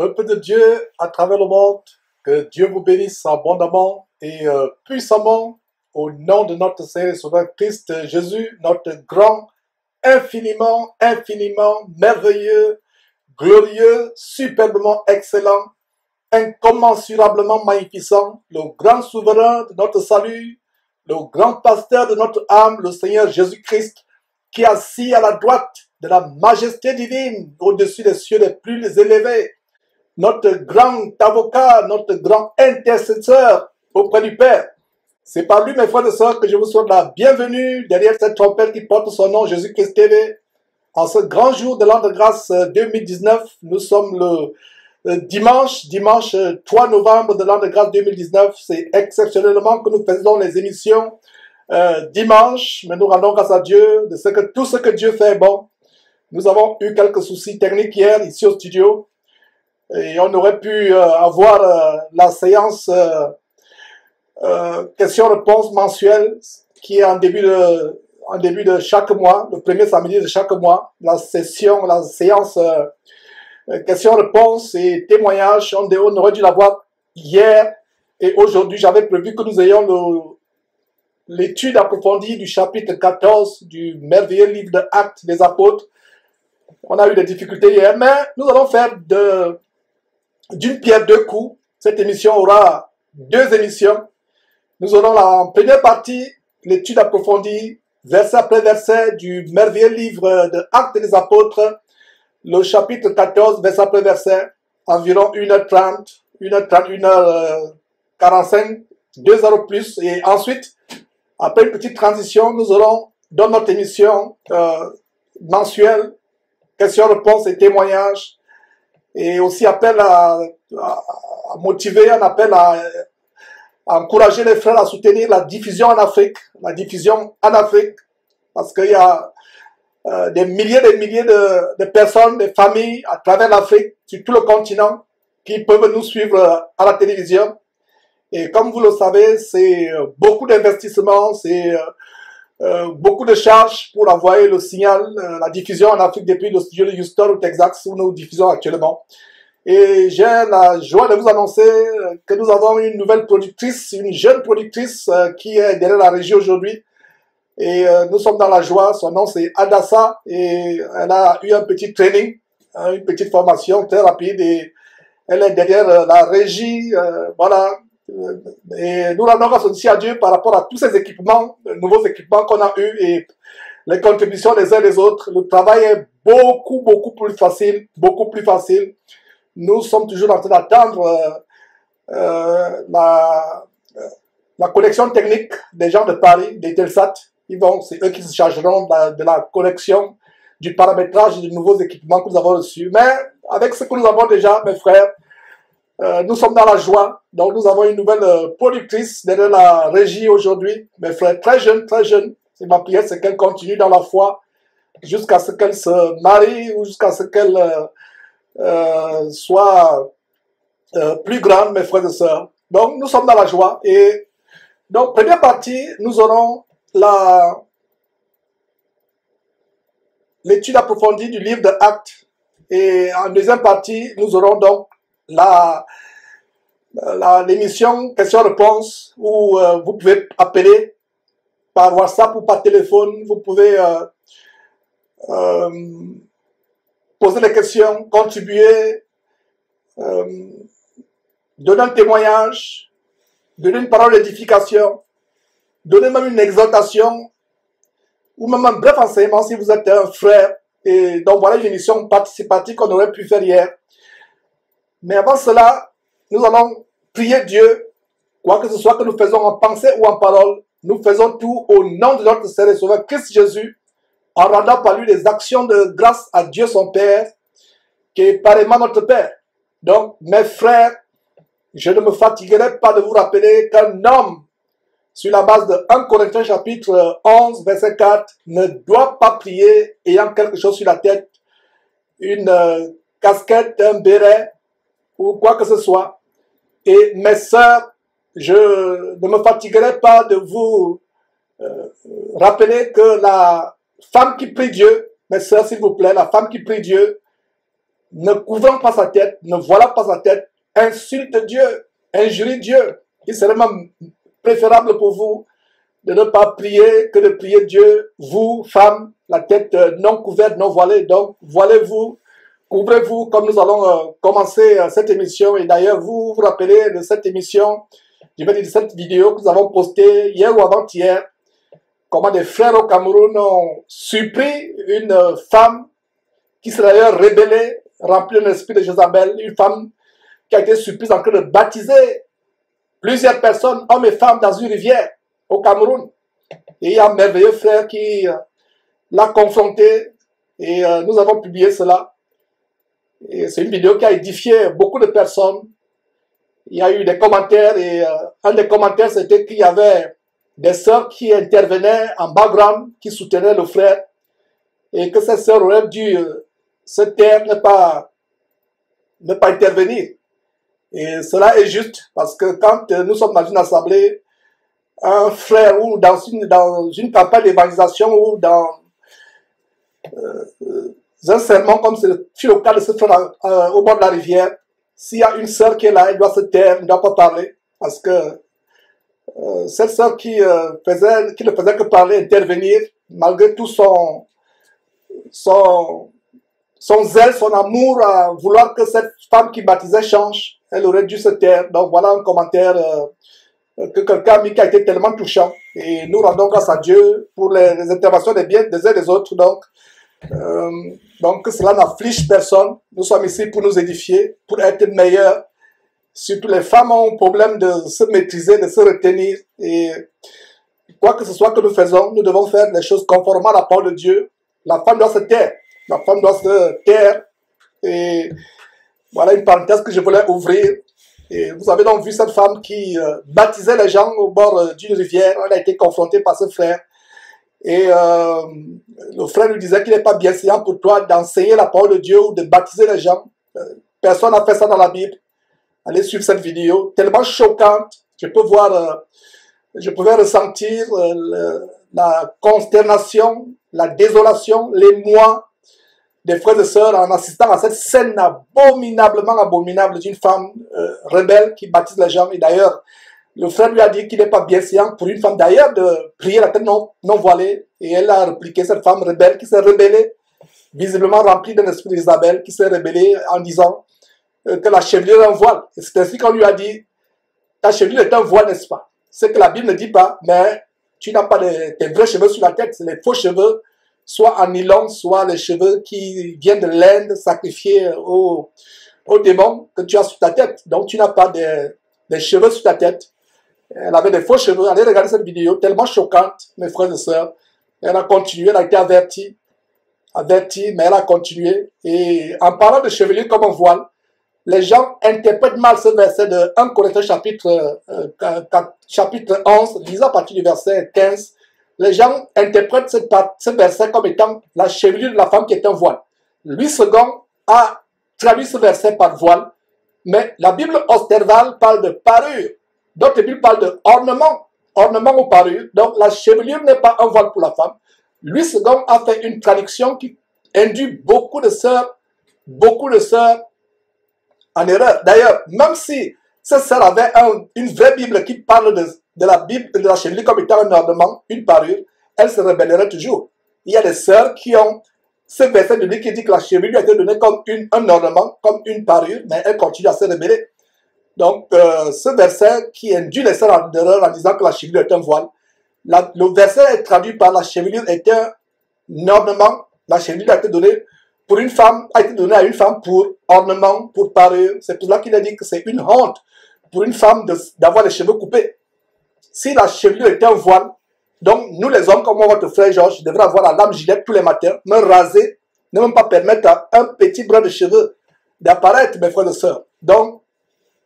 Peuple de Dieu à travers le monde, que Dieu vous bénisse abondamment et puissamment au nom de notre Seigneur et Sauveur Christ Jésus, notre grand, infiniment, infiniment, merveilleux, glorieux, superbement excellent, incommensurablement magnificent, le grand souverain de notre salut, le grand pasteur de notre âme, le Seigneur Jésus-Christ, qui est assis à la droite de la majesté divine au-dessus des cieux les plus élevés, notre grand avocat, notre grand intercesseur auprès du Père. C'est par lui, mes frères et sœurs, que je vous souhaite la bienvenue derrière cette trompette qui porte son nom, Jésus-Christ TV. En ce grand jour de l'an de grâce 2019, nous sommes le dimanche 3 novembre de l'an de grâce 2019. C'est exceptionnellement que nous faisons les émissions dimanche, mais nous rendons grâce à Dieu de tout ce que Dieu fait est bon. Nous avons eu quelques soucis techniques hier ici au studio et on aurait pu avoir la séance questions-réponses mensuelle qui est en début de chaque mois, le premier samedi de chaque mois, la séance questions-réponses et témoignages. On aurait dû l'avoir hier et aujourd'hui. J'avais prévu que nous ayons l'étude approfondie du chapitre 14 du merveilleux livre de Actes des Apôtres. On a eu des difficultés hier, mais nous allons faire d'une pierre deux coups. Cette émission aura deux émissions. Nous aurons en première partie l'étude approfondie, verset après verset, du merveilleux livre de Actes des Apôtres, le chapitre 14, verset après verset, environ 1h30, 1h45, 2 heures ou plus. Et ensuite, après une petite transition, nous aurons dans notre émission mensuelle, questions-réponses et témoignages, et aussi appel à motiver, un appel à encourager les frères à soutenir la diffusion en Afrique, parce qu'il y a des milliers de personnes, des familles à travers l'Afrique, sur tout le continent, qui peuvent nous suivre à la télévision. Et comme vous le savez, c'est beaucoup d'investissements, c'est beaucoup de charges pour envoyer le signal, la diffusion en Afrique depuis le studio de Houston au Texas où nous diffusons actuellement. Et j'ai la joie de vous annoncer que nous avons une nouvelle productrice, une jeune productrice qui est derrière la régie aujourd'hui. Et nous sommes dans la joie. Son nom c'est Adassa et elle a eu un petit training, une petite formation très rapide et elle est derrière la régie. Voilà. Et nous rendons grâce aussi à Dieu par rapport à tous ces équipements, nouveaux équipements qu'on a eus et les contributions des uns des autres. Le travail est beaucoup plus facile, Nous sommes toujours en train d'attendre la connexion technique des gens de Paris, des Telsat. C'est eux qui se chargeront de la connexion, du paramétrage des nouveaux équipements que nous avons reçus. Mais avec ce que nous avons déjà, mes frères, nous sommes dans la joie. Donc nous avons une nouvelle productrice derrière la régie aujourd'hui. Mes frères, très jeune. Et ma prière, c'est qu'elle continue dans la foi jusqu'à ce qu'elle se marie ou jusqu'à ce qu'elle soit plus grande, mes frères et sœurs. Donc nous sommes dans la joie. Et donc première partie, nous aurons l'étude approfondie du livre de Actes. Et en deuxième partie, nous aurons donc l'émission questions-réponses où vous pouvez appeler par WhatsApp ou par téléphone. Vous pouvez poser des questions, contribuer, donner un témoignage, donner une parole d'édification, donner même une exhortation ou même un bref enseignement si vous êtes un frère. Et donc voilà une émission participative qu'on aurait pu faire hier. Mais avant cela, nous allons prier Dieu, quoi que ce soit que nous faisons en pensée ou en parole, nous faisons tout au nom de notre Seigneur et Sauveur Christ Jésus, en rendant par lui des actions de grâce à Dieu son Père, qui est pareillement notre Père. Donc, mes frères, je ne me fatiguerai pas de vous rappeler qu'un homme, sur la base de 1 Corinthiens chapitre 11, verset 4, ne doit pas prier ayant quelque chose sur la tête, une casquette, un béret, ou quoi que ce soit. Et mes sœurs, je ne me fatiguerai pas de vous rappeler que la femme qui prie Dieu, mes sœurs s'il vous plaît, la femme qui prie Dieu ne couvrant pas sa tête, ne voilant pas sa tête, insulte Dieu, injurie Dieu. Il serait même préférable pour vous de ne pas prier que de prier Dieu, vous, femmes, la tête non couverte, non voilée. Donc, voilez-vous, couvrez-vous, comme nous allons commencer cette émission. Et d'ailleurs, vous vous rappelez de cette émission, je vais dire de cette vidéo que nous avons postée hier ou avant-hier, comment des frères au Cameroun ont surpris une femme qui s'est d'ailleurs rébellée, remplie d'un esprit de Jézabel, une femme qui a été surprise en train de baptiser plusieurs personnes, hommes et femmes, dans une rivière au Cameroun. Et il y a un merveilleux frère qui l'a confronté et nous avons publié cela. Et c'est une vidéo qui a édifié beaucoup de personnes. Il y a eu des commentaires et un des commentaires c'était qu'il y avait des sœurs qui intervenaient en background, qui soutenaient le frère et que ces sœurs auraient dû se taire, ne pas intervenir. Et cela est juste parce que quand nous sommes dans une assemblée, un frère ou dans une campagne d'évangélisation ou dans un sermon comme c'est le cas de ce frère au bord de la rivière, s'il y a une sœur qui est là, elle doit se taire, elle ne doit pas parler parce que cette sœur qui ne faisait que parler, intervenir, malgré tout son zèle, son amour à vouloir que cette femme qui baptisait change, elle aurait dû se taire. Donc voilà un commentaire que quelqu'un a mis qui a été tellement touchant. Et nous rendons grâce à Dieu pour les interventions des uns et des autres. Donc que cela n'afflige personne. Nous sommes ici pour nous édifier, pour être meilleurs. Surtout les femmes ont un problème de se maîtriser, de se retenir. Et quoi que ce soit que nous faisons, nous devons faire les choses conformément à la parole de Dieu. La femme doit se taire. La femme doit se taire. Et voilà une parenthèse que je voulais ouvrir. Et vous avez donc vu cette femme qui baptisait les gens au bord d'une rivière. Elle a été confrontée par ce frère. Et le frère lui disait qu'il n'est pas bien séant pour toi d'enseigner la parole de Dieu ou de baptiser les gens. Personne n'a fait ça dans la Bible. Allez suivre cette vidéo. Tellement choquante. Je pouvais ressentir la consternation, la désolation, l'émoi des frères et sœurs en assistant à cette scène abominablement abominable d'une femme rebelle qui baptise les gens. Et d'ailleurs, le frère lui a dit qu'il n'est pas bien séant pour une femme d'ailleurs de prier la tête non voilée. Et elle a répliqué, cette femme rebelle qui s'est rebellée, visiblement remplie d'un esprit d'Isabelle, qui s'est rebellée en disant que la chevelure est un voile. Et c'est ainsi qu'on lui a dit, ta chevelure est un voile, n'est-ce pas? C'est que la Bible ne dit pas, mais tu n'as pas tes vrais cheveux sur la tête, c'est les faux cheveux, soit en nylon, soit les cheveux qui viennent de l'Inde sacrifiés aux démons que tu as sur ta tête. Donc tu n'as pas des cheveux sur ta tête. Elle avait des faux cheveux. Allez regarder cette vidéo, tellement choquante, mes frères et sœurs. Elle a continué, elle a été avertie, mais elle a continué. Et en parlant de chevelure comme un voile, les gens interprètent mal ce verset de 1 Corinthiens chapitre 11, lisant à partir du verset 15. Les gens interprètent ce verset comme étant la chevelure de la femme qui est un voile. Louis II a traduit ce verset par voile, mais la Bible Osterval parle de parure. D'autres Bibles parlent de ornement ou parure. Donc la chevelure n'est pas un voile pour la femme. Louis II a fait une traduction qui induit beaucoup de sœurs en erreur. D'ailleurs, même si ces sœurs avaient une vraie Bible qui parle de la Bible, de la chevelure comme étant un ornement, une parure, elles se rebelleraient toujours. Il y a des sœurs qui ont ce verset de lui qui dit que la chevelure a été donnée comme un ornement, comme une parure, mais elles continuent à se rebeller. Donc, ce verset qui induit les sœurs en erreur en disant que la chevelure est un voile, le verset est traduit par la chevelure est un ornement. La chevelure a été donnée pour une femme, a été donnée à une femme pour ornement, pour parure. C'est pour cela qu'il a dit que c'est une honte pour une femme d'avoir les cheveux coupés. Si la chevelure était un voile, donc nous les hommes, comme votre frère Georges, devraient avoir la lame Gillette tous les matins, me raser, ne même pas permettre à un petit brin de cheveux d'apparaître, mes frères et sœurs. Donc,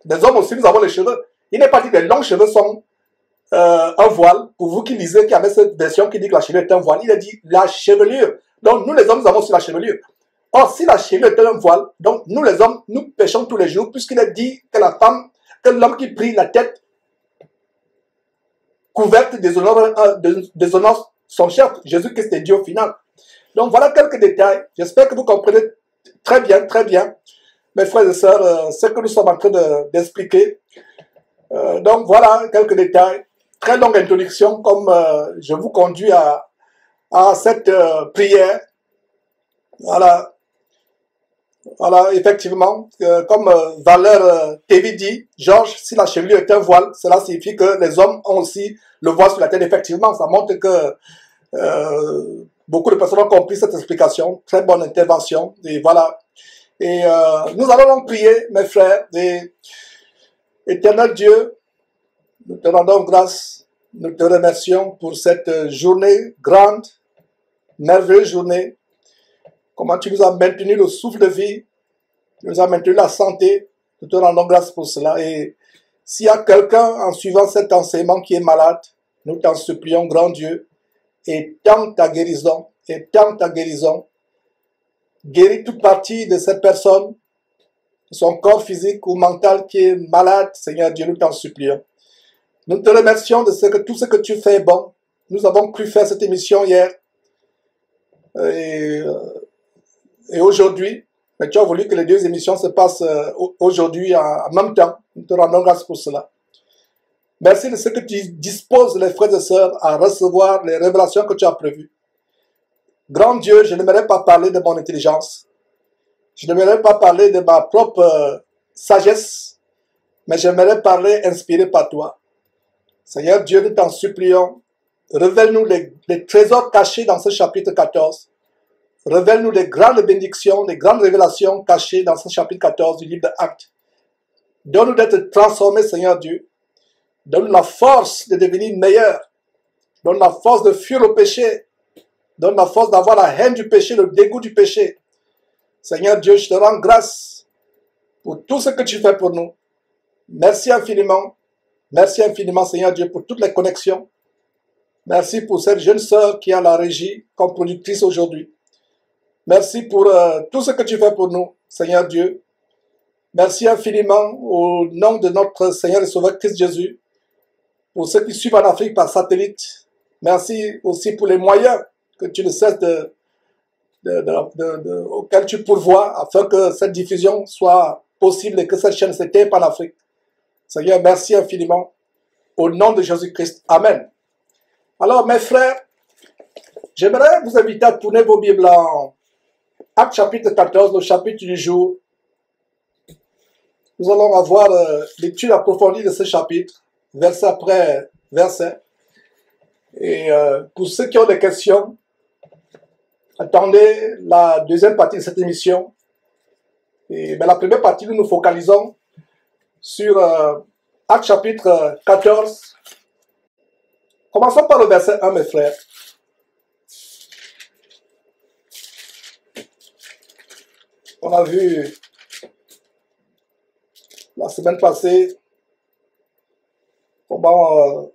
les hommes aussi, nous avons les cheveux. Il n'est pas dit que les longs cheveux sont un voile. Pour vous qui lisez, qui avez cette version qui dit que la chevelure est un voile, il a dit la chevelure. Donc, nous les hommes, nous avons aussi la chevelure. Or, si la chevelure est un voile, donc nous les hommes, nous péchons tous les jours, puisqu'il a dit que la femme, que l'homme qui prie la tête couverte déshonore son chef. Jésus-Christ est Dieu au final. Donc voilà quelques détails. J'espère que vous comprenez Très bien, très bien. Mes frères et sœurs, ce que nous sommes en train d'expliquer. Donc voilà quelques détails. Très longue introduction, comme je vous conduis à cette prière. Voilà. Voilà, effectivement, comme Valeur TV dit, Georges, si la chevelure est un voile, cela signifie que les hommes ont aussi le voile sur la tête. Effectivement, ça montre que beaucoup de personnes ont compris cette explication. Très bonne intervention. Et voilà. Et nous allons donc prier, mes frères. Et éternel Dieu, nous te rendons grâce. Nous te remercions pour cette journée grande, merveilleuse journée. Comment tu nous as maintenu le souffle de vie, tu nous as maintenu la santé, nous te rendons grâce pour cela. Et s'il y a quelqu'un en suivant cet enseignement qui est malade, nous t'en supplions, grand Dieu, étends ta guérison, étends ta guérison, guéris toute partie de cette personne, son corps physique ou mental qui est malade, Seigneur Dieu, nous t'en supplions. Nous te remercions de tout ce que tu fais est bon. Nous avons pu faire cette émission hier. Et aujourd'hui, mais tu as voulu que les deux émissions se passent aujourd'hui en même temps. Nous te rendons grâce pour cela. Merci de ce que tu disposes les frères et sœurs à recevoir les révélations que tu as prévues. Grand Dieu, je n'aimerais pas parler de mon intelligence. Je n'aimerais pas parler de ma propre sagesse, mais j'aimerais parler inspiré par toi. Seigneur Dieu, nous t'en supplions, révèle-nous les trésors cachés dans ce chapitre 14. Révèle-nous les grandes bénédictions, les grandes révélations cachées dans ce chapitre 14 du livre de Actes. Donne-nous d'être transformés, Seigneur Dieu. Donne-nous la force de devenir meilleurs. Donne la force de fuir le péché. Donne la force d'avoir la haine du péché, le dégoût du péché. Seigneur Dieu, je te rends grâce pour tout ce que tu fais pour nous. Merci infiniment. Merci infiniment, Seigneur Dieu, pour toutes les connexions. Merci pour cette jeune sœur qui a la régie comme productrice aujourd'hui. Merci pour tout ce que tu fais pour nous, Seigneur Dieu. Merci infiniment au nom de notre Seigneur et Sauveur Christ Jésus, pour ceux qui suivent en Afrique par satellite. Merci aussi pour les moyens que tu ne cesses auxquels tu pourvois afin que cette diffusion soit possible et que cette chaîne s'éteigne en Afrique. Seigneur, merci infiniment. Au nom de Jésus-Christ. Amen. Alors, mes frères, j'aimerais vous inviter à tourner vos Bibles en Actes chapitre 14, le chapitre du jour. Nous allons avoir l'étude approfondie de ce chapitre, verset après verset. Et pour ceux qui ont des questions, attendez la deuxième partie de cette émission. Et la première partie, nous nous focalisons sur Actes chapitre 14. Commençons par le verset 1, mes frères. On a vu la semaine passée comment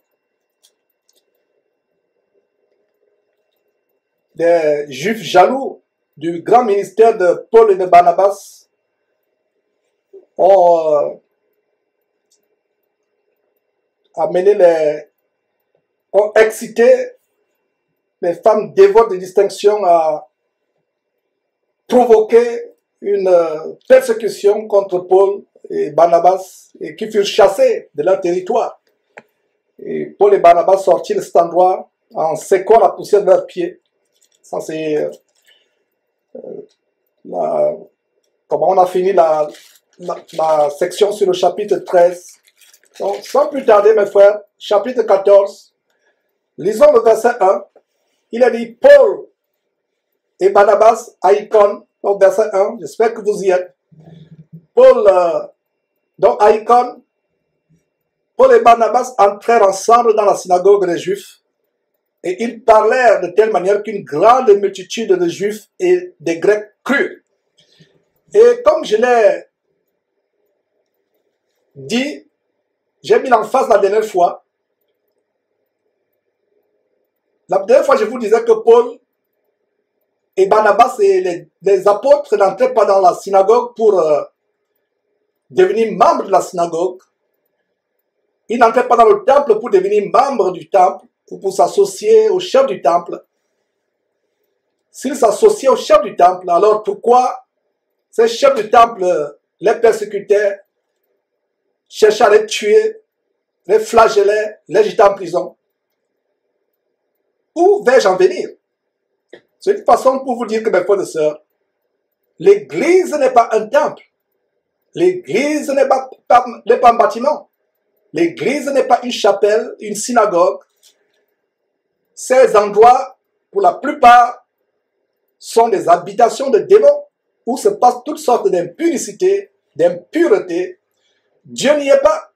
des Juifs jaloux du grand ministère de Paul et de Barnabas ont ont excité les femmes dévotes de distinction à provoquer une persécution contre Paul et Barnabas et qui furent chassés de leur territoire. Et Paul et Barnabas sortirent de cet endroit en séquant la poussière de leurs pieds. Ça, c'est comment on a fini la section sur le chapitre 13. Donc, sans plus tarder, mes frères, chapitre 14, lisons le verset 1. Il a dit Paul et Barnabas à Icône, donc verset 1, j'espère que vous y êtes. Paul, donc à Icône, Paul et Barnabas entrèrent ensemble dans la synagogue des Juifs et ils parlèrent de telle manière qu'une grande multitude de Juifs et des Grecs crurent. Et comme je l'ai dit, j'ai mis l'emphase la dernière fois. La dernière fois, je vous disais que Paul et Barnabas et les apôtres n'entraient pas dans la synagogue pour devenir membres de la synagogue. Ils n'entraient pas dans le temple pour devenir membres du temple ou pour s'associer au chef du temple. S'ils s'associaient au chef du temple, alors pourquoi ces chefs du temple les persécutaient, cherchaient à les tuer, les flagellaient, les jetaient en prison. Où vais-je en venir? C'est une façon pour vous dire que, mes frères et sœurs, l'église n'est pas un temple. L'église n'est pas un bâtiment. L'église n'est pas une chapelle, une synagogue. Ces endroits, pour la plupart, sont des habitations de démons où se passent toutes sortes d'impuricités, d'impuretés. Dieu n'y est pas.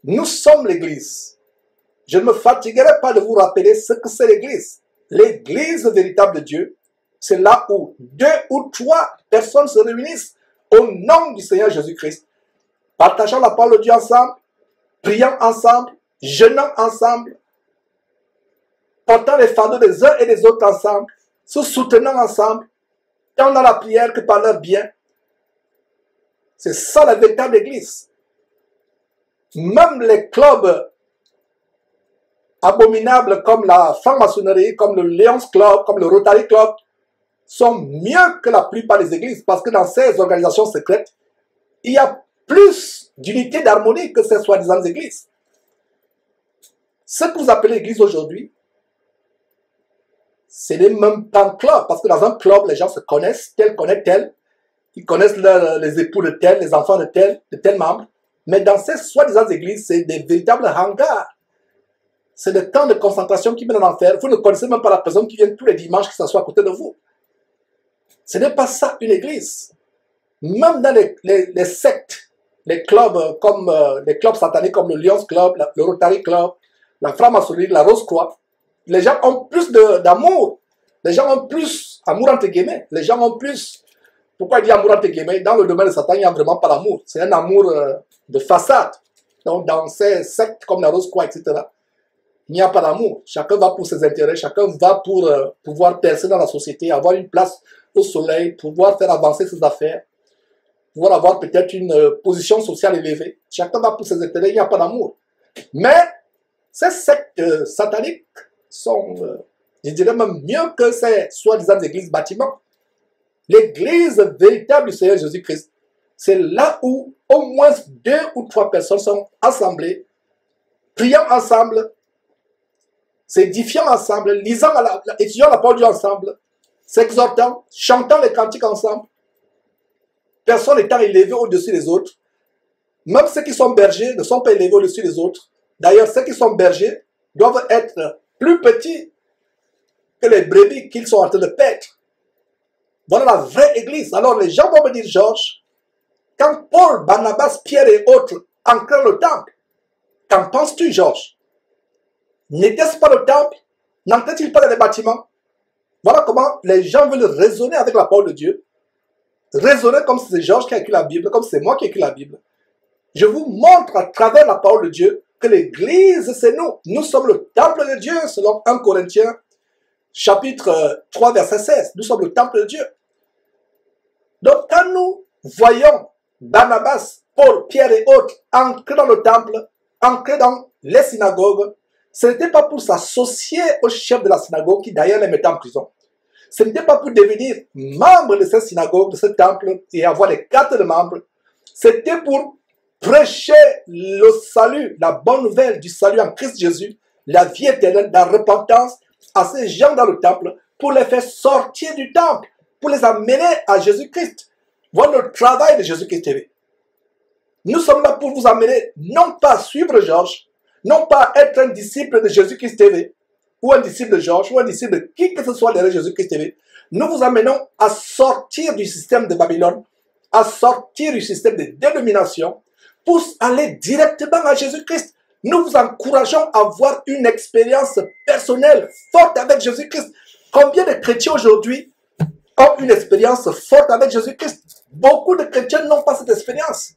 Nous sommes l'église. Je ne me fatiguerai pas de vous rappeler ce que c'est l'église. L'église véritable de Dieu, c'est là où 2 ou 3 personnes se réunissent au nom du Seigneur Jésus-Christ, partageant la parole de Dieu ensemble, priant ensemble, jeûnant ensemble, portant les fardeaux des uns et des autres ensemble, se soutenant ensemble, tant dans la prière que par leur bien. C'est ça la véritable église. Même les clubs abominables comme la franc-maçonnerie, comme le Lions Club, comme le Rotary Club, sont mieux que la plupart des églises parce que dans ces organisations secrètes, il y a plus d'unité d'harmonie que ces soi-disant églises. Ce que vous appelez l'église aujourd'hui, ce n'est même pas un club parce que dans un club, les gens se connaissent, tel connaît tel, ils connaissent les époux de tel, les enfants de tel membre. Mais dans ces soi-disant églises, c'est des véritables hangars. C'est des temps de concentration qui mènent en enfer. Vous ne connaissez même pas la personne qui vient tous les dimanches qui s'assoit à côté de vous. Ce n'est pas ça une église. Même dans les sectes, les clubs comme les clubs sataniques comme le Lions Club, le Rotary Club, la franc-maçonnerie, la Rose-Croix, les gens ont plus d'amour. Les gens ont plus amour entre guillemets. Les gens ont plus. Pourquoi il dit amour entre guillemets? Dans le domaine de Satan, il n'y a vraiment pas d'amour. C'est un amour de façade. Donc dans ces sectes comme la Rose-Croix, etc., il n'y a pas d'amour. Chacun va pour ses intérêts, chacun va pour pouvoir percer dans la société, avoir une place au soleil, pouvoir faire avancer ses affaires, pouvoir avoir peut-être une position sociale élevée. Chacun va pour ses intérêts, il n'y a pas d'amour. Mais ces sectes sataniques sont, je dirais même mieux que ces soi-disant églises bâtiments. L'église véritable du Seigneur Jésus-Christ, c'est là où au moins 2 ou 3 personnes sont assemblées, priant ensemble, s'édifiant ensemble, étudiant la parole de Dieu ensemble, s'exhortant, chantant les cantiques ensemble, personne n'étant élevé au-dessus des autres. Même ceux qui sont bergers ne sont pas élevés au-dessus des autres. D'ailleurs, ceux qui sont bergers doivent être plus petits que les brebis qu'ils sont en train de paître. Voilà la vraie église. Alors les gens vont me dire, Georges, quand Paul, Barnabas, Pierre et autres ancrent le temple, qu'en penses-tu, Georges? N'était-ce pas le temple? N'entrait-il pas dans les bâtiments? Voilà comment les gens veulent raisonner avec la parole de Dieu. Raisonner comme si c'est Georges qui a écrit la Bible, comme si c'est moi qui ai écrit la Bible. Je vous montre à travers la parole de Dieu que l'église, c'est nous. Nous sommes le temple de Dieu, selon 1 Corinthiens, chapitre 3, verset 16. Nous sommes le temple de Dieu. Donc, quand nous voyons Barnabas, Paul, Pierre et autres ancrés dans le temple, ancrés dans les synagogues, ce n'était pas pour s'associer au chef de la synagogue qui d'ailleurs les mettait en prison. Ce n'était pas pour devenir membre de cette synagogue, de ce temple et avoir les cartes de membre. C'était pour prêcher le salut, la bonne nouvelle du salut en Christ Jésus, la vie éternelle, la repentance à ces gens dans le temple pour les faire sortir du temple, pour les amener à Jésus-Christ. Voilà le travail de Jésus-Christ TV. Nous sommes là pour vous amener, non pas à suivre Georges, non pas à être un disciple de Jésus-Christ TV, ou un disciple de Georges, ou un disciple de qui que ce soit derrière Jésus-Christ TV. Nous vous amenons à sortir du système de Babylone, à sortir du système de dénomination, pour aller directement à Jésus-Christ. Nous vous encourageons à avoir une expérience personnelle forte avec Jésus-Christ. Combien de chrétiens aujourd'hui ont une expérience forte avec Jésus-Christ? Beaucoup de chrétiens n'ont pas cette expérience.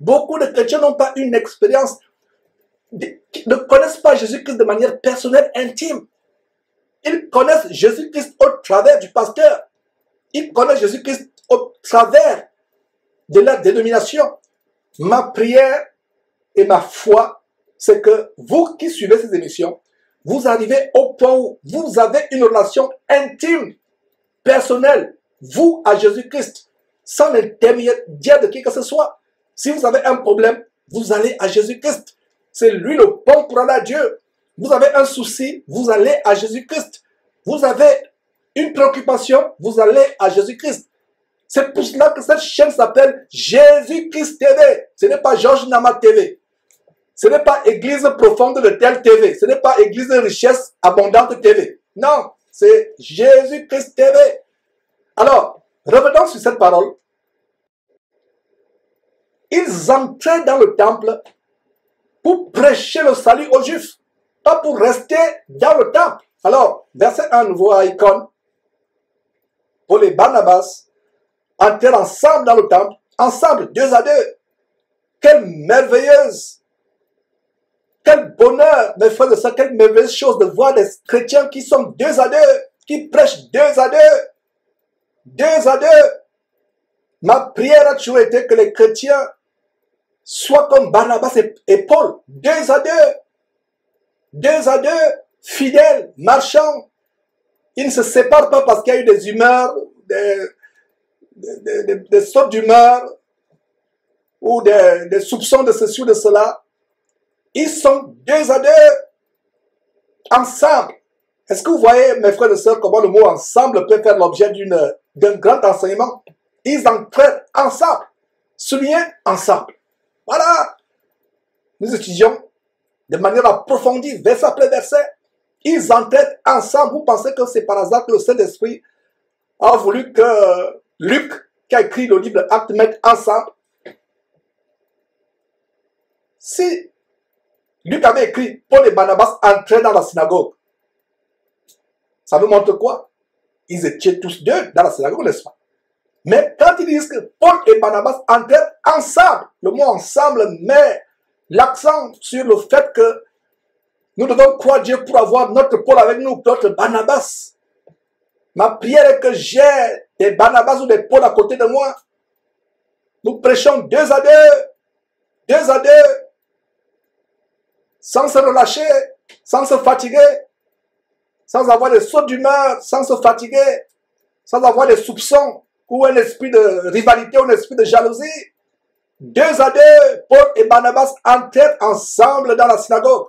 Beaucoup de chrétiens n'ont pas une expérience, ne connaissent pas Jésus-Christ de manière personnelle, intime. Ils connaissent Jésus-Christ au travers du pasteur. Ils connaissent Jésus-Christ au travers de la dénomination. Ma prière et ma foi, c'est que vous qui suivez ces émissions, vous arrivez au point où vous avez une relation intime, personnelle, vous à Jésus-Christ. sans l'intermédiaire de qui que ce soit. Si vous avez un problème, vous allez à Jésus-Christ. C'est lui le pont pour aller à Dieu. Vous avez un souci, vous allez à Jésus-Christ. Vous avez une préoccupation, vous allez à Jésus-Christ. C'est pour cela que cette chaîne s'appelle Jésus-Christ TV. Ce n'est pas Georges Nama TV. Ce n'est pas Église profonde de telle TV. Ce n'est pas Église de richesse abondante TV. Non, c'est Jésus-Christ TV. Alors, revenons sur cette parole. Ils entraient dans le temple pour prêcher le salut aux Juifs, pas pour rester dans le temple. Alors, verset 1, nouveau à Icône. Paul et Barnabas entrèrent ensemble dans le temple, ensemble, 2 à 2. Quelle merveilleuse, quel bonheur, mes frères et sœurs, quelle merveilleuse chose de voir des chrétiens qui sont 2 à 2, qui prêchent 2 à 2. 2 à 2. Ma prière a toujours été que les chrétiens soient comme Barnabas et Paul, 2 à 2. 2 à 2, fidèles, marchants. Ils ne se séparent pas parce qu'il y a eu des humeurs, des sautes d'humeur ou des soupçons de ceci ou de cela. Ils sont 2 à 2 ensemble. Est-ce que vous voyez, mes frères et sœurs, comment le mot ensemble peut faire l'objet d'un grand enseignement? Ils entraînent ensemble, soulignent ensemble. Voilà. Nous étudions de manière approfondie, verset après verset. Ils entraînent ensemble. Vous pensez que c'est par hasard que le Saint-Esprit a voulu que Luc, qui a écrit le livre Actes, mette ensemble? Si Luc avait écrit Paul et Barnabas entraient dans la synagogue, ça nous montre quoi? Ils étaient tous 2 dans la synagogue, n'est-ce pas? Mais quand ils disent que Paul et Barnabas entraient ensemble, le mot ensemble met l'accent sur le fait que nous devons croire Dieu pour avoir notre Paul avec nous, notre Barnabas. Ma prière est que j'ai des Barnabas ou des Paul à côté de moi. Nous prêchons 2 à 2, 2 à 2, sans se relâcher, sans se fatiguer, sans avoir des sauts d'humeur, sans se fatiguer, sans avoir des soupçons ou un esprit de rivalité ou un esprit de jalousie. 2 à 2, Paul et Barnabas entrèrent ensemble dans la synagogue.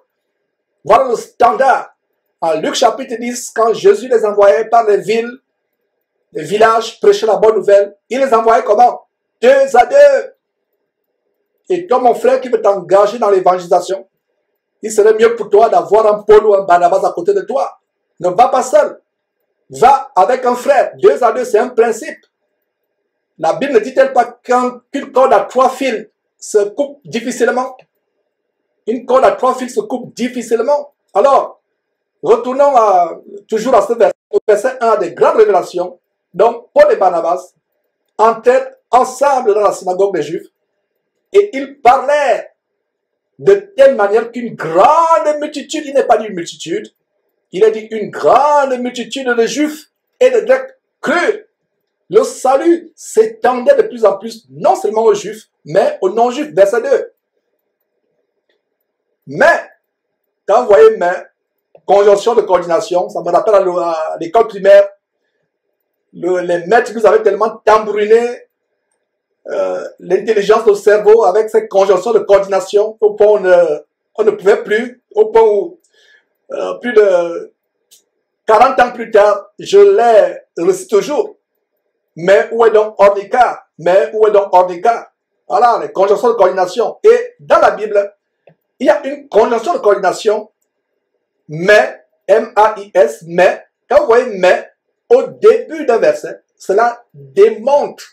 Voilà le standard. En Luc chapitre 10, quand Jésus les envoyait par les villes, les villages, prêcher la bonne nouvelle, il les envoyait comment? 2 à 2. Et toi, mon frère, qui veut t'engager dans l'évangélisation, il serait mieux pour toi d'avoir un Paul ou un Barnabas à côté de toi. Ne va pas seul. Va avec un frère. 2 à 2, c'est un principe. La Bible ne dit-elle pas qu'une corde à 3 fils se coupe difficilement? Une corde à 3 fils se coupe difficilement. Alors, retournons toujours à ce verset. Au verset 1 des grandes révélations. Donc, Paul et Barnabas entrèrent ensemble dans la synagogue des Juifs et ils parlaient de telle manière qu'une grande multitude, il n'est pas dit une multitude, il a dit une grande multitude de Juifs et de Grecs crurent. Le salut s'étendait de plus en plus, non seulement aux Juifs, mais aux non-Juifs. Verset 2. Mais, quand vous voyez mais, conjonction de coordination, ça me rappelle à l'école primaire, les maîtres nous avaient tellement tambouriné l'intelligence du cerveau avec cette conjonction de coordination au point où on ne pouvait plus, au point où plus de 40 ans plus tard, je les récite toujours. Mais où est donc Ornica? Mais où est donc Ornica? Voilà, les conjonctions de coordination. Et dans la Bible, il y a une conjonction de coordination, mais, M-A-I-S, mais, quand vous voyez mais, au début d'un verset, cela démontre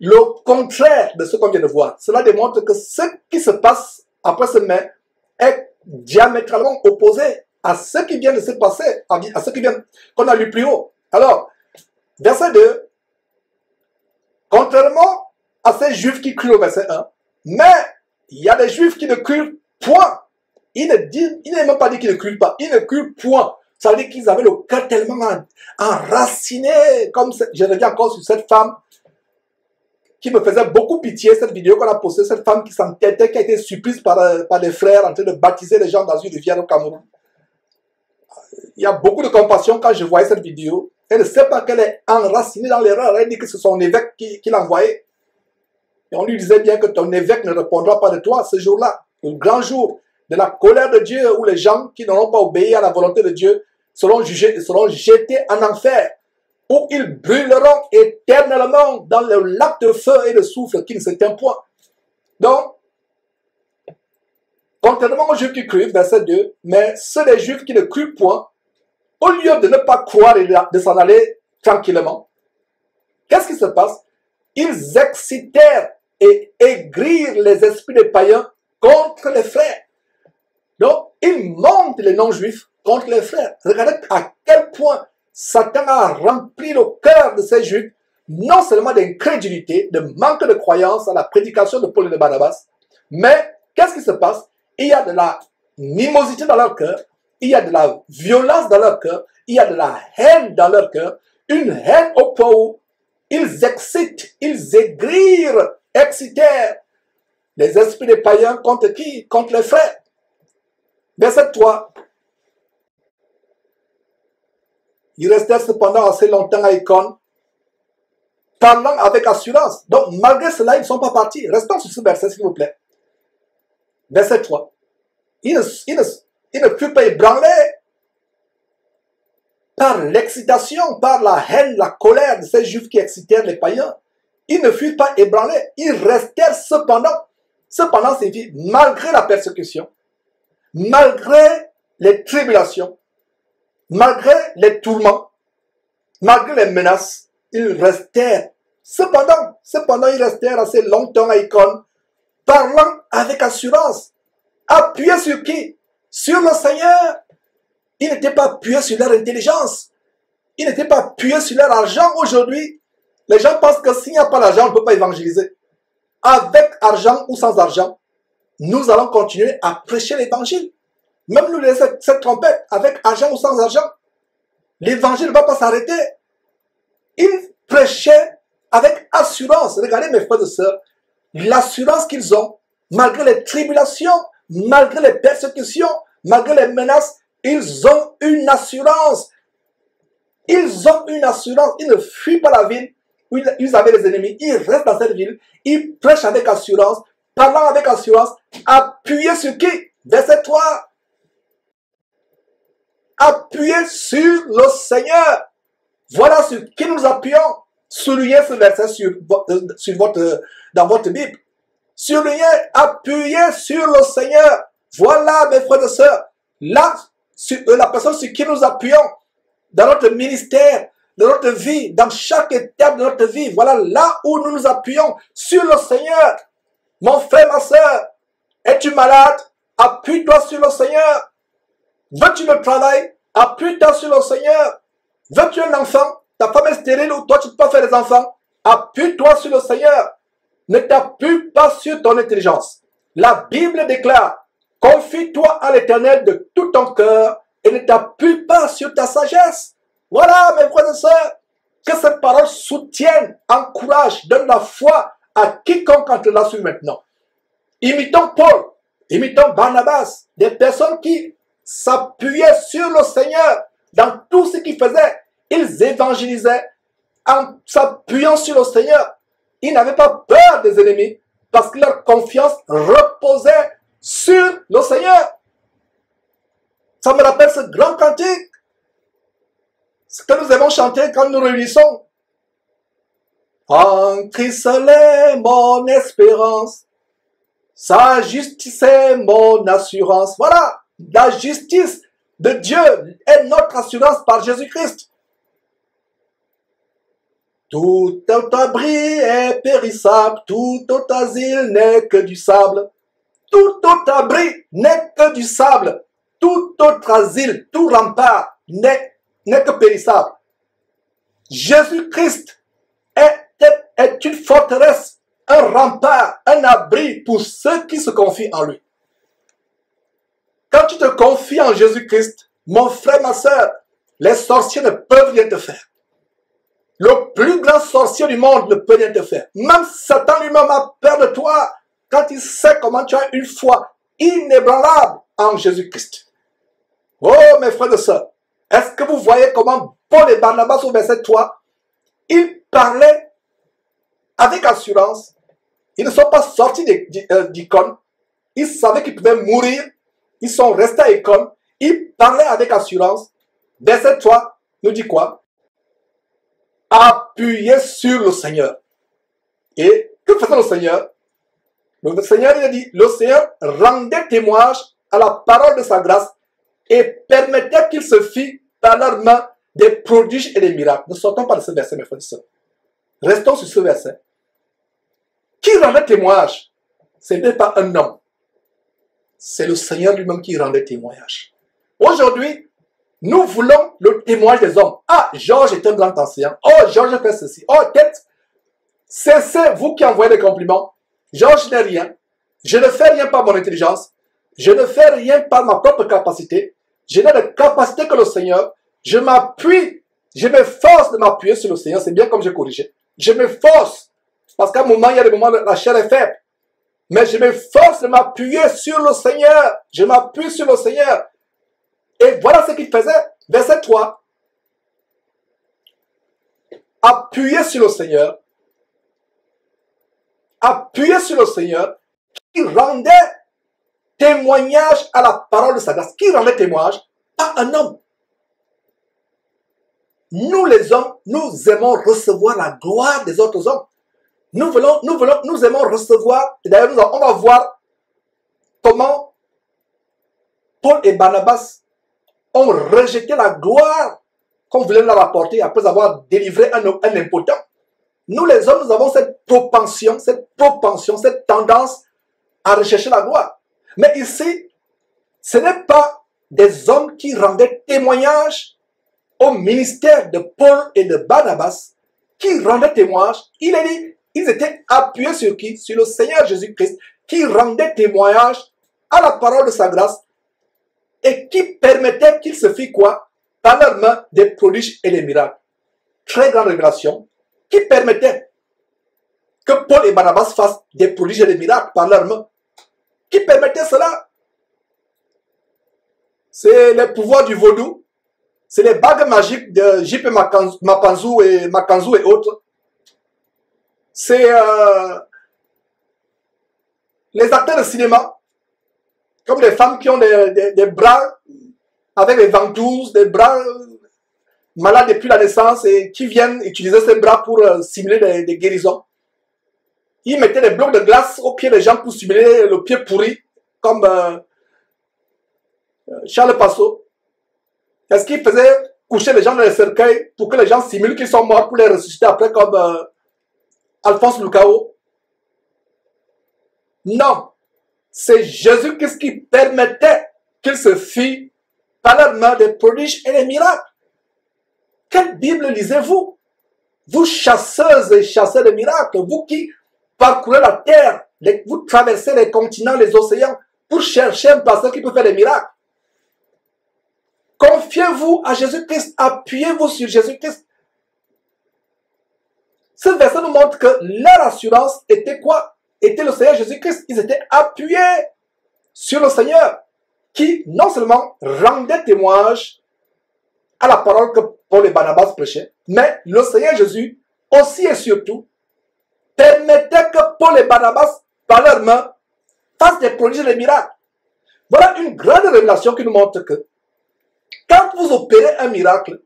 le contraire de ce qu'on vient de voir. Cela démontre que ce qui se passe après ce mais est diamétralement opposé à ce qui vient de se passer, à ce qu'on a lu plus haut. Alors, verset 2, contrairement à ces juifs qui crient au verset 1, mais il y a des juifs qui ne crient point. Il n'est même pas dit qu'ils ne crient pas, ils ne crient point. Ça veut dire qu'ils avaient le cœur tellement enraciné, comme je reviens encore sur cette femme qui me faisait beaucoup pitié, cette vidéo qu'on a postée, cette femme qui s'entêtait, qui a été surprise par des frères en train de baptiser les gens dans une rivière au Cameroun. Il y a beaucoup de compassion quand je voyais cette vidéo. Elle ne sait pas qu'elle est enracinée dans l'erreur. Elle dit que c'est son évêque qui l'a envoyé. Et on lui disait bien que ton évêque ne répondra pas de toi ce jour-là. Le grand jour de la colère de Dieu où les gens qui n'auront pas obéi à la volonté de Dieu seront jugés et seront jetés en enfer, où ils brûleront éternellement dans le lac de feu et de soufre qui ne s'éteint point. Donc, contrairement aux Juifs qui crurent, verset 2, mais ceux des Juifs qui ne crurent point, au lieu de ne pas croire et de s'en aller tranquillement, qu'est-ce qui se passe? Ils excitèrent et aigrirent les esprits des païens contre les frères. Donc, ils montent les non-juifs contre les frères. Regardez à quel point Satan a rempli le cœur de ces juifs, non seulement d'incrédulité, de manque de croyance à la prédication de Paul et de Barnabas, mais qu'est-ce qui se passe? Il y a de la mimosité dans leur cœur, il y a de la violence dans leur cœur, il y a de la haine dans leur cœur, une haine au point où ils excitent, ils aigrirent, excitèrent les esprits des païens contre qui? Contre les frères. Verset 3. Ils restèrent cependant assez longtemps à Icône, parlant avec assurance. Donc, malgré cela, ils ne sont pas partis. Restons sur ce verset, s'il vous plaît. Verset 3. Ils ne furent pas ébranlés par l'excitation, par la haine, la colère de ces juifs qui excitèrent les païens. Ils ne furent pas ébranlés. Ils restèrent cependant. Cependant, c'est dit, malgré la persécution, malgré les tribulations, malgré les tourments, malgré les menaces, ils restèrent. Cependant, ils restèrent assez longtemps à Icône, parlant avec assurance. Appuyés sur qui? Sur le Seigneur. Ils n'étaient pas appuyés sur leur intelligence. Ils n'étaient pas appuyés sur leur argent. Aujourd'hui, les gens pensent que s'il n'y a pas d'argent, on ne peut pas évangéliser. Avec argent ou sans argent, nous allons continuer à prêcher l'évangile. Même nous laisser cette trompette, avec argent ou sans argent, l'évangile ne va pas s'arrêter. Ils prêchaient avec assurance. Regardez mes frères et sœurs, l'assurance qu'ils ont, malgré les tribulations, malgré les persécutions, malgré les menaces, ils ont une assurance. Ils ont une assurance. Ils ne fuient pas la ville où ils avaient des ennemis. Ils restent dans cette ville. Ils prêchent avec assurance, parlant avec assurance, appuyés sur qui? Verset 3. Appuyés sur le Seigneur. Voilà sur qui nous appuyons. Soulignez ce verset dans votre Bible. Soulignez, appuyez sur le Seigneur. Voilà, mes frères et sœurs, là, la personne sur qui nous appuyons, dans notre ministère, dans notre vie, dans chaque étape de notre vie. Voilà là où nous nous appuyons sur le Seigneur. Mon frère, ma sœur, es-tu malade? Appuie-toi sur le Seigneur. Veux-tu le travail? Appuie-toi sur le Seigneur. Veux-tu un enfant? Ta femme est stérile ou toi tu ne peux pas faire des enfants? Appuie-toi sur le Seigneur. Ne t'appuie pas sur ton intelligence. La Bible déclare, confie-toi à l'Éternel de tout ton cœur et ne t'appuie pas sur ta sagesse. Voilà, mes frères et sœurs, que cette parole soutienne, encourage, donne la foi à quiconque entre là sur maintenant. Imitons Paul, imitons Barnabas, des personnes qui s'appuyaient sur le Seigneur dans tout ce qu'ils faisaient. Ils évangélisaient en s'appuyant sur le Seigneur. Ils n'avaient pas peur des ennemis parce que leur confiance reposait sur le Seigneur. Ça me rappelle ce grand cantique, ce que nous aimons chanter quand nous réunissons. En Christ est mon espérance, sa justice est mon assurance. Voilà, la justice de Dieu est notre assurance par Jésus-Christ. Tout autre abri est périssable, tout autre asile n'est que du sable. Tout autre abri n'est que du sable. Tout autre asile, tout rempart n'est que périssable. Jésus-Christ est une forteresse, un rempart, un abri pour ceux qui se confient en lui. Quand tu te confies en Jésus-Christ, mon frère, ma soeur, les sorciers ne peuvent rien te faire. Le plus grand sorcier du monde ne peut rien te faire. Même Satan lui-même a peur de toi quand il sait comment tu as une foi inébranlable en Jésus-Christ. Oh, mes frères et sœurs, est-ce que vous voyez comment Paul et Barnabas au verset 3, ils parlaient avec assurance. Ils ne sont pas sortis d'Icône. Ils savaient qu'ils pouvaient mourir. Ils sont restés à Icône. Ils parlaient avec assurance. Verset 3 nous dit quoi? Appuyez sur le Seigneur. Et que faisait le Seigneur? Le Seigneur, il a dit, le Seigneur rendait témoignage à la parole de sa grâce et permettait qu'il se fît par leurs mains des prodiges et des miracles. Ne sortons pas de ce verset, mes frères et sœurs. Restons sur ce verset. Qui rendait témoignage? Ce n'est pas un homme. C'est le Seigneur lui-même qui rendait témoignage. Aujourd'hui, nous voulons le témoignage des hommes. Ah, Georges est un grand ancien. Oh, Georges fait ceci. Oh, tête. C'est vous qui envoyez des compliments. Georges n'est rien. Je ne fais rien par mon intelligence. Je ne fais rien par ma propre capacité. Je n'ai de capacité que le Seigneur. Je m'appuie. Je m'efforce de m'appuyer sur le Seigneur. C'est bien comme j'ai corrigé. Je m'efforce. Parce qu'à un moment, il y a des moments où la chair est faible. Mais je m'efforce de m'appuyer sur le Seigneur. Je m'appuie sur le Seigneur. Et voilà ce qu'il faisait. Verset 3. Appuyer sur le Seigneur. Appuyer sur le Seigneur qui rendait témoignage à la parole de sa grâce. Qui rendait témoignage? Pas un homme. Nous les hommes, nous aimons recevoir la gloire des autres hommes. Nous aimons recevoir. D'ailleurs, on va voir comment Paul et Barnabas ont rejeté la gloire qu'on voulait leur apporter après avoir délivré un impotent. Nous les hommes, nous avons cette propension, cette tendance à rechercher la gloire. Mais ici, ce n'est pas des hommes qui rendaient témoignage au ministère de Paul et de Barnabas, qui rendaient témoignage. Il est dit, ils étaient appuyés sur qui? Sur le Seigneur Jésus-Christ, qui rendait témoignage à la parole de sa grâce et qui permettait qu'il se fît quoi? Par leurs mains des prodiges et des miracles. Très grande révélation qui permettait que Paul et Barnabas fassent des prodiges et des miracles par leurs mains. Qui permettait cela? C'est les pouvoirs du vaudou. C'est les bagues magiques de J.P. Makanzou et autres. C'est les acteurs de cinéma, comme les femmes qui ont des bras avec des ventouses, des bras malades depuis la naissance et qui viennent utiliser ces bras pour simuler des guérisons. Ils mettaient des blocs de glace au pied des gens pour simuler le pied pourri, comme Charles Passot. Est-ce qu'ils faisaient coucher les gens dans les cercueils pour que les gens simulent qu'ils sont morts pour les ressusciter après comme Alphonse Lukao? Non. C'est Jésus-Christ qui permettait qu'il se fît par leurs mains des prodiges et des miracles. Quelle Bible lisez-vous? Vous chasseuses et chasseurs de miracles, vous qui parcourez la terre, vous traversez les continents, les océans, pour chercher un pasteur qui peut faire des miracles. Confiez-vous à Jésus-Christ, appuyez-vous sur Jésus-Christ. Ce verset nous montre que leur assurance était quoi? Était le Seigneur Jésus-Christ. Ils étaient appuyés sur le Seigneur, qui non seulement rendait témoignage à la parole que Paul et Barnabas prêchaient, mais le Seigneur Jésus aussi et surtout permettait que Paul et Barnabas, par leurs mains, fassent des prodiges et des miracles. Voilà une grande révélation qui nous montre que quand vous opérez un miracle,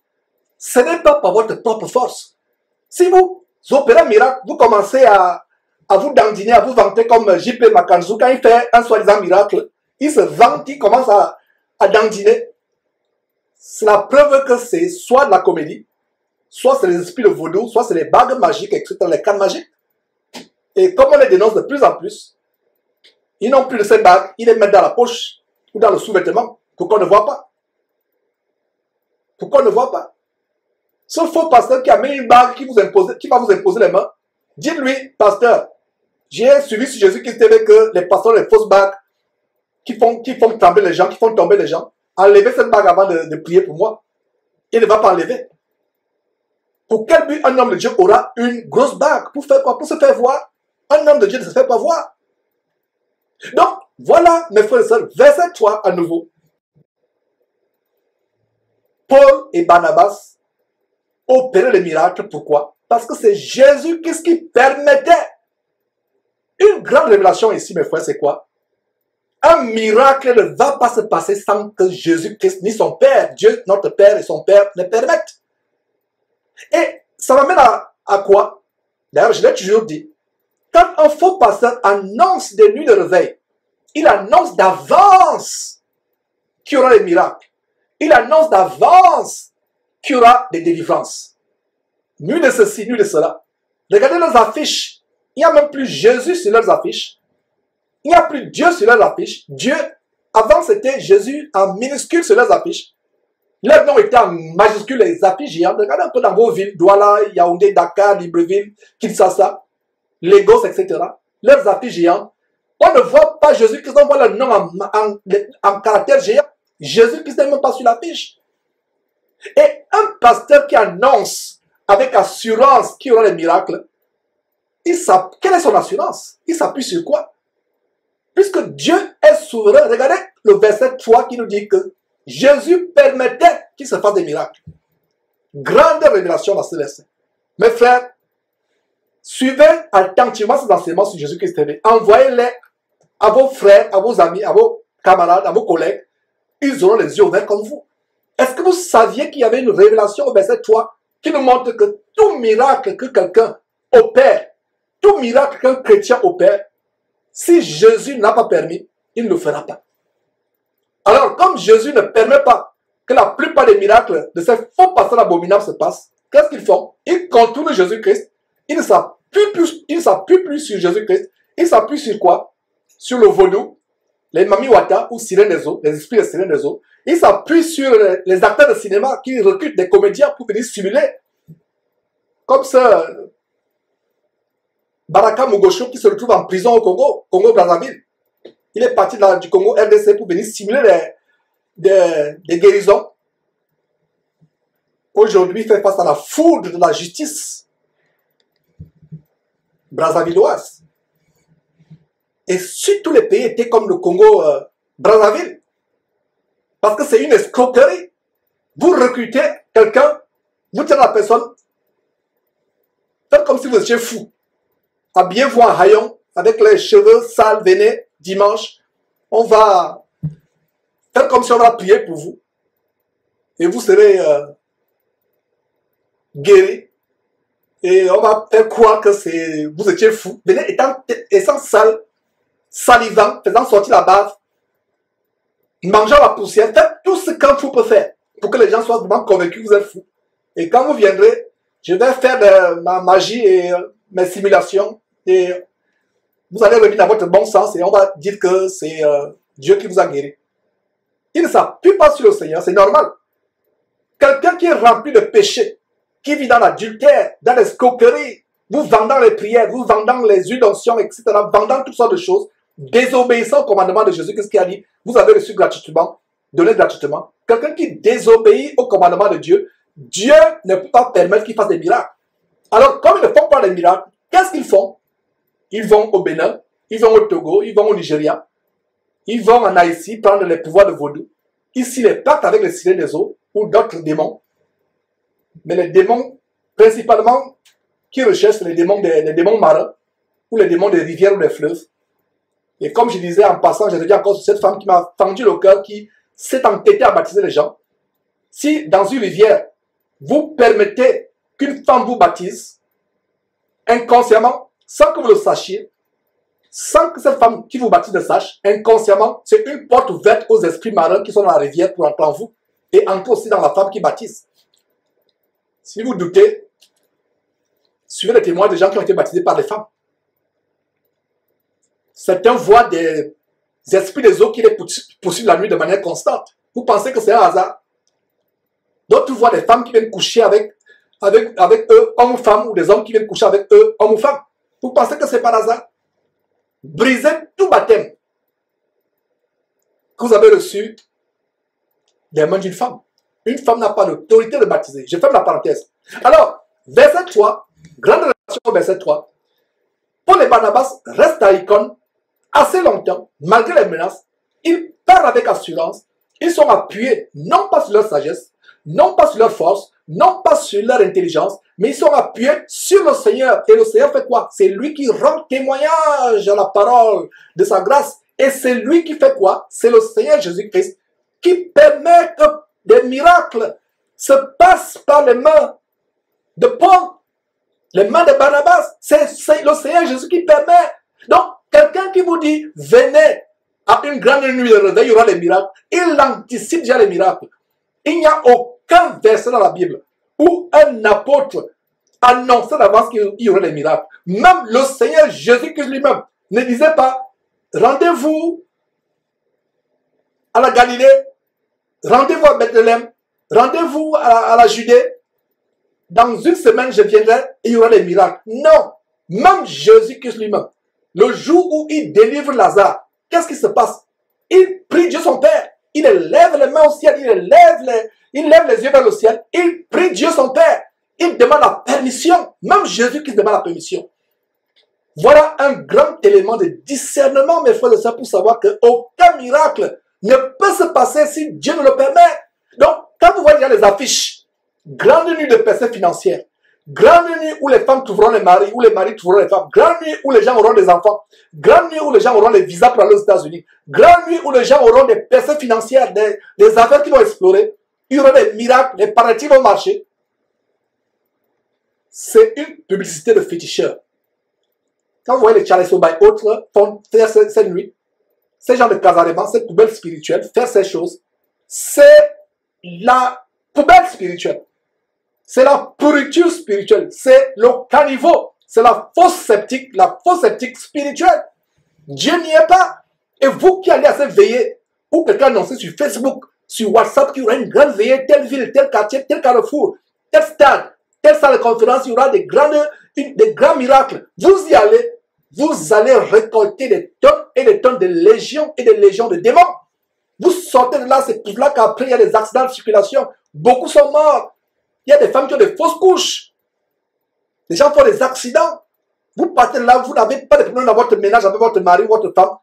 ce n'est pas par votre propre force. Si vous opérez un miracle, vous commencez à vous dandiner, à vous vanter comme J.P. Makanzou. Quand il fait un soi-disant miracle, il se vante, il commence à dandiner. C'est la preuve que c'est soit de la comédie, soit c'est les esprits de vaudou, soit c'est les bagues magiques, etc., les cannes magiques. Et comme on les dénonce de plus en plus, ils n'ont plus de ces bagues, ils les mettent dans la poche ou dans le sous-vêtement pour qu'on ne voit pas. Pourquoi on ne voit pas? Ce faux pasteur qui a mis une bague qui va vous imposer les mains, dites-lui, pasteur, j'ai suivi sur Jésus-Christ TV que les pasteurs ont les fausses bagues qui font trembler les gens, qui font tomber les gens. Enlevez cette bague avant de prier pour moi. Il ne va pas enlever. Pour quel but un homme de Dieu aura une grosse bague? Pour faire quoi? Pour se faire voir. Un homme de Dieu ne se fait pas voir. Donc, voilà, mes frères et sœurs, verset 3 à nouveau. Paul et Barnabas opérer les miracles. Pourquoi? Parce que c'est Jésus qui permettait. Une grande révélation ici, mes frères, c'est quoi? Un miracle ne va pas se passer sans que Jésus-Christ, ni son Père, Dieu, notre Père et son Père, ne permettent. Et ça m'amène à quoi? D'ailleurs, je l'ai toujours dit. Quand un faux pasteur annonce des nuits de réveil, il annonce d'avance qu'il y aura des miracles. Il annonce d'avance qu'il y aura des délivrances. Nuit de ceci, nuit de cela. Regardez leurs affiches. Il n'y a même plus Jésus sur leurs affiches. Il n'y a plus Dieu sur leurs affiches. Dieu, avant c'était Jésus en minuscule sur leurs affiches. Leurs noms étaient en majuscule, les affiches géantes. Regardez un peu dans vos villes, Douala, Yaoundé, Dakar, Libreville, Kinshasa, Lagos, etc. Leurs affiches géantes. On ne voit pas Jésus-Christ, on voit le nom en caractère géant. Jésus-Christ n'est même pas sur l'affiche. Et un pasteur qui annonce avec assurance qu'il y aura des miracles, quelle est son assurance? Il s'appuie sur quoi? Puisque Dieu est souverain. Regardez le verset 3 qui nous dit que Jésus permettait qu'il se fasse des miracles. Grande révélation dans ce verset. Mes frères, suivez attentivement ces enseignements sur Jésus-Christ TV. Envoyez-les à vos frères, à vos amis, à vos camarades, à vos collègues. Ils auront les yeux ouverts comme vous. Est-ce que vous saviez qu'il y avait une révélation au verset 3 qui nous montre que tout miracle que quelqu'un opère, tout miracle qu'un chrétien opère, si Jésus n'a pas permis, il ne le fera pas. Alors, comme Jésus ne permet pas que la plupart des miracles de ces faux pasteurs abominables se passent, qu'est-ce qu'ils font? Ils contournent Jésus-Christ. Ils ne s'appuient plus sur Jésus-Christ. Ils s'appuient sur quoi? Sur le vaudou, les mamiwata ou sirènes des eaux, les esprits de sirènes des eaux. Ils s'appuient sur les acteurs de cinéma qui recrutent des comédiens pour venir simuler. Comme ça, Baraka Mogosho qui se retrouve en prison au Congo, Congo-Brazzaville. Il est parti du Congo RDC pour venir simuler des guérisons. Aujourd'hui, il fait face à la foudre de la justice brazzavilloise. Et si tous les pays étaient comme le Congo-Brazzaville, parce que c'est une escroquerie. Vous recrutez quelqu'un, vous dites à la personne, faites comme si vous étiez fou. Habillez-vous en haillon, avec les cheveux sales, venez, dimanche, on va faire comme si on va prier pour vous. Et vous serez guéri. Et on va faire croire que vous étiez fou. Venez étant sale, salivant, faisant sortir la bave, mangeant la poussière, faites tout ce qu'un fou peut faire pour que les gens soient vraiment convaincus que vous êtes fou. Et quand vous viendrez, je vais faire ma magie et mes simulations et vous allez revenir dans votre bon sens et on va dire que c'est Dieu qui vous a guéri. Il ne s'appuie pas sur le Seigneur, c'est normal. Quelqu'un qui est rempli de péché, qui vit dans l'adultère, dans l'escroquerie, vous vendant les prières, vous vendant les huiles d'onction, etc., vendant toutes sortes de choses, désobéissant au commandement de Jésus, qu'est-ce qu'il a dit? Vous avez reçu gratuitement, donné gratuitement. Quelqu'un qui désobéit au commandement de Dieu, Dieu ne peut pas permettre qu'il fasse des miracles. Alors, comme ils ne font pas des miracles, qu'est-ce qu'ils font? Ils vont au Bénin, ils vont au Togo, ils vont au Nigeria, ils vont en Haïti prendre les pouvoirs de vaudou. Ici, les pactes avec les sirènes des eaux ou d'autres démons. Mais les démons, principalement, qui recherchent les démons marins ou les démons des rivières ou des fleuves. Et comme je disais en passant, je reviens encore sur cette femme qui m'a fendu le cœur, qui s'est entêtée à baptiser les gens. Si dans une rivière, vous permettez qu'une femme vous baptise, inconsciemment, sans que vous le sachiez, sans que cette femme qui vous baptise le sache, inconsciemment, c'est une porte ouverte aux esprits marins qui sont dans la rivière pour entrer en vous et entrer aussi dans la femme qui baptise. Si vous doutez, suivez les témoins des gens qui ont été baptisés par les femmes. Certains voient des esprits des eaux qui les poursuivent la nuit de manière constante. Vous pensez que c'est un hasard? D'autres voient des femmes qui viennent coucher avec eux, hommes ou femmes, ou des hommes qui viennent coucher avec eux, hommes ou femmes. Vous pensez que c'est par hasard? Brisez tout baptême que vous avez reçu des mains d'une femme. Une femme n'a pas l'autorité de baptiser. Je ferme la parenthèse. Alors, verset 3, grande relation au verset 3. Paul et Barnabas restent à Icône assez longtemps, malgré les menaces. Ils parlent avec assurance. Ils sont appuyés non pas sur leur sagesse, non pas sur leur force, non pas sur leur intelligence, mais ils sont appuyés sur le Seigneur. Et le Seigneur fait quoi? C'est lui qui rend témoignage à la parole de sa grâce. Et c'est lui qui fait quoi? C'est le Seigneur Jésus-Christ qui permet que des miracles se passent par les mains de Paul, les mains de Barnabas. C'est le Seigneur Jésus qui permet. Donc, quelqu'un qui vous dit, venez à une grande nuit de réveil, il y aura les miracles. Il anticipe déjà les miracles. Il n'y a aucun verset dans la Bible où un apôtre annonçait d'avance qu'il y aurait des miracles. Même le Seigneur Jésus-Christ lui-même ne disait pas, rendez-vous à la Galilée, rendez-vous à Bethléem, rendez-vous à la Judée. Dans une semaine, je viendrai et il y aura des miracles. Non, même Jésus-Christ lui-même, le jour où il délivre Lazare, qu'est-ce qui se passe? Il prie Dieu son Père. Il lève les mains au ciel, il lève les yeux vers le ciel. Il prie Dieu son Père. Il demande la permission. Même Jésus-Christ demande la permission. Voilà un grand élément de discernement, mes frères et sœurs, pour savoir qu'aucun miracle ne peut se passer si Dieu ne le permet. Donc, quand vous voyez les affiches, grande nuit de percée financière, grande nuit où les femmes trouveront les maris, où les maris trouveront les femmes, grande nuit où les gens auront des enfants, grande nuit où les gens auront les visas pour aller aux États-Unis, grande nuit où les gens auront des percées financières, des affaires qui vont explorer, il y aura des miracles, les paradis vont marcher. C'est une publicité de féticheurs. Quand vous voyez les Charles Soba et autres font faire cette nuit, ces gens de casarement, cette poubelle spirituelle, faire ces choses, c'est la poubelle spirituelle. C'est la pourriture spirituelle. C'est le caniveau. C'est la fausse sceptique spirituelle. Dieu n'y est pas. Et vous qui allez à cette veillée, ou quelqu'un annonce sur Facebook, sur WhatsApp, qu'il y aura une grande veillée, telle ville, tel quartier, tel carrefour, tel stade, telle salle de conférence, il y aura des grands miracles. Vous y allez, vous allez récolter des tonnes et des tonnes de légions et des légions de démons. Vous sortez de là, c'est pour là qu'après il y a des accidents de circulation. Beaucoup sont morts. Il y a des femmes qui ont des fausses couches. Les gens font des accidents. Vous partez de là, vous n'avez pas de problème dans votre ménage avec votre mari ou votre femme.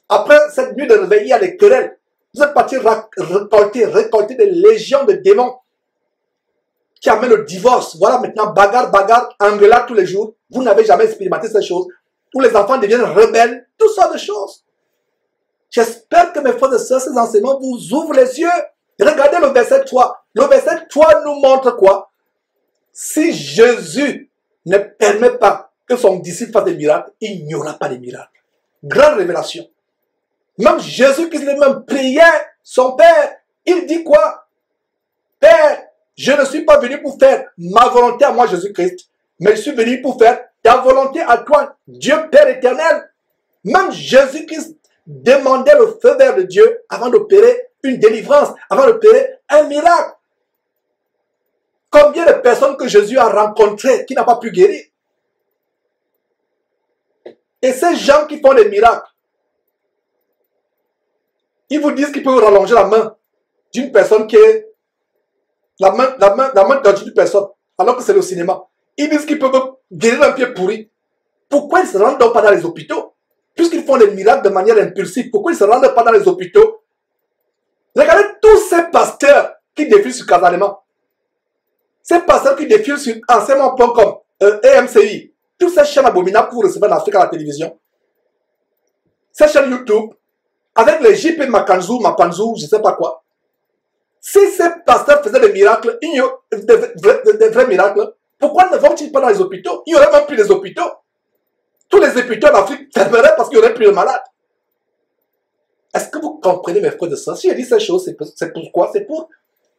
Après cette nuit de réveil, il y a des querelles. Vous êtes parti récolter des légions de démons qui amènent le divorce. Voilà maintenant, bagarre, engueulade tous les jours. Vous n'avez jamais expérimenté ces choses. Où les enfants deviennent rebelles. Toutes sortes de choses. J'espère que mes frères et sœurs, ces enseignements vous ouvrent les yeux. Regardez le verset 3. Le verset 3 nous montre quoi? Si Jésus ne permet pas que son disciple fasse des miracles, il n'y aura pas de miracles. Grande révélation. Même Jésus qui lui-même priait son Père, il dit quoi? Père, je ne suis pas venu pour faire ma volonté à moi, Jésus-Christ, mais je suis venu pour faire ta volonté à toi, Dieu Père éternel. Même Jésus-Christ demandait le feu vert de Dieu avant d'opérer une délivrance, avant d'opérer un miracle. Combien de personnes que Jésus a rencontrées qui n'ont pas pu guérir? Et ces gens qui font des miracles, ils vous disent qu'ils peuvent rallonger la main d'une personne qui est la main d'une personne, alors que c'est le cinéma. Ils disent qu'ils peuvent guérir un pied pourri. Pourquoi ils ne se rendent donc pas dans les hôpitaux? Puisqu'ils font des miracles de manière impulsive, pourquoi ils ne se rendent pas dans les hôpitaux? Regardez tous ces pasteurs qui défilent sur Casalement. Ces pasteurs qui défilent sur enseignement.com, EMCI, toutes ces chaînes abominables que vous recevez en Afrique à la télévision, ces chaînes YouTube, avec les JP Mapanzou, je ne sais pas quoi. Si ces pasteurs faisaient des miracles, des vrais miracles, pourquoi ne vont-ils pas dans les hôpitaux? Il n'y aurait même plus des hôpitaux. Tous les hôpitaux d'Afrique fermeraient parce qu'il n'y aurait plus de malades. Est-ce que vous comprenez, mes frères de sœurs? Si je dis ces choses, c'est pourquoi? C'est pour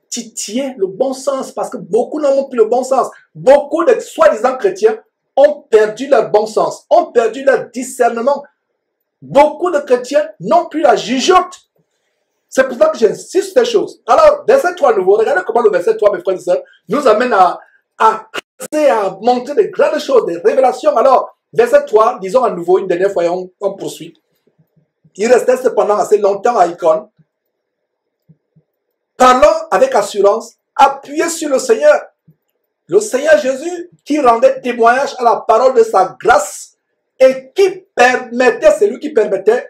titiller le bon sens, parce que beaucoup n'ont plus le bon sens. Beaucoup de soi-disant chrétiens ont perdu leur bon sens, ont perdu leur discernement. Beaucoup de chrétiens n'ont plus la jugeote. C'est pour ça que j'insiste sur ces choses. Alors, verset 3 nouveau, regardez comment le verset 3, mes frères et sœurs, nous amène à montrer des grandes choses, des révélations. Alors, verset 3, disons à nouveau une dernière fois et on poursuit. Il restait cependant assez longtemps à Icône, parlant avec assurance, appuyé sur le Seigneur Jésus, qui rendait témoignage à la parole de sa grâce et qui permettait, c'est lui qui permettait,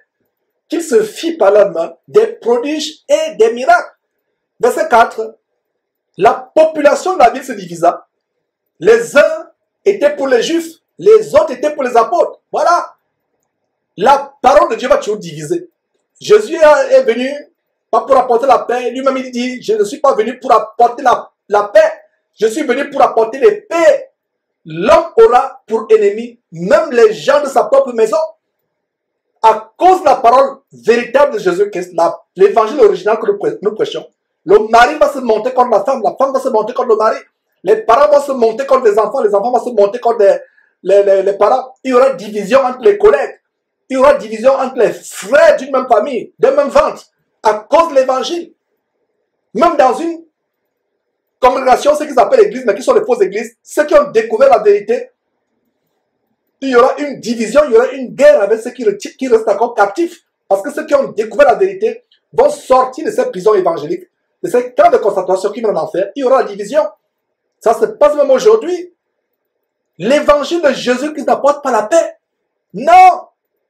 qu'il se fit par la main des prodiges et des miracles. Verset 4. La population de la ville se divisa. Les uns étaient pour les juifs, les autres étaient pour les apôtres. Voilà. La parole de Dieu va toujours diviser. Jésus est venu pas pour apporter la paix. Lui-même, il dit, je ne suis pas venu pour apporter la paix. Je suis venu pour apporter l'épée. L'homme aura pour ennemi même les gens de sa propre maison. À cause de la parole véritable de Jésus-Christ, l'évangile original que nous prêchons, le mari va se monter contre la femme va se monter contre le mari, les parents vont se monter contre les enfants vont se monter contre les parents. Il y aura division entre les collègues, il y aura division entre les frères d'une même famille, d'un même ventre, à cause de l'évangile. Même dans une congrégation, ceux qu'ils appellent l'église, mais qui sont les fausses églises, ceux qui ont découvert la vérité, il y aura une division, il y aura une guerre avec ceux qui restent encore captifs. Parce que ceux qui ont découvert la vérité vont sortir de ces prisons évangéliques, de ces camps de concentration qui mènent en enfer. Il y aura la division. Ça se passe même aujourd'hui. L'évangile de Jésus-Christ n'apporte pas la paix. Non.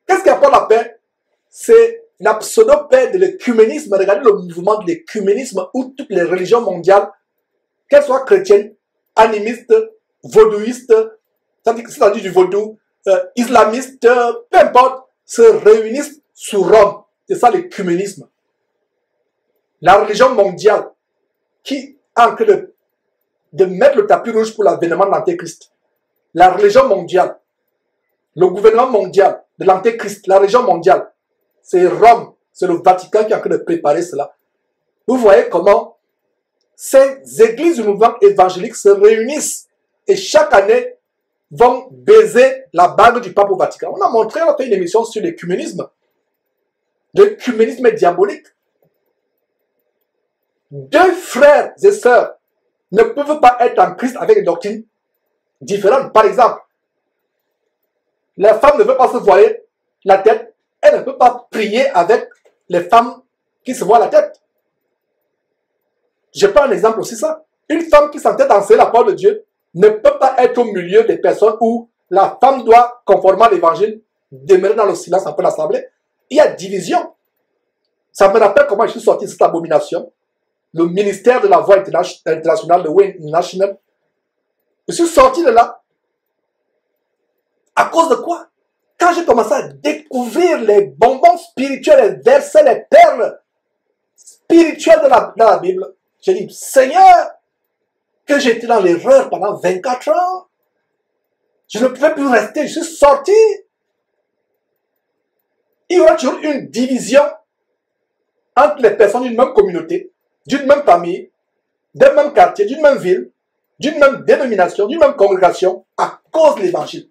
Qu'est-ce qui apporte la paix? C'est la pseudo-paix de l'écuménisme. Regardez le mouvement de l'écuménisme où toutes les religions mondiales, qu'elles soient chrétiennes, animistes, vaudouistes, c'est-à-dire du vaudou, islamistes, peu importe, se réunissent sous Rome. C'est ça l'écuménisme. La religion mondiale qui est en train de mettre le tapis rouge pour l'avènement de l'Antéchrist. La religion mondiale, le gouvernement mondial de l'Antéchrist, la religion mondiale, c'est Rome, c'est le Vatican qui est en train de préparer cela. Vous voyez comment ces églises du mouvement évangélique se réunissent et chaque année vont baiser la bague du pape au Vatican. On a fait une émission sur l'écuménisme. L'écuménisme est diabolique. Deux frères et sœurs ne peuvent pas être en Christ avec des doctrines différentes. Par exemple, la femme ne veut pas se voiler la tête. Elle ne peut pas prier avec les femmes qui se voilent la tête. Je prends un exemple aussi ça. Une femme qui s'entête à enseigner la parole de Dieu ne peut pas être au milieu des personnes où la femme doit, conformément à l'évangile, demeurer dans le silence après l'assemblée. Il y a division. Ça me rappelle comment je suis sorti de cette abomination. Le ministère de la Voix internationale, de Way National. Je suis sorti de là. À cause de quoi? Quand j'ai commencé à découvrir les bonbons spirituels, les versets, les perles spirituelles dans la Bible, j'ai dit, Seigneur, que j'étais dans l'erreur pendant 24 ans. Je ne pouvais plus rester, je suis sorti. Il y aura toujours une division entre les personnes d'une même communauté, d'une même famille, d'un même quartier, d'une même ville, d'une même dénomination, d'une même congrégation, à cause de l'évangile.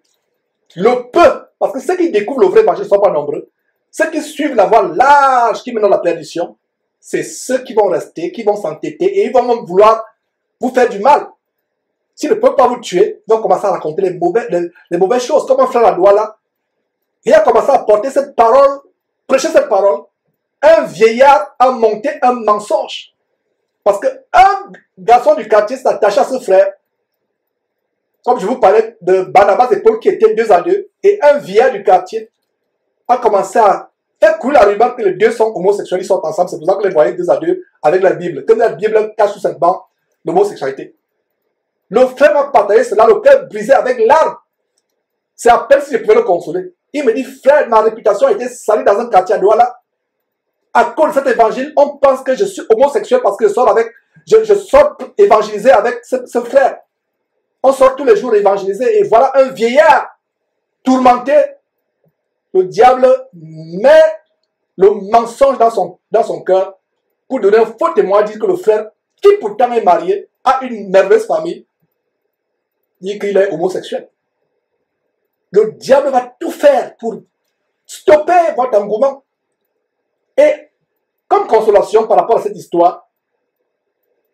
Le peu, parce que ceux qui découvrent le vrai évangile ne sont pas nombreux, ceux qui suivent la voie large qui mène à la perdition, c'est ceux qui vont rester, qui vont s'entêter et ils vont même vouloir vous faire du mal. S'ils ne peuvent pas vous tuer, ils vont commencer à raconter les mauvaises choses. Comme un frère à Douala, il a commencé à porter cette parole, prêcher cette parole. Un vieillard a monté un mensonge. Parce qu'un garçon du quartier s'attache à ce frère. Comme je vous parlais de Barnabas et Paul qui étaient 2 à 2. Et un vieillard du quartier a commencé à faire couler la rumeur que les deux sont homosexuels, ils sont ensemble. C'est pour ça que les voyez 2 à 2 avec la Bible. Que la Bible cache tout simplement l'homosexualité. Le frère m'a partagé cela, le cœur brisé avec larmes. C'est à peine si je pouvais le consoler. Il me dit, frère, ma réputation a été salie dans un quartier à Douala. À cause de cet évangile, on pense que je suis homosexuel parce que je sors évangéliser avec ce frère. On sort tous les jours évangéliser et voilà un vieillard tourmenté. Le diable met le mensonge dans son cœur pour donner un faux témoin, dire que le frère, qui pourtant est marié, a une merveilleuse famille, dit qu'il est homosexuel. Le diable va tout faire pour stopper votre engouement. Et comme consolation par rapport à cette histoire,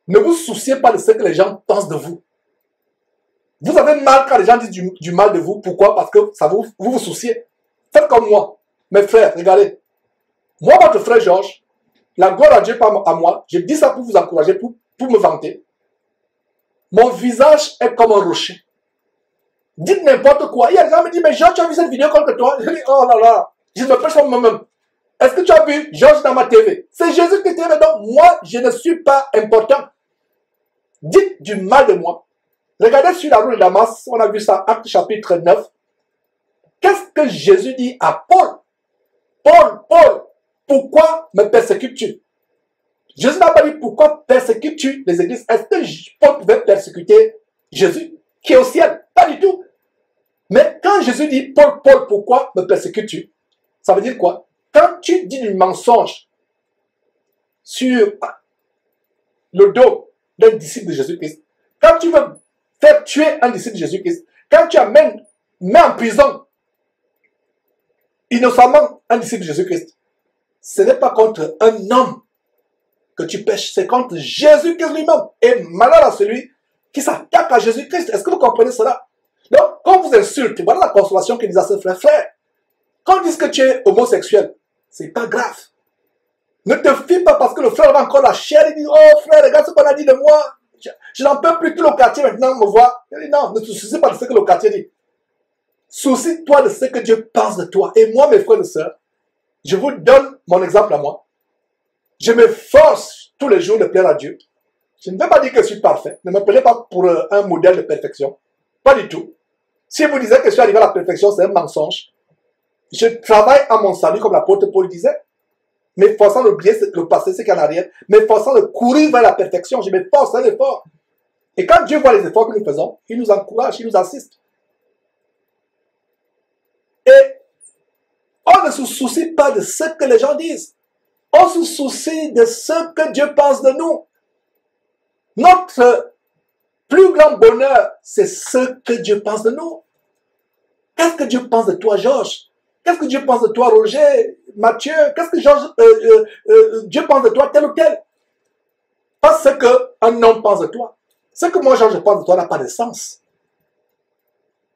ne vous souciez pas de ce que les gens pensent de vous. Vous avez mal quand les gens disent du mal de vous. Pourquoi? Parce que ça vous souciez. Faites comme moi. Mes frères, regardez. Moi, votre frère Georges, la gloire à Dieu pas à moi, je dis ça pour vous encourager, pour me vanter. Mon visage est comme un rocher. Dites n'importe quoi. Il y a des gens qui me disent, mais Georges, tu as vu cette vidéo contre toi? Je dis, oh là là, je me pêche sur moi-même. Est-ce que tu as vu Georges dans ma TV? C'est Jésus qui est TV, donc moi, je ne suis pas important. dites du mal de moi. Regardez sur la route de Damas, on a vu ça, Acte chapitre 9. Qu'est-ce que Jésus dit à Paul? Paul, pourquoi me persécutes-tu? Jésus n'a pas dit pourquoi persécutes-tu les églises. Est-ce que Paul pouvait persécuter Jésus qui est au ciel? Pas du tout. Mais quand Jésus dit Paul, pourquoi me persécutes-tu? Ça veut dire quoi? Quand tu dis du mensonge sur le dos d'un disciple de Jésus-Christ, quand tu veux faire tuer un disciple de Jésus-Christ, quand tu mets en prison innocemment un disciple de Jésus-Christ, ce n'est pas contre un homme que tu pêches, c'est contre Jésus-Christ lui-même. Et malheur à celui qui s'attaque à Jésus-Christ. Est-ce que vous comprenez cela? Donc, quand vous insultez, voilà la consolation qu'il dit à ses frères. Frère, quand on dit que tu es homosexuel, c'est pas grave. Ne te fie pas parce que le frère a encore la chair. Il dit, oh frère, regarde ce qu'on a dit de moi. Je n'en peux plus, tout le quartier maintenant me voit. Il dit, non, ne te soucie pas de ce que le quartier dit. Soucie-toi de ce que Dieu pense de toi. Et moi, mes frères et sœurs, je vous donne mon exemple à moi. Je m'efforce tous les jours de plaire à Dieu. Je ne veux pas dire que je suis parfait. Ne me prenez pas pour un modèle de perfection. Pas du tout. Si vous disiez que je suis arrivé à la perfection, c'est un mensonge. Je travaille à mon salut, comme l'apôtre Paul disait. M'efforçant d'oublier le passé, ce qu'il y a en arrière. M'efforçant de courir vers la perfection. Je m'efforce, c'est un effort. Et quand Dieu voit les efforts que nous faisons, il nous encourage, il nous assiste. Et on ne se soucie pas de ce que les gens disent. On se soucie de ce que Dieu pense de nous. Notre plus grand bonheur, c'est ce que Dieu pense de nous. Qu'est-ce que Dieu pense de toi, Georges? Qu'est-ce que Dieu pense de toi, Roger, Mathieu? Qu'est-ce que Dieu pense de toi, tel ou tel? Pas ce qu'un homme pense de toi. Ce que moi, Georges, pense de toi n'a pas de sens.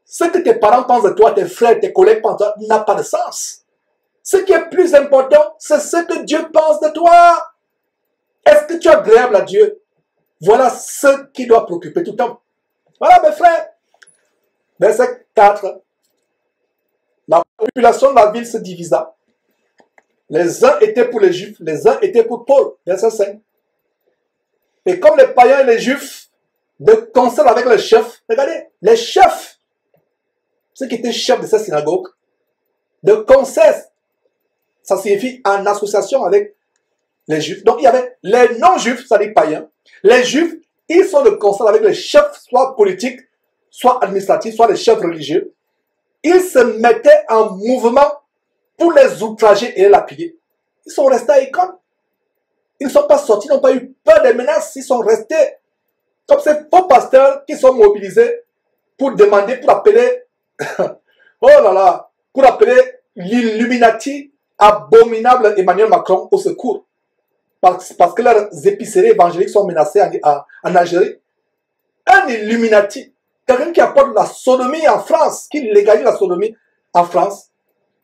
Ce que tes parents pensent de toi, tes frères, tes collègues pensent de toi, n'a pas de sens. Ce qui est plus important, c'est ce que Dieu pense de toi. Est-ce que tu es agréable à Dieu? Voilà ce qui doit préoccuper tout homme. Voilà, mes frères. Verset 4. La population de la ville se divisa. Les uns étaient pour les Juifs, les uns étaient pour Paul. Verset 5. Et comme les païens et les Juifs, de concert avec les chefs, regardez, les chefs, ceux qui étaient chefs de cette synagogue, de concert, ça signifie en association avec les Juifs. Donc il y avait les non-Juifs, c'est-à-dire païens. Les Juifs, ils sont de concert avec les chefs, soit politiques, soit administratifs, soit les chefs religieux. Ils se mettaient en mouvement pour les outrager et les lapider. Ils sont restés à Icône. Ils ne sont pas sortis, ils n'ont pas eu peur des menaces. Ils sont restés comme ces faux pasteurs qui sont mobilisés pour demander, pour appeler, oh là là, pour appeler l'Illuminati abominable Emmanuel Macron au secours. Parce que leurs épiceries évangéliques sont menacées en Algérie. Un Illuminati, quelqu'un qui apporte la sodomie en France, qui légalise la sodomie en France,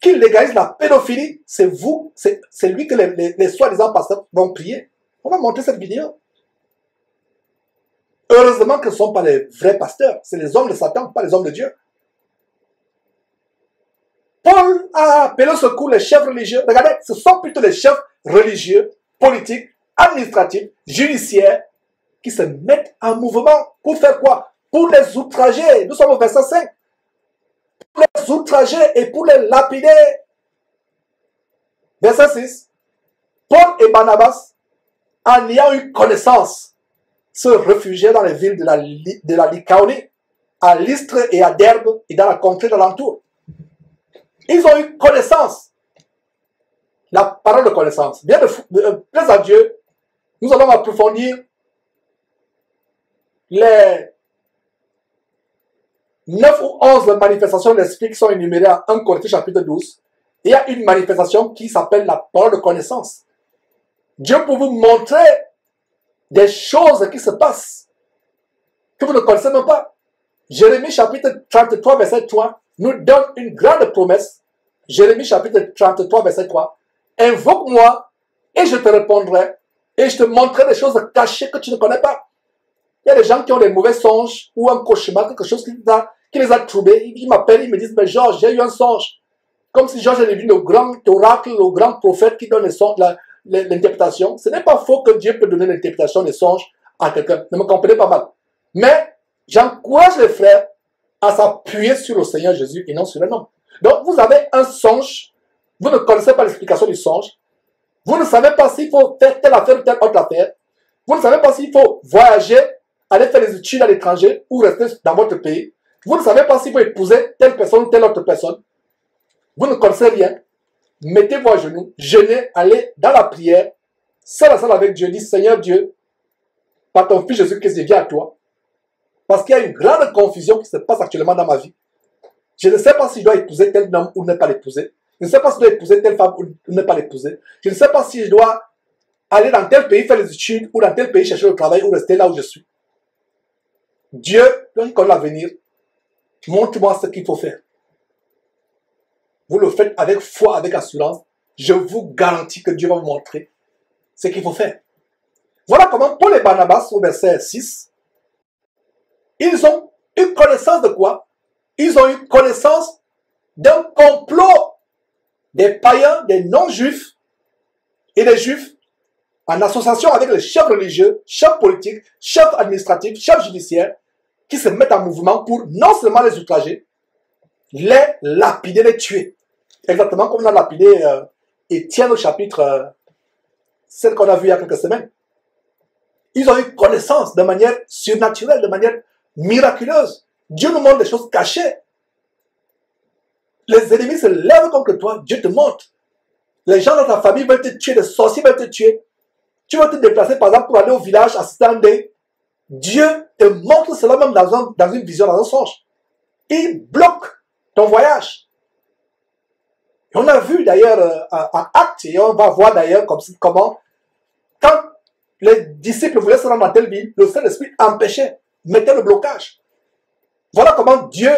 qui légalise la pédophilie, c'est vous, c'est lui que les soi-disant pasteurs vont prier. On va montrer cette vidéo. Heureusement que ce ne sont pas les vrais pasteurs, c'est les hommes de Satan, pas les hommes de Dieu. Paul a appelé au secours les chefs religieux. Regardez, ce sont plutôt les chefs religieux, politiques, administratifs, judiciaires, qui se mettent en mouvement pour faire quoi? Pour les outrager. Nous sommes au verset 5. Pour les outrager et pour les lapider. Verset 6. Paul et Barnabas, en ayant eu connaissance, se réfugiaient dans les villes de la Lycaonie, à Lystre et à Derbe et dans la contrée d'alentour. Ils ont eu connaissance. La parole de connaissance. Bien plaise à Dieu, nous allons approfondir les 9 ou 11 manifestations de l'esprit qui sont énumérées à 1 Corinthiens chapitre 12. Il y a une manifestation qui s'appelle la parole de connaissance. Dieu peut vous montrer des choses qui se passent que vous ne connaissez même pas. Jérémie chapitre 33 verset 3 nous donne une grande promesse. Jérémie chapitre 33 verset 3. Invoque-moi et je te répondrai et je te montrerai des choses cachées que tu ne connais pas. Il y a des gens qui ont des mauvais songes ou un cauchemar, quelque chose qui les a troublés. Ils m'appellent, ils me disent, mais Georges, j'ai eu un songe. Comme si Georges était vu le grand oracle, le grand prophète qui donne l'interprétation. Ce n'est pas faux que Dieu peut donner l'interprétation des songes à quelqu'un. Ne me comprenez pas mal. Mais j'encourage les frères à s'appuyer sur le Seigneur Jésus et non sur un homme. Donc, vous avez un songe. Vous ne connaissez pas l'explication du songe. Vous ne savez pas s'il faut faire telle affaire ou telle autre affaire. Vous ne savez pas s'il faut voyager, aller faire des études à l'étranger ou rester dans votre pays. Vous ne savez pas s'il faut épouser telle personne ou telle autre personne. Vous ne connaissez rien. Mettez-vous à genoux, jeûnez, allez dans la prière, seul à seul avec Dieu. Dis, Seigneur Dieu, par ton Fils Jésus-Christ, je viens à toi. Parce qu'il y a une grande confusion qui se passe actuellement dans ma vie. Je ne sais pas si je dois épouser tel homme ou ne pas l'épouser. Je ne sais pas si je dois épouser telle femme ou ne pas l'épouser. Je ne sais pas si je dois aller dans tel pays faire les études ou dans tel pays chercher le travail ou rester là où je suis. Dieu, quand il connaît l'avenir, montre-moi ce qu'il faut faire. Vous le faites avec foi, avec assurance. Je vous garantis que Dieu va vous montrer ce qu'il faut faire. Voilà comment Paul et Barnabas, au verset 6, ils ont eu connaissance de quoi? Ils ont eu connaissance d'un complot des païens, des non-juifs et des juifs en association avec les chefs religieux, chefs politiques, chefs administratifs, chefs judiciaires qui se mettent en mouvement pour non seulement les outrager, les lapider, les tuer. Exactement comme on a lapidé Étienne au chapitre 7 qu'on a vu il y a quelques semaines. Ils ont eu connaissance de manière surnaturelle, de manière miraculeuse. Dieu nous montre des choses cachées. Les ennemis se lèvent contre toi, Dieu te montre. Les gens dans ta famille veulent te tuer, les sorciers veulent te tuer. Tu vas te déplacer par exemple pour aller au village assister à un deuil. Dieu te montre cela même dans une vision, dans un songe. Il bloque ton voyage. Et on a vu d'ailleurs en Actes, et on va voir d'ailleurs comment, quand les disciples voulaient se rendre dans telle ville, le Saint-Esprit empêchait, mettait le blocage. Voilà comment Dieu,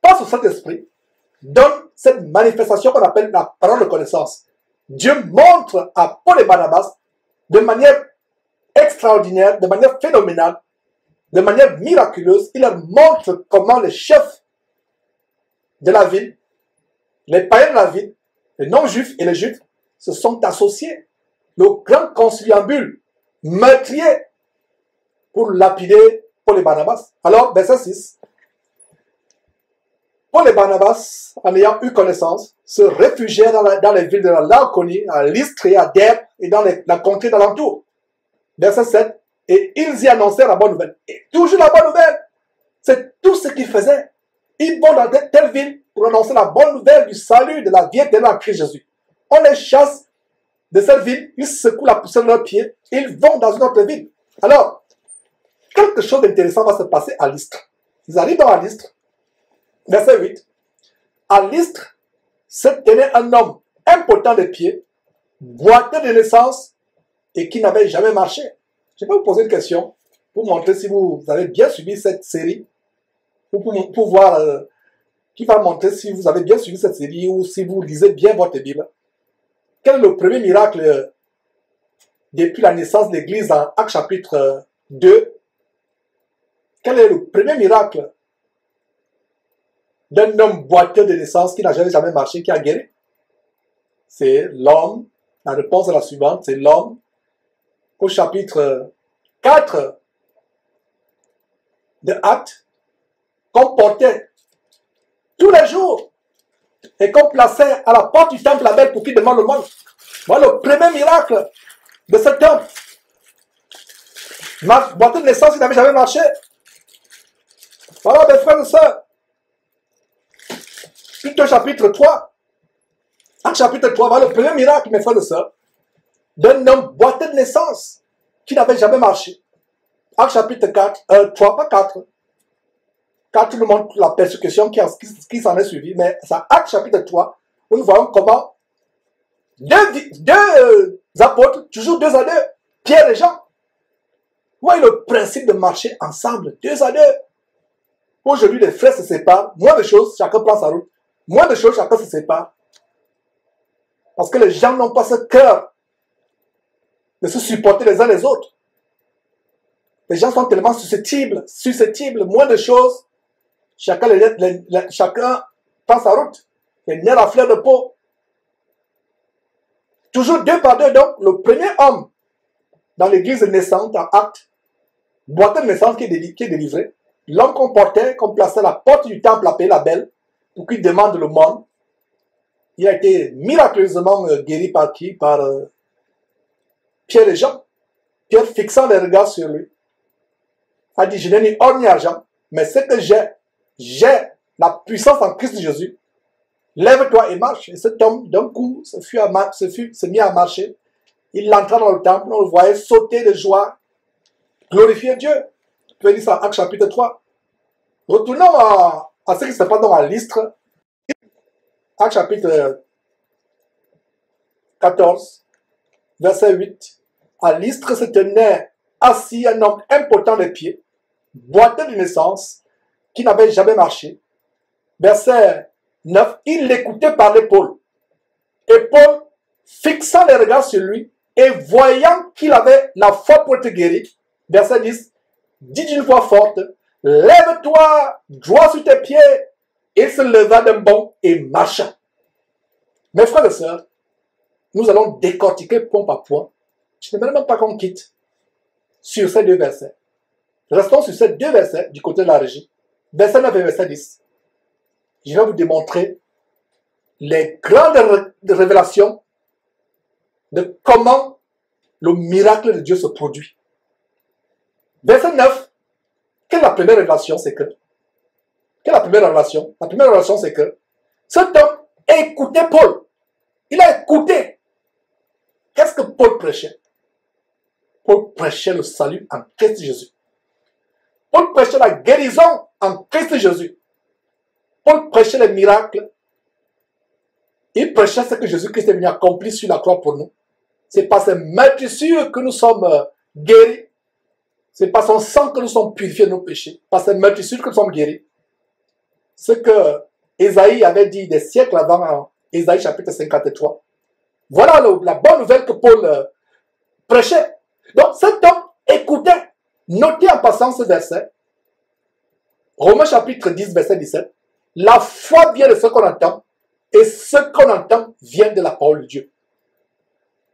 par au Saint-Esprit, donne cette manifestation qu'on appelle la parole de connaissance. Dieu montre à Paul et Barnabas de manière extraordinaire, de manière phénoménale, de manière miraculeuse. Il leur montre comment les chefs de la ville, les païens de la ville, les non-juifs et les juifs se sont associés. Le grand conciliabule meurtrier pour lapider Paul et Barnabas. Alors, verset 6. Paul et Barnabas, en ayant eu connaissance, se réfugièrent dans les villes de la Laconie, à Lystre et à Derbe et dans la contrée d'alentour. Verset 7. Et ils y annoncèrent la bonne nouvelle. Et toujours la bonne nouvelle. C'est tout ce qu'ils faisaient. Ils vont dans telle ville pour annoncer la bonne nouvelle du salut de la vie éternelle en Christ Jésus. On les chasse de cette ville, ils secouent la poussière de leurs pieds, ils vont dans une autre ville. Alors, quelque chose d'intéressant va se passer à Lystre. Ils arrivent dans Lystre. Verset 8. À Lystre se tenait un homme impotent de pied, boiteux de naissance et qui n'avait jamais marché. Je vais vous poser une question pour montrer si vous avez bien suivi cette série, ou pour voir, qui va montrer si vous avez bien suivi cette série ou si vous lisez bien votre Bible. Quel est le premier miracle depuis la naissance de l'Église dans Actes chapitre 2? Quel est le premier miracle d'un homme boiteux de naissance qui n'a jamais marché, qui a guéri? C'est l'homme. La réponse est la suivante, c'est l'homme au chapitre 4 de Actes qu'on portait tous les jours et qu'on plaçait à la porte du temple Abel pour qu'il demande le monde. Voilà le premier miracle de cet homme. Boiteux de naissance, il n'avait jamais marché. Voilà, mes frères et sœurs. Plutôt chapitre 3. Actes chapitre 3, voilà le premier miracle, mes frères et sœurs, d'un homme boiteux de naissance qui n'avait jamais marché. Actes chapitre 3, pas 4. 4 nous montre la persécution qui s'en est suivie, mais c'est Actes chapitre 3, où nous voyons comment deux apôtres, toujours 2 à 2, Pierre et Jean. Vous voyez le principe de marcher ensemble, 2 à 2. Aujourd'hui, les frères se séparent, moins de choses, chacun prend sa route. Moins de choses, chacun se sépare. Parce que les gens n'ont pas ce cœur de se supporter les uns les autres. Les gens sont tellement susceptibles, moins de choses, chacun prend sa route. Les nerfs à fleur de peau. Toujours 2 par 2, donc le premier homme dans l'église naissante en Actes, boîte de naissance qui est délivrée. L'homme qu'on portait, qu'on plaçait à la porte du temple appelé la Belle, pour qu'il demande le monde. Il a été miraculeusement guéri par qui? Par Pierre et Jean. Pierre, fixant les regards sur lui, a dit, je n'ai ni or ni argent, mais ce que j'ai la puissance en Christ Jésus. Lève-toi et marche. Et cet homme, d'un coup, s'est mis à marcher. Il entra dans le temple, on le voyait sauter de joie, glorifier Dieu. Tu peux lire ça, Actes chapitre 3. Retournons à ce qui se passe dans Lystre. Actes chapitre 14, verset 8. À Lystre se tenait assis un homme impotent des pieds, boiteux de naissance, qui n'avait jamais marché. Verset 9. Il l'écoutait parler Paul. Et Paul, fixant les regards sur lui, et voyant qu'il avait la foi pour être guéri, verset 10, dit d'une voix forte, lève-toi, droit sur tes pieds. Il se leva d'un bond et marcha. Mes frères et sœurs, nous allons décortiquer point par point. Je ne veux même pas qu'on quitte sur ces deux versets. Restons sur ces deux versets du côté de la régie. Verset 9 et verset 10. Je vais vous démontrer les grandes révélations de comment le miracle de Dieu se produit. Verset 9, quelle est la première révélation? C'est que, quelle est la première révélation? La première révélation, c'est que cet homme écoutait Paul. Il a écouté. Qu'est-ce que Paul prêchait? Paul prêchait le salut en Christ Jésus. Paul prêchait la guérison en Christ Jésus. Paul prêchait les miracles. Il prêchait ce que Jésus-Christ est venu accomplir sur la croix pour nous. C'est par ses meurtrissures que nous sommes guéris. C'est par son sang que nous sommes purifiés de nos péchés. Par ses meurtrissures que nous sommes guéris. Ce que Ésaïe avait dit des siècles avant, Ésaïe chapitre 53. Voilà la bonne nouvelle que Paul prêchait. Donc cet homme écoutait. Notez en passant ce verset. Romains chapitre 10, verset 17. La foi vient de ce qu'on entend. Et ce qu'on entend vient de la parole de Dieu.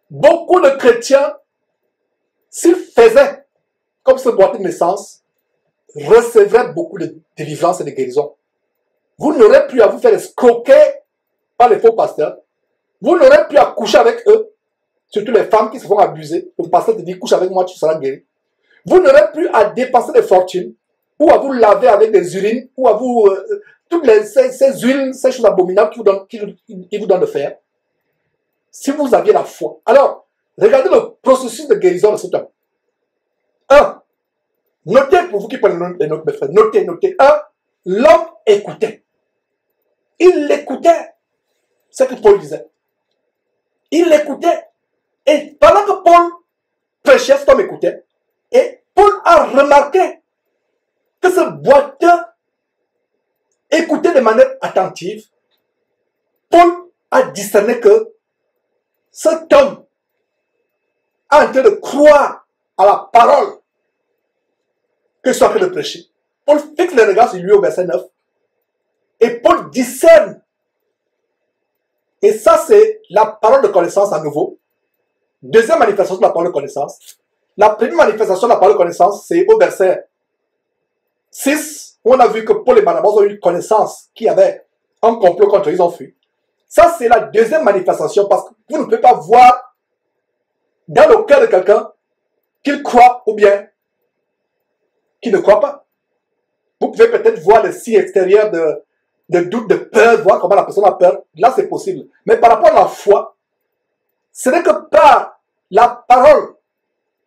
Beaucoup de chrétiens, s'ils faisaient comme ce boîtier de naissance, recevraient beaucoup de délivrance et de guérison. Vous n'aurez plus à vous faire escroquer par les faux pasteurs. Vous n'aurez plus à coucher avec eux, surtout les femmes qui se font abuser. Le pasteur te dit, couche avec moi, tu seras guéri. Vous n'aurez plus à dépenser des fortunes, ou à vous laver avec des urines, ou à vous... toutes ces huiles, ces choses abominables qu'il vous donne de faire. Si vous aviez la foi. Alors, regardez le processus de guérison de cet homme. 1. Notez, pour vous qui prenez les notes, mes frères, notez. 1. L'homme écoutait. Il écoutait ce que Paul disait. Il l'écoutait. Et pendant que Paul prêchait, cet homme écoutait. Et Paul a remarqué que ce boiteux écoutait de manière attentive. Paul a discerné que cet homme est en train de croire à la parole que je suis en train de prêcher. Paul fixe les regards sur lui au verset 9. Et Paul discerne. Et ça, c'est la parole de connaissance à nouveau. Deuxième manifestation de la parole de connaissance. La première manifestation de la parole de connaissance, c'est au verset 6, où on a vu que Paul et Barnabas ont eu connaissance qu'il y avait un complot contre eux, ils ont fui. Ça, c'est la deuxième manifestation, parce que vous ne pouvez pas voir dans le cœur de quelqu'un qu'il croit ou bien qu'il ne croit pas. Vous pouvez peut-être voir le signe extérieur de doute, de peur, voir comment la personne a peur. Là, c'est possible. Mais par rapport à la foi, ce n'est que par la parole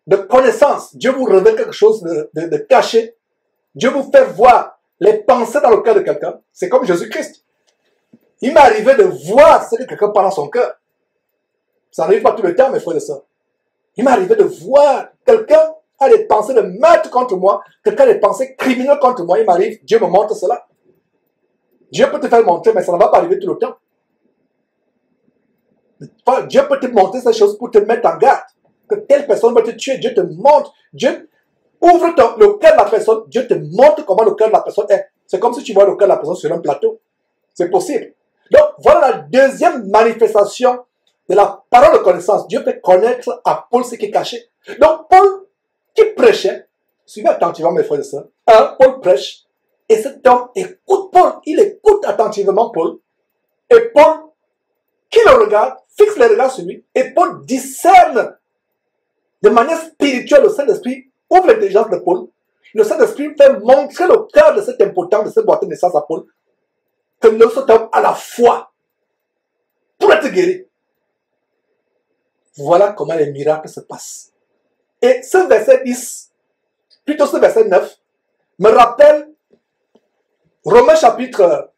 de connaissance, Dieu vous révèle quelque chose de caché. Dieu vous fait voir les pensées dans le cœur de quelqu'un. C'est comme Jésus-Christ. Il m'est arrivé de voir ce que quelqu'un parle dans son cœur. Ça n'arrive pas tout le temps, mes frères et sœurs. Il m'est arrivé de voir quelqu'un a des pensées de meurtre contre moi, quelqu'un a des pensées criminelles contre moi. Il m'arrive, Dieu me montre cela. Dieu peut te faire montrer, mais ça ne va pas arriver tout le temps. Dieu peut te montrer ces choses pour te mettre en garde. Que telle personne va te tuer, Dieu te montre. Dieu ouvre le cœur de la personne, Dieu te montre comment le cœur de la personne est. C'est comme si tu vois le cœur de la personne sur un plateau. C'est possible. Donc, voilà la deuxième manifestation de la parole de connaissance. Dieu fait connaître à Paul ce qui est caché. Donc, Paul, qui prêchait, Suivez attentivement mes frères et sœurs. Paul prêche. Et cet homme écoute Paul. Il écoute attentivement Paul. Et Paul, qui le regarde, fixe les regards sur lui. Et Paul discerne de manière spirituelle le Saint-Esprit, ouvre l'intelligence de Paul. Le Saint-Esprit fait montrer le cœur de cet impotent, de cette boîte de naissance à Paul, que cet homme a la foi pour être guéri. Voilà comment les miracles se passent. Et ce verset 10, plutôt ce verset 9, me rappelle Romains chapitre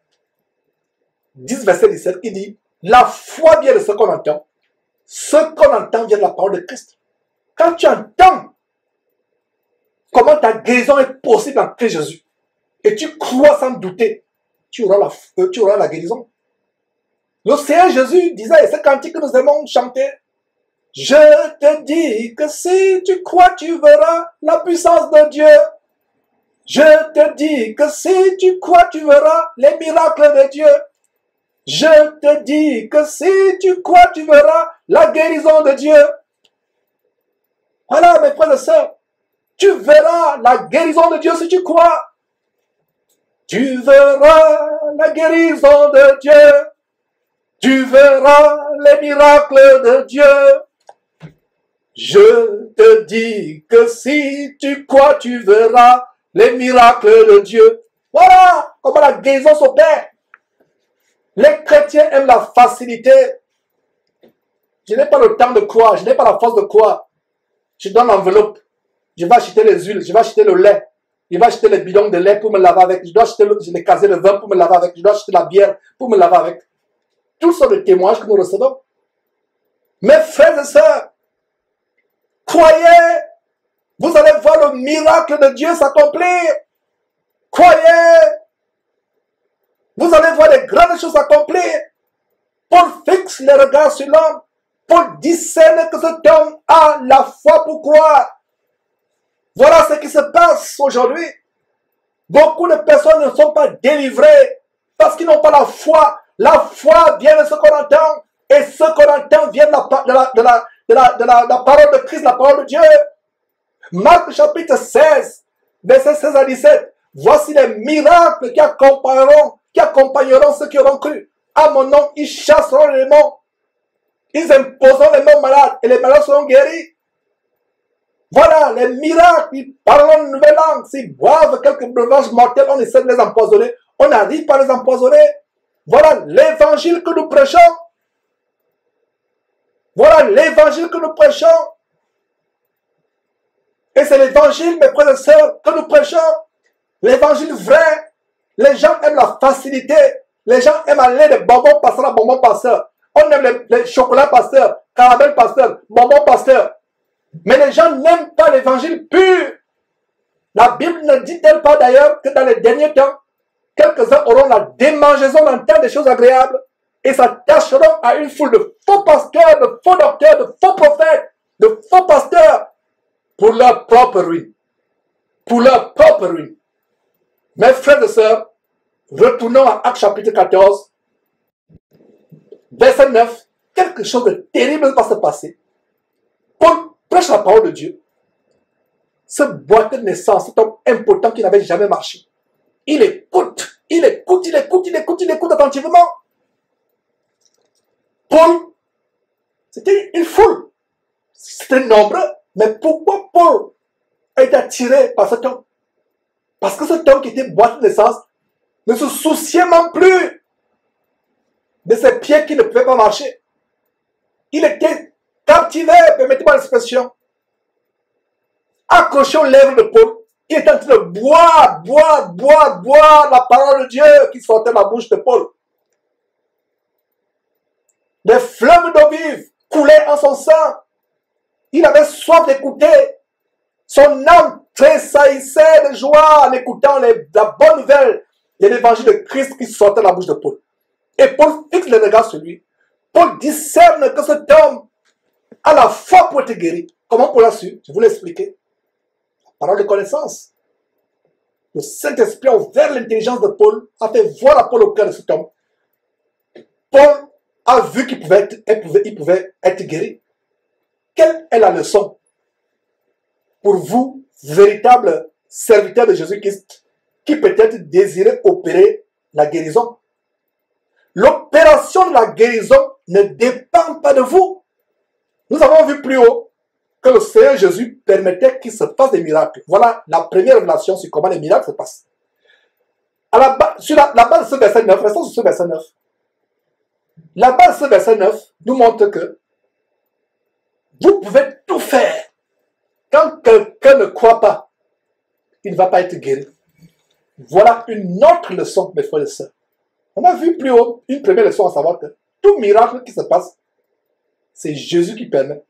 10, verset 17, qui dit, la foi vient de ce qu'on entend. Ce qu'on entend vient de la parole de Christ. Quand tu entends comment ta guérison est possible en Christ Jésus, et tu crois sans douter, tu auras la guérison. Le Seigneur Jésus disait, et ce cantique que nous aimons chanter, je te dis que si tu crois, tu verras la puissance de Dieu. Je te dis que si tu crois, tu verras les miracles de Dieu. Je te dis que si tu crois, tu verras la guérison de Dieu. Voilà, mes frères et sœurs, tu verras la guérison de Dieu si tu crois. Tu verras la guérison de Dieu. Tu verras les miracles de Dieu. Je te dis que si tu crois, tu verras les miracles de Dieu. Voilà comment la guérison s'opère. Les chrétiens aiment la facilité. Je n'ai pas le temps de croire, je n'ai pas la force de croire. Je donne l'enveloppe. Je vais acheter les huiles, je vais acheter le lait. Je vais acheter les bidons de lait pour me laver avec. Je dois acheter les casiers de vin pour me laver avec. Je dois acheter la bière pour me laver avec. Tous sont des témoignages que nous recevons. Mes frères et sœurs, croyez, vous allez voir le miracle de Dieu s'accomplir. Croyez, vous allez voir les grandes choses s'accomplir. Paul fixe les regards sur l'homme. Paul discerne que cet homme a la foi pour croire. Voilà ce qui se passe aujourd'hui. Beaucoup de personnes ne sont pas délivrées parce qu'ils n'ont pas la foi. La foi vient de ce qu'on entend. Et ce qu'on entend vient de la parole de Christ, la parole de Dieu. Marc chapitre 16, verset 16 à 17. Voici les miracles qui accompagneront ceux qui auront cru. À mon nom, ils chasseront les démons. Ils imposeront les mains malades et les malades seront guéris. Voilà les miracles. Ils parleront une nouvelle langue. S'ils boivent quelques breuvages mortels, on essaie de les empoisonner. On n'arrive pas à les empoisonner. Voilà l'évangile que nous prêchons. Voilà l'évangile que nous prêchons. Et c'est l'évangile, mes frères et sœurs, que nous prêchons. L'évangile vrai. Les gens aiment la facilité. Les gens aiment aller de bonbons passeurs à bonbons passeurs. On aime les chocolats pasteurs, caramel pasteur, bonbons pasteurs. Mais les gens n'aiment pas l'évangile pur. La Bible ne dit-elle pas d'ailleurs que dans les derniers temps, quelques-uns auront la démangeaison d'entendre des choses agréables et s'attacheront à une foule de faux pasteurs, de faux docteurs, de faux prophètes, de faux pasteurs pour leur propre ruine. Pour leur propre ruine. Mes frères et sœurs, retournons à Actes chapitre 14, verset 9. Quelque chose de terrible va se passer. Paul prêche la parole de Dieu. Ce boiteux de naissance, cet homme impotent qui n'avait jamais marché. Il écoute attentivement. Paul, c'était une foule. C'était nombreux. Mais pourquoi Paul a été attiré par cet homme? Parce que cet homme qui était boiteux de naissance ne se souciait même plus de ses pieds qui ne pouvaient pas marcher. Il était captivé, permettez-moi l'expression, accroché aux lèvres de Paul. Il était en train de boire la parole de Dieu qui sortait de la bouche de Paul. Des fleuves d'eau vive coulaient en son sang. Il avait soif d'écouter. Son âme tressaillissait de joie en écoutant la bonne nouvelle de l'évangile de Christ qui sortait de la bouche de Paul. Et Paul fixe le regard sur lui. Paul discerne que cet homme a la foi pour être guéri. Comment Paul a su? Je vous l'ai expliqué. Parole de connaissance. Le Saint-Esprit a ouvert l'intelligence de Paul, a fait voir à Paul au cœur de cet homme. Paul a vu qu'il pouvait être guéri. Quelle est la leçon pour vous, véritable serviteur de Jésus-Christ qui peut-être désirait opérer la guérison. L'opération de la guérison ne dépend pas de vous. Nous avons vu plus haut que le Seigneur Jésus permettait qu'il se passe des miracles. Voilà la première révélation sur comment les miracles se passent. Sur la base de ce verset 9, restons sur ce verset 9. La base de ce verset 9 nous montre que vous pouvez tout faire. Quand quelqu'un ne croit pas, il ne va pas être guéri. Voilà une autre leçon, mes frères et sœurs. On a vu plus haut une première leçon à savoir que tout miracle qui se passe, c'est Jésus qui permet.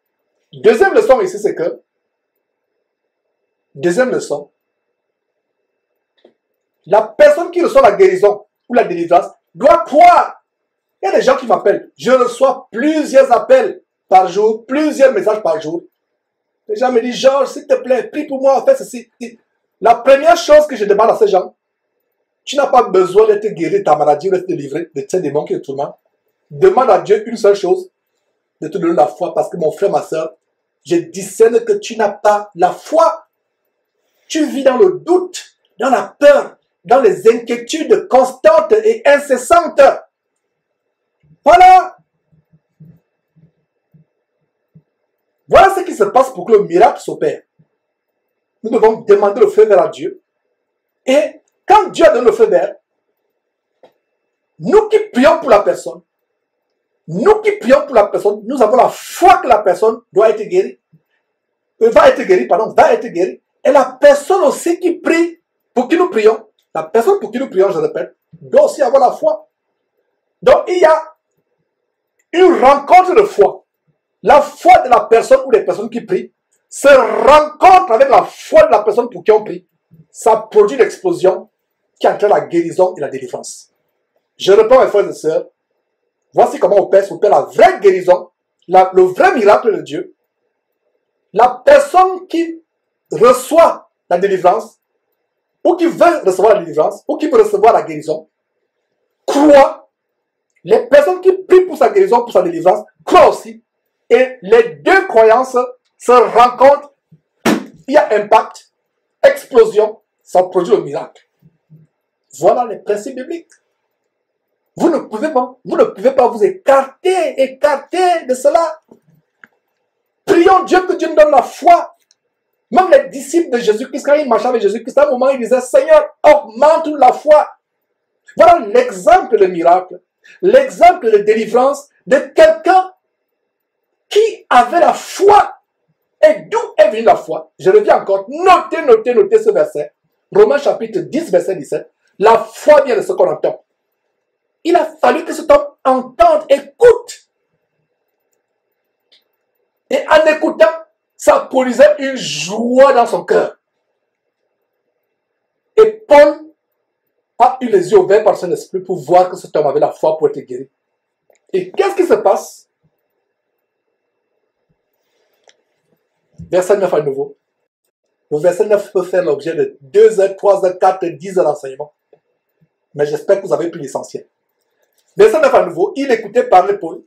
Deuxième leçon ici, c'est que, deuxième leçon, la personne qui reçoit la guérison ou la délivrance doit croire. Il y a des gens qui m'appellent. Je reçois plusieurs appels par jour, plusieurs messages par jour. Les gens me disent, Georges, s'il te plaît, prie pour moi, fais ceci. La première chose que je demande à ces gens, tu n'as pas besoin d'être guéri de ta maladie ou d'être délivré de ces démons qui te tourmentent. Demande à Dieu une seule chose, de te donner la foi, parce que mon frère, ma soeur, je discerne que tu n'as pas la foi. Tu vis dans le doute, dans la peur, dans les inquiétudes constantes et incessantes. Voilà. Voilà ce qui se passe pour que le miracle s'opère. Nous devons demander le feu vert à Dieu. Et quand Dieu donne le feu vert, nous qui prions pour la personne, nous avons la foi que la personne doit être guérie. Va être guérie. Et la personne aussi qui prie, pour qui nous prions, la personne pour qui nous prions, je répète, doit aussi avoir la foi. Donc il y a une rencontre de foi. La foi de la personne ou des personnes qui prient se rencontre avec la foi de la personne pour qui on prie. Ça produit l'explosion qui entraîne la guérison et la délivrance. Je réponds à mes frères et sœurs, voici comment on opère la vraie guérison, le vrai miracle de Dieu. La personne qui reçoit la délivrance, ou qui veut recevoir la délivrance, ou qui veut recevoir la guérison, croit. Les personnes qui prient pour sa guérison, pour sa délivrance, croient aussi. Et les deux croyances se rencontrent. Il y a impact, explosion, ça produit le miracle. Voilà les principes bibliques. Vous ne pouvez pas vous écarter de cela. Prions Dieu que Dieu nous donne la foi. Même les disciples de Jésus-Christ, quand ils marchaient avec Jésus-Christ, à un moment, ils disaient, Seigneur, augmente la foi. Voilà l'exemple de miracle, l'exemple de délivrance de quelqu'un qui avait la foi. Et d'où est venue la foi? Je reviens encore. Notez ce verset. Romains chapitre 10, verset 17. La foi vient de ce qu'on entend. Il a fallu que cet homme entende, écoute. Et en écoutant, ça produisait une joie dans son cœur. Et Paul a eu les yeux ouverts par son esprit pour voir que cet homme avait la foi pour être guéri. Et qu'est-ce qui se passe? Verset 9 à nouveau. Le verset 9 peut faire l'objet de 2 heures, 3 heures, 4 heures, 10 heures d'enseignement. Mais j'espère que vous avez pris l'essentiel. Verset 9 à nouveau, il écoutait parler Paul.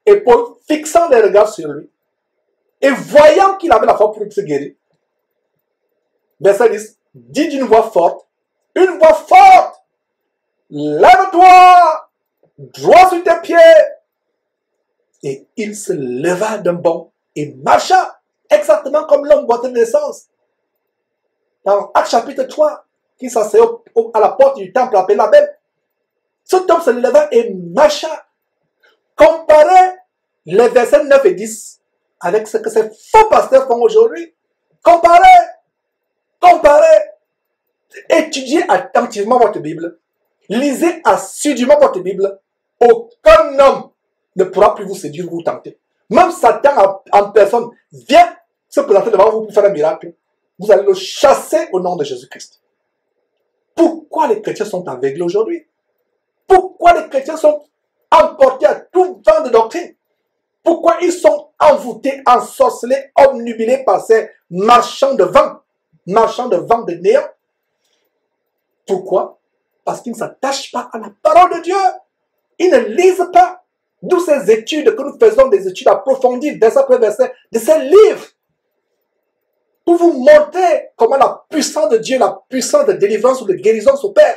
Et Paul, fixant les regards sur lui, et voyant qu'il avait la foi pour se guérir, verset 10, dit d'une voix forte, lève-toi, droit sur tes pieds. Et il se leva d'un bond et marcha, exactement comme l'homme boité de naissance. Dans Actes chapitre 3, qui s'asseyait à la porte du temple appelé la Belle, cet homme se leva et marcha. Comparez les versets 9 et 10 avec ce que ces faux pasteurs font aujourd'hui. Comparez. Étudiez attentivement votre Bible. Lisez assidûment votre Bible. Aucun homme ne pourra plus vous séduire ou vous tenter. Même Satan en personne vient se présenter devant vous pour faire un miracle. Vous allez le chasser au nom de Jésus-Christ. Pourquoi les chrétiens sont aveugles aujourd'hui? Pourquoi les chrétiens sont emportés à tout vent de doctrine? Pourquoi ils sont envoûtés, ensorcelés, obnubilés par ces marchands de vent de néant? Pourquoi? Parce qu'ils ne s'attachent pas à la parole de Dieu. Ils ne lisent pas. D'où ces études que nous faisons, des études approfondies, verset après verset, de ces livres. pour vous montrer comment la puissance de Dieu, la puissance de délivrance ou de guérison s'opère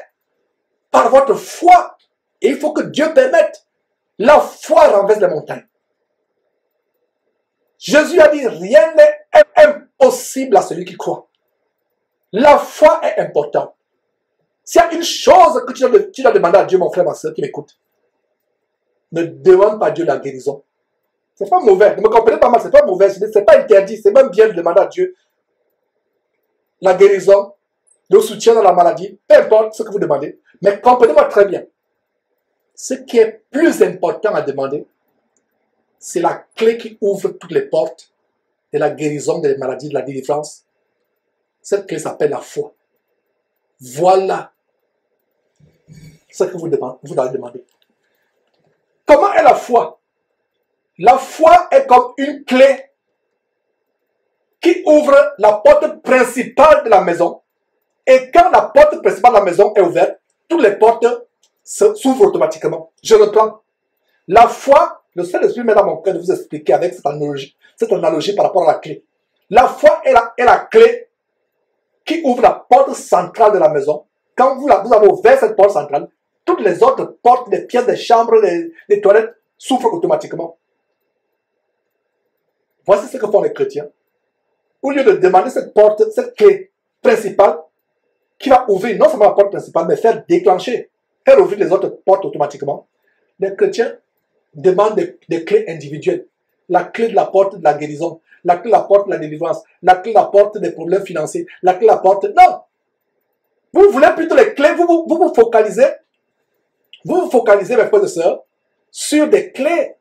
par votre foi. Et il faut que Dieu permette. La foi renverse les montagnes. Jésus a dit, rien n'est impossible à celui qui croit. La foi est importante. S'il y a une chose que tu dois demander à Dieu, mon frère, ma soeur qui m'écoute, ne demande pas à Dieu la guérison. C'est pas mauvais. Ne me comprenez pas mal, c'est pas mauvais. C'est pas interdit. C'est même bien de demander à Dieu la guérison, le soutien dans la maladie, peu importe ce que vous demandez. Mais comprenez-moi très bien. Ce qui est plus important à demander, c'est la clé qui ouvre toutes les portes de la guérison des maladies, de la délivrance. Cette clé s'appelle la foi. Voilà ce que vous devez demander. Comment est la foi? La foi est comme une clé qui ouvre la porte principale de la maison. Et quand la porte principale de la maison est ouverte, toutes les portes s'ouvrent automatiquement. Je reprends. La foi, le Saint-Esprit met dans mon cœur de vous expliquer avec cette analogie par rapport à la clé. La foi est la clé qui ouvre la porte centrale de la maison. Quand vous avez ouvert cette porte centrale, toutes les autres portes, les pièces des chambres, les toilettes s'ouvrent automatiquement. Voici ce que font les chrétiens. Au lieu de demander cette porte, cette clé principale, qui va ouvrir non seulement la porte principale, mais faire déclencher, faire ouvrir les autres portes automatiquement, les chrétiens demandent des clés individuelles. La clé de la porte de la guérison, la clé de la porte de la délivrance, la clé de la porte des problèmes financiers, la clé de la porte... Non! Vous voulez plutôt les clés, vous vous focalisez, mes frères et sœurs, sur des clés,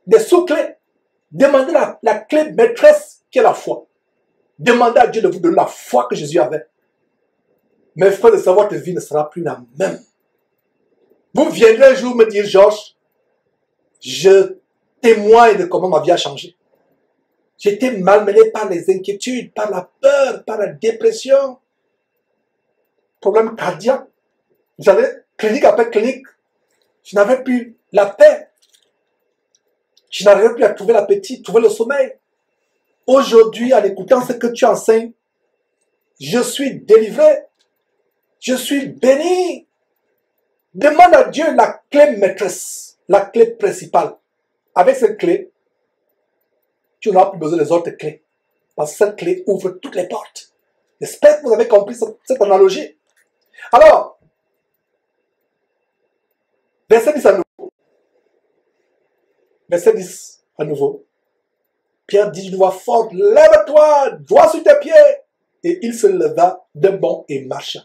des sous-clés. Demandez la clé maîtresse qui est la foi. Demandez à Dieu de vous donner la foi que Jésus avait. Mes frères et sœurs, votre vie ne sera plus la même. Vous viendrez un jour me dire, Georges, je témoigne de comment ma vie a changé. J'étais malmené par les inquiétudes, par la peur, par la dépression, problème cardiaque. J'allais clinique après clinique. Je n'avais plus la paix. Je n'arrivais plus à trouver l'appétit, trouver le sommeil. Aujourd'hui, en écoutant ce que tu enseignes, je suis délivré. Je suis béni. Demande à Dieu la clé maîtresse, la clé principale. Avec cette clé, tu n'auras plus besoin des autres clés. Parce que cette clé ouvre toutes les portes. J'espère que vous avez compris cette analogie. Alors, verset 10 à nouveau. Verset 10 à nouveau. Pierre dit d'une voix forte, lève-toi, droit sur tes pieds. Et il se leva d'un bond et marcha.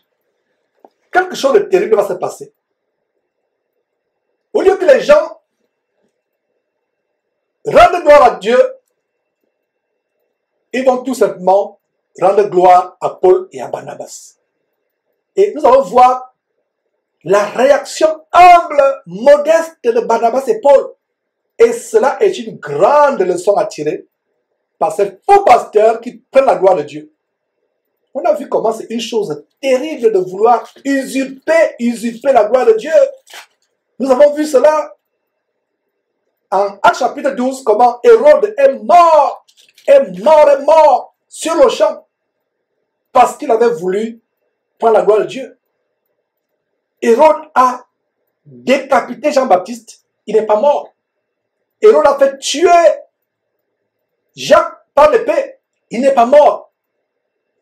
Quelque chose de terrible va se passer. Au lieu que les gens rendent gloire à Dieu, ils vont tout simplement rendre gloire à Paul et à Barnabas. Et nous allons voir la réaction humble, modeste de Barnabas et Paul. Et cela est une grande leçon à tirer par ces faux pasteurs qui prennent la gloire de Dieu. On a vu comment c'est une chose terrible de vouloir usurper la gloire de Dieu. Nous avons vu cela en Actes chapitre 12, comment Hérode est mort sur le champ parce qu'il avait voulu prendre la gloire de Dieu. Hérode a décapité Jean-Baptiste, il n'est pas mort. Hérode a fait tuer Jacques par l'épée, il n'est pas mort.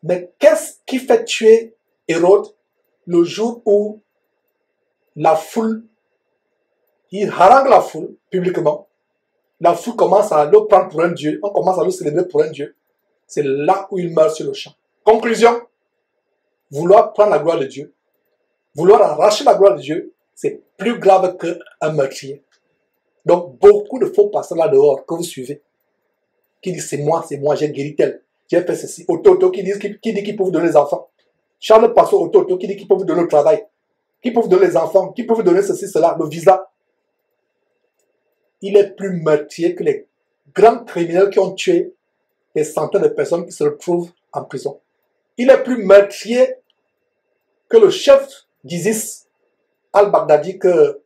Mais qu'est-ce qui fait tuer Hérode le jour où la foule, il harangue la foule publiquement, la foule commence à le prendre pour un dieu, on commence à le célébrer pour un dieu. C'est là où il meurt sur le champ. Conclusion, vouloir prendre la gloire de Dieu, vouloir arracher la gloire de Dieu, c'est plus grave qu'un meurtrier. Donc, beaucoup de faux pasteurs là dehors que vous suivez, qui disent c'est moi, j'ai guéri tel, j'ai fait ceci. Auto qui dit qu'il peut vous donner les enfants. Charles Passeau, Auto qui dit qu'il peut vous donner le travail, qui peut vous donner les enfants, qui peut vous donner ceci, cela, le visa. Il est plus meurtrier que les grands criminels qui ont tué des centaines de personnes qui se retrouvent en prison. Il est plus meurtrier que le chef d'ISIS, al-Baghdadi, que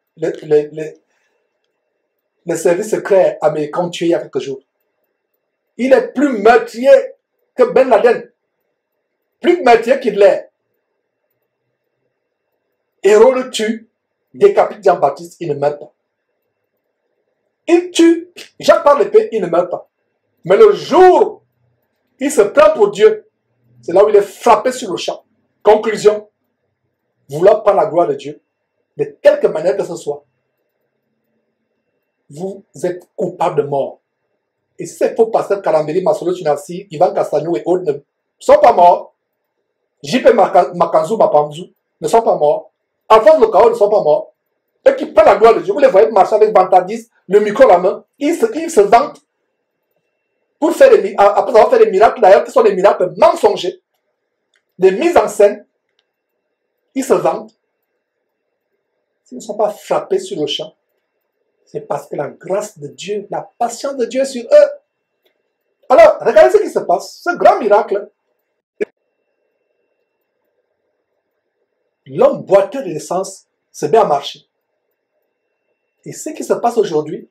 les services secrets américains ont tué il y a quelques jours. Il est plus meurtrier que Ben Laden. Plus meurtrier qu'Hitler. Hérode tue, décapite Jean-Baptiste, il ne meurt pas. Il tue Jacques par l'épée, il ne meurt pas. Mais le jour, il se prend pour Dieu. C'est là où il est frappé sur le champ. Conclusion, vouloir prendre la gloire de Dieu, de quelque manière que ce soit, vous êtes coupable de mort. Et si ces faux pasteurs Karambeli, Masolo Tunasi, Ivan Castagno et autres ne sont pas morts, JP Makanzou, Mapamzou ne sont pas morts, Alphonse Lokao ne sont pas morts, eux qui prennent la gloire de Dieu, vous les voyez marcher avec Bantardis, le micro à la main, ils se vantent pour faire après avoir fait des miracles, d'ailleurs, qui sont des miracles mensongers, des mises en scène, ils se vantent. S'ils ne sont pas frappés sur le champ, c'est parce que la grâce de Dieu, la patience de Dieu est sur eux. Alors, regardez ce qui se passe, ce grand miracle. L'homme boiteux de l'essence se met à marcher. Et ce qui se passe aujourd'hui,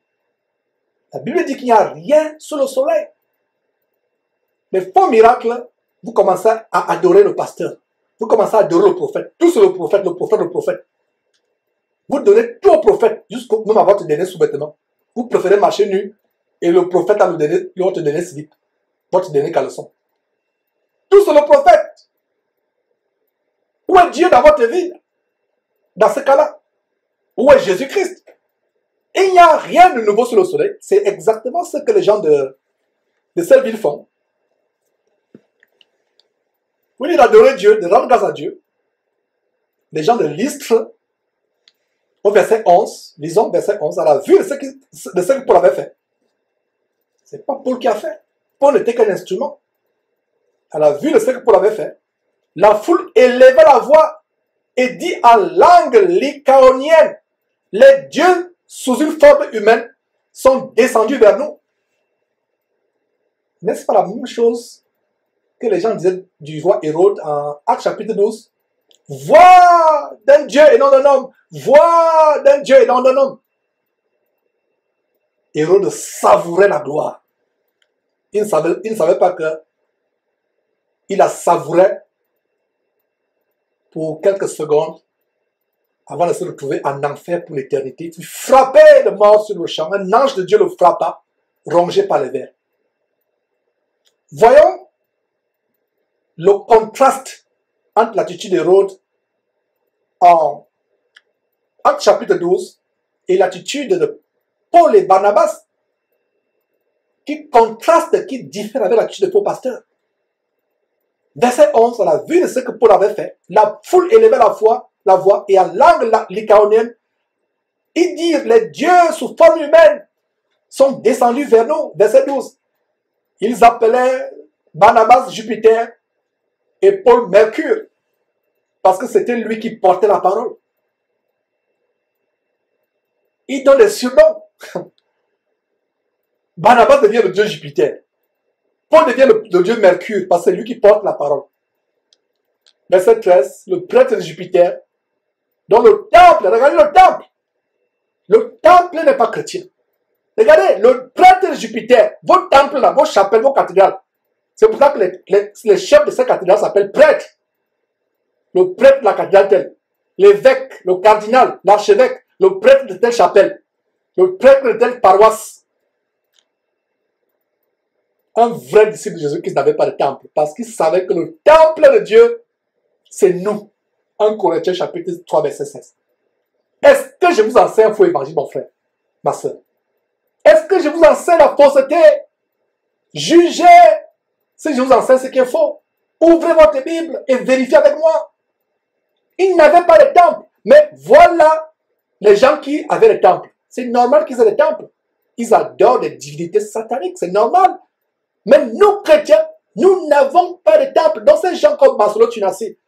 la Bible dit qu'il n'y a rien sous le soleil. Les faux miracles, vous commencez à adorer le pasteur. Vous commencez à adorer le prophète. Tout c'est le prophète, le prophète, le prophète. Vous donnez tout au prophète, jusqu'au même à votre dernier sous-vêtement. Vous préférez marcher nu et le prophète a votre dernier slip, votre dernier caleçon. Tout c'est le prophète. Où est Dieu dans votre vie? Dans ce cas-là, où est Jésus-Christ? Il n'y a rien de nouveau sur le soleil. C'est exactement ce que les gens de cette ville font. Vous dites d'adorer Dieu, de rendre grâce à Dieu. Les gens de Lystre, au verset 11, lisons verset 11, à la vue de ce que Paul avait fait. Ce n'est pas Paul qui a fait. Paul n'était qu'un instrument. À la vue de ce que Paul avait fait, la foule éleva la voix et dit en langue lycaonienne, les dieux sous une forme humaine sont descendus vers nous. N'est-ce pas la même chose que les gens disaient du roi Hérode en Actes chapitre 12? Voix d'un Dieu et non d'un homme. Voix d'un Dieu et non d'un homme. Hérode savourait la gloire. Il ne savait pas que il la savourait pour quelques secondes avant de se retrouver en enfer pour l'éternité. Il frappait de mort sur le champ. Un ange de Dieu le frappa, rongé par les vers. Voyons le contraste entre l'attitude d'Hérode en Actes chapitre 12 et l'attitude de Paul et Barnabas qui contraste, qui diffère avec l'attitude de faux pasteurs. Verset 11, à la vue de ce que Paul avait fait, la foule élevait la voix et en langue lycaonienne, ils dirent, les dieux sous forme humaine sont descendus vers nous. Verset 12, ils appelaient Barnabas Jupiter et Paul Mercure, parce que c'était lui qui portait la parole. Ils donnent des surnoms. Barnabas devient le dieu Jupiter. Paul devient le dieu Mercure, parce que c'est lui qui porte la parole. Verset 13, le prêtre de Jupiter, dans le temple, regardez le temple. Le temple n'est pas chrétien. Regardez, le prêtre de Jupiter, vos temples là, vos chapelles, vos cathédrales. C'est pour ça que les chefs de ces cathédrales s'appellent prêtres. Le prêtre de la cathédrale telle, l'évêque, le cardinal, l'archevêque, le prêtre de telle chapelle, le prêtre de telle paroisse. Un vrai disciple de Jésus qui n'avait pas de temple, parce qu'il savait que le temple de Dieu, c'est nous. 1 Corinthiens chapitre 3, verset 16. Est-ce que je vous enseigne un faux évangile, mon frère, ma soeur? Est-ce que je vous enseigne la fausseté? Jugez si je vous enseigne ce qui est faux. Ouvrez votre Bible et vérifiez avec moi. Ils n'avaient pas de temple, mais voilà les gens qui avaient le temple. C'est normal qu'ils aient des temples. Ils adorent des divinités sataniques, c'est normal. Mais nous, chrétiens, nous n'avons pas de temple. Donc ces gens comme Masolo Tunasi,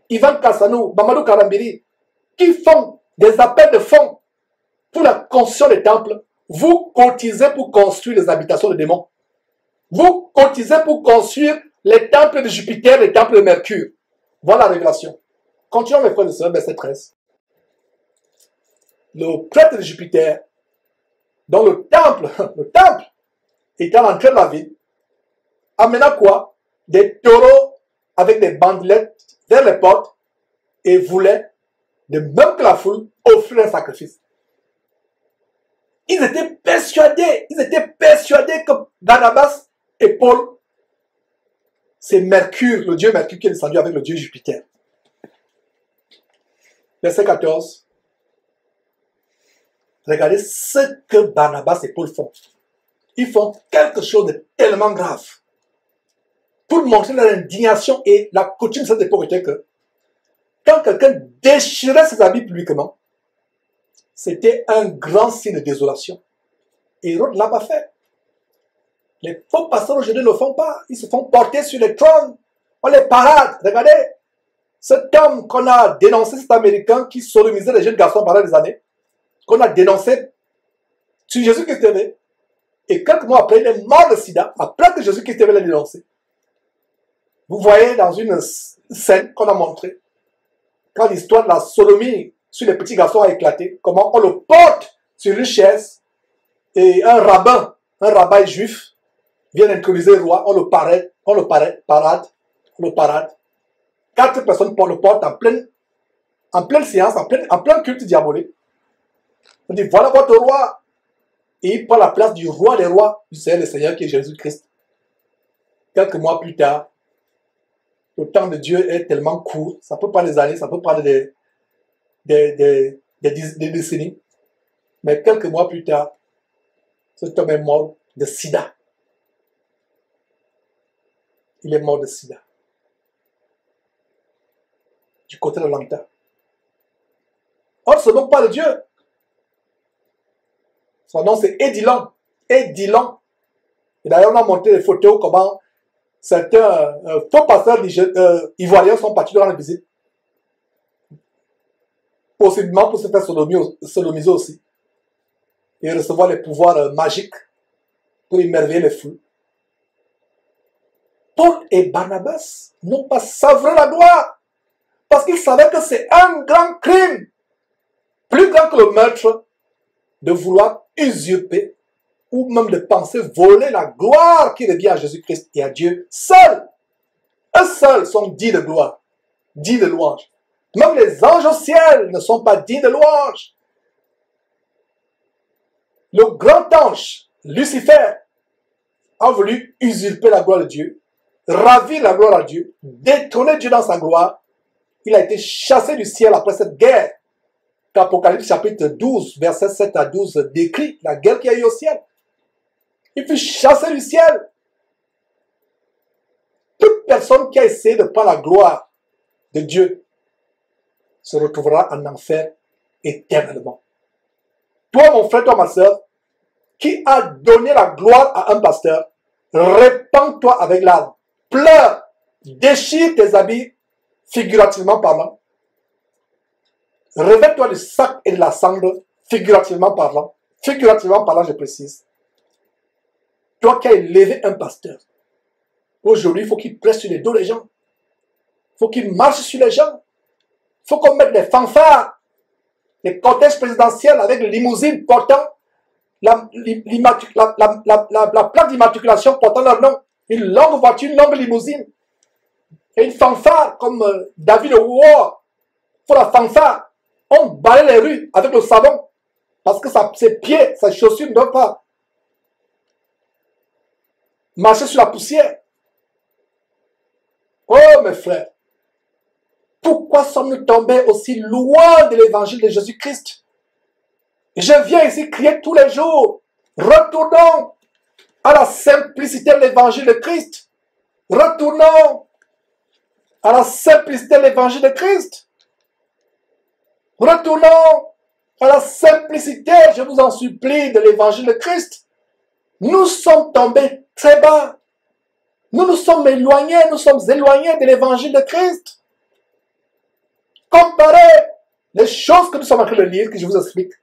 Ivan Kassanou, Mamadou Karambiri, qui font des appels de fonds pour la construction des temples, vous cotisez pour construire les habitations de démons. Vous cotisez pour construire les temples de Jupiter, les temples de Mercure. Voilà la révélation. Continuons mes frères et sœurs, verset 13. Le prêtre de Jupiter, dans le temple était à l'entrée de la ville, amenant quoi? Des taureaux avec des bandelettes vers les portes et voulaient, de même que la foule, offrir un sacrifice. Ils étaient persuadés que Barnabas et Paul, c'est Mercure, le dieu Mercure qui est descendu avec le dieu Jupiter. Verset 14. Regardez ce que Barnabas et Paul font. Ils font quelque chose de tellement grave. Pour montrer leur indignation, et la coutume de cette époque était que quand quelqu'un déchirait ses habits publiquement, c'était un grand signe de désolation. Et Hérode ne l'a pas fait. Les faux pasteurs aujourd'hui ne le font pas. Ils se font porter sur les trônes. On les parade. Regardez, cet homme qu'on a dénoncé, cet Américain qui sodomisait les jeunes garçons pendant des années, qu'on a dénoncé sur Jésus-Christ TV, et quelques mois après, il est mort de sida, après que Jésus-Christ TV l'a dénoncé. Vous voyez dans une scène qu'on a montrée, quand l'histoire de la sodomie sur les petits garçons a éclaté, comment on le porte sur une chaise, et un rabbin juif, vient introniser le roi, on le parade. 4 personnes le portent en pleine séance, en plein culte diabolique. On dit, voilà votre roi. Et il prend la place du roi des rois, du Seigneur des Seigneurs, qui est Jésus-Christ. Quelques mois plus tard, le temps de Dieu est tellement court, ça peut prendre des années, ça peut prendre des décennies. Mais quelques mois plus tard, cet homme est mort de sida. Il est mort de sida. Du côté de l'Atlanta. Or, ce n'est pas de Dieu. Son nom, c'est Edilon. Edilon. Et d'ailleurs, on a montré des photos comment certains faux pasteurs ivoiriens sont partis dans la visite. Possiblement pour se faire sodomiser aussi. Et recevoir les pouvoirs magiques pour émerveiller les foules. Paul et Barnabas n'ont pas savouré la gloire parce qu'ils savaient que c'est un grand crime, plus grand que le meurtre, de vouloir usurper ou même de penser voler la gloire qui revient à Jésus-Christ et à Dieu seul. Eux seuls sont dignes de gloire, dignes de louange. Même les anges au ciel ne sont pas dignes de louange. Le grand ange, Lucifer, a voulu usurper la gloire de Dieu, ravir la gloire à Dieu, détrôner Dieu dans sa gloire. Il a été chassé du ciel après cette guerre qu'Apocalypse chapitre 12, versets 7 à 12 décrit, la guerre qu'il y a eu au ciel. Il fut chassé du ciel. Toute personne qui a essayé de prendre la gloire de Dieu se retrouvera en enfer éternellement. Toi, mon frère, toi, ma soeur, qui a donné la gloire à un pasteur, répands-toi avec larmes, pleure, déchire tes habits, figurativement parlant, revêt-toi du sac et de la cendre, figurativement parlant, je précise. Toi qui as élevé un pasteur, aujourd'hui, il faut qu'il presse sur les dos des gens, il faut qu'il marche sur les gens, il faut qu'on mette des fanfares, les cortèges présidentiels avec les limousines portant la plaque d'immatriculation portant leur nom, une longue voiture, une longue limousine, et une fanfare comme David War. Il faut la fanfare. On balaye les rues avec le savon parce que ses pieds, ses chaussures ne doivent pas marcher sur la poussière. Oh mes frères, pourquoi sommes-nous tombés aussi loin de l'évangile de Jésus-Christ? Je viens ici crier tous les jours, retournons à la simplicité de l'évangile de Christ. Retournons à la simplicité de l'évangile de Christ. Retournons à la simplicité, je vous en supplie, de l'évangile de Christ. Nous sommes tombés très bas. Nous nous sommes éloignés de l'évangile de Christ. Comparez les choses que nous sommes en train de lire, que je vous explique,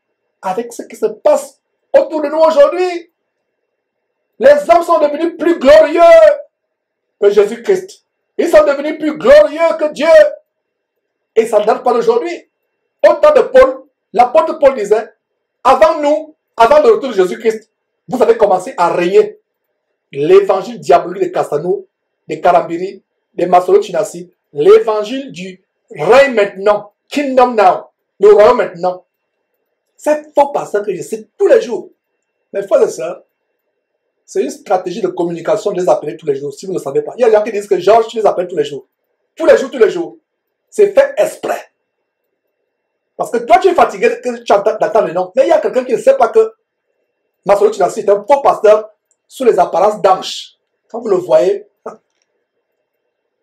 avec ce qui se passe autour de nous aujourd'hui. Les hommes sont devenus plus glorieux que Jésus-Christ. Ils sont devenus plus glorieux que Dieu. Et ça ne date pas d'aujourd'hui. Au temps de Paul, l'apôtre Paul disait, avant nous, avant le retour de Jésus-Christ, vous avez commencé à régner. l'évangile diabolique de Cassano, de Karambiri, de Masolo Chinasi, l'évangile du règne maintenant, kingdom now, le royaume maintenant. C'est faux pasteur que je cite tous les jours. Mes frères et sœurs, c'est une stratégie de communication de les appeler tous les jours, si vous ne le savez pas. Il y a des gens qui disent que Georges, tu les appelles tous les jours. Tous les jours, tous les jours. C'est fait exprès. Parce que toi, tu es fatigué que tu attends le nom. Mais il y a quelqu'un qui ne sait pas que Masolo Chinasi est un faux pasteur sous les apparences d'ange. Quand vous le voyez,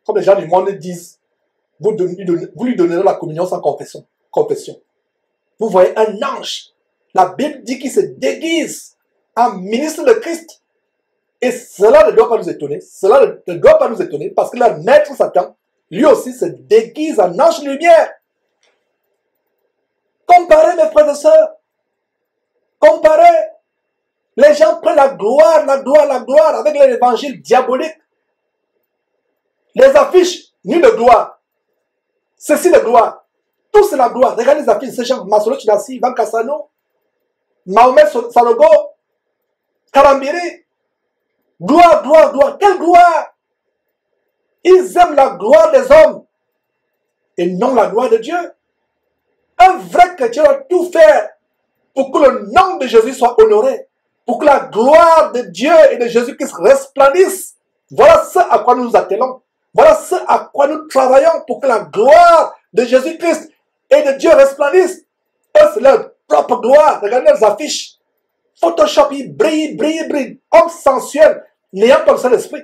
comme les gens du monde disent, vous lui donnerez la communion sans confession. Vous voyez un ange. La Bible dit qu'il se déguise en ministre de Christ. Et cela ne doit pas nous étonner. Cela ne doit pas nous étonner parce que leur maître Satan, lui aussi, se déguise en ange de lumière. Comparez, mes frères et sœurs. Comparez. Les gens prennent la gloire avec l'évangile diabolique. Les affiches, ni de gloire. Ceci de gloire. Tout c'est la gloire. Regardez les affiches de ces gens. Masolo Chinasi, Ivan Cassano, Mahomet Sanogo, Karambiri. Gloire, gloire, gloire. Quelle gloire? Ils aiment la gloire des hommes et non la gloire de Dieu. Un vrai chrétien doit tout faire pour que le nom de Jésus soit honoré, pour que la gloire de Dieu et de Jésus-Christ resplendisse. Voilà ce à quoi nous nous attelons. Voilà ce à quoi nous travaillons pour que la gloire de Jésus-Christ et de Dieu resplendisse. Eux, c'est leur propre gloire. Regardez leurs affiches. Photoshop, ils brillent. Hommes sensuels, n'ayant pas le Saint-Esprit.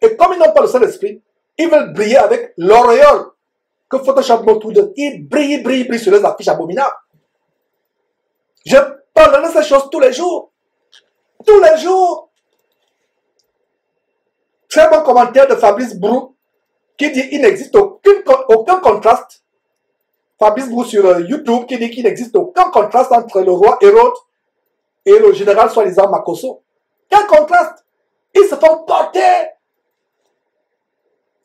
Et comme ils n'ont pas le Saint-Esprit, ils veulent briller avec l'auréole que Photoshop met autour d'eux. Ils brillent sur les affiches abominables. Je parle de ces choses tous les jours. Tous les jours. Très bon commentaire de Fabrice Brou qui dit qu'il n'existe aucun contraste. Fabrice Brou sur YouTube qui dit qu'il n'existe aucun contraste entre le roi Hérode et le général soi-disant Makosso. Quel contraste? Ils se font porter.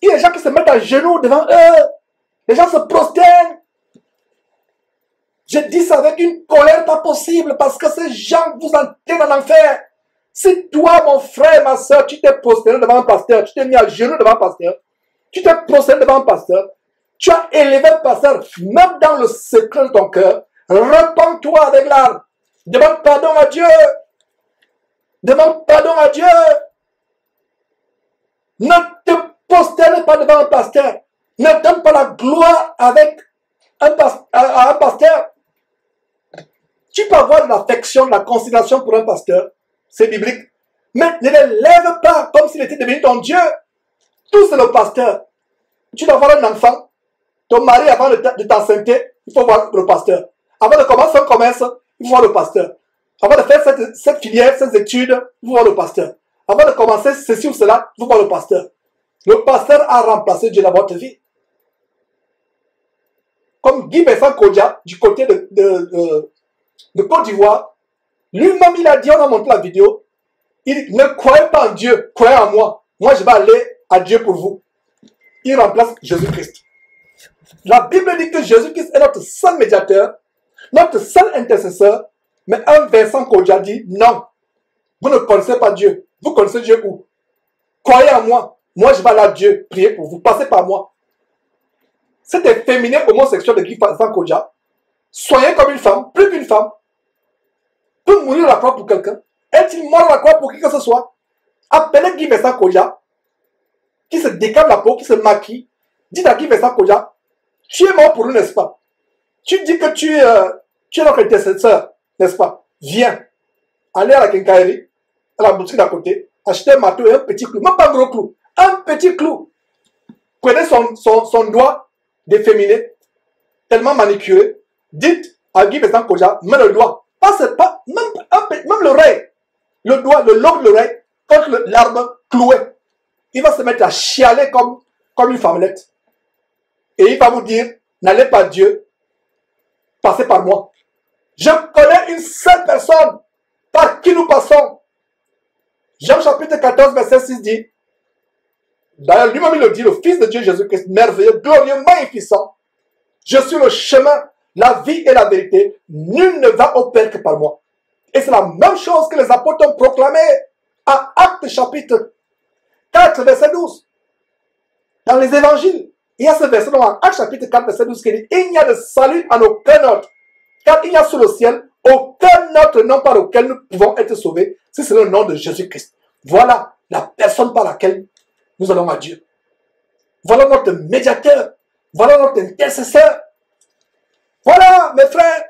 Il y a des gens qui se mettent à genoux devant eux. Les gens se prosternent. Je dis ça avec une colère pas possible parce que ces gens vous entraînent en enfer. Si toi, mon frère, ma soeur, tu t'es prosterné devant un pasteur, tu t'es mis à genoux devant un pasteur, tu t'es prosterné devant un pasteur, tu as élevé un pasteur, même dans le secret de ton cœur, repens-toi avec larmes. Demande pardon à Dieu. Demande pardon à Dieu. Ne te prosterne pas devant un pasteur. Ne donne pas la gloire avec un pasteur. Tu peux avoir de l'affection, de la considération pour un pasteur. C'est biblique. Mais ne le lève pas comme s'il était devenu ton Dieu. Tout c'est le pasteur. Tu dois avoir un enfant. Ton mari, avant de t'enceinte, il faut voir le pasteur. Avant de commencer un commerce, il faut voir le pasteur. Avant de faire cette filière, ces études, il faut voir le pasteur. Avant de commencer ceci ou cela, il faut voir le pasteur. Le pasteur a remplacé Dieu dans votre vie. Comme Guy Bessan Kodja, du côté de Côte d'Ivoire, lui-même il a dit, on a montré la vidéo, il dit, ne croyez pas en Dieu, croyez en moi. Moi je vais aller à Dieu pour vous. Il remplace Jésus-Christ. La Bible dit que Jésus-Christ est notre seul médiateur, notre seul intercesseur, mais un Vincent Kodja dit, non, vous ne connaissez pas Dieu. Vous connaissez Dieu où? Croyez en moi. Moi je vais aller à Dieu, prier pour vous, passez par moi. Cet efféminé homosexuel de Guy Bessan Kodja, soyez comme une femme, plus qu'une femme, peut mourir à la croix pour quelqu'un. Est-il mort à la croix pour qui que ce soit? Appelez Guy Bessan Kodja, qui se décale la peau, qui se maquille. Dites à Guy Bessan Kodja, tu es mort pour nous, n'est-ce pas? Tu dis que tu es notre intercesseur, n'est-ce pas? Viens, allez à la quincaillerie, à la boutique d'à côté, achetez un marteau et un petit clou, même pas un gros clou, un petit clou. Prenez son doigt d'efféminé, tellement manicuré. Dites à Guy Bessan Kodja, mets le doigt, même l'oreille, le doigt, le lobe de l'oreille, contre l'arbre cloué. Il va se mettre à chialer comme une femmelette. Et il va vous dire, n'allez pas Dieu, passez par moi. Je connais une seule personne par qui nous passons. Jean chapitre 14, verset 6 dit, d'ailleurs lui-même il le dit, le Fils de Dieu Jésus-Christ, merveilleux, glorieux, magnificent, je suis le chemin, la vie et la vérité, nul ne va au Père que par moi. Et c'est la même chose que les apôtres ont proclamé à Actes chapitre 4, verset 12. Dans les évangiles, il y a ce verset dans Actes chapitre 4, verset 12 qui dit « Il n'y a de salut en aucun autre, car il n'y a sous le ciel aucun autre nom par lequel nous pouvons être sauvés, si c'est le nom de Jésus-Christ. » Voilà la personne par laquelle nous allons à Dieu. Voilà notre médiateur. Voilà notre intercesseur. Voilà, mes frères.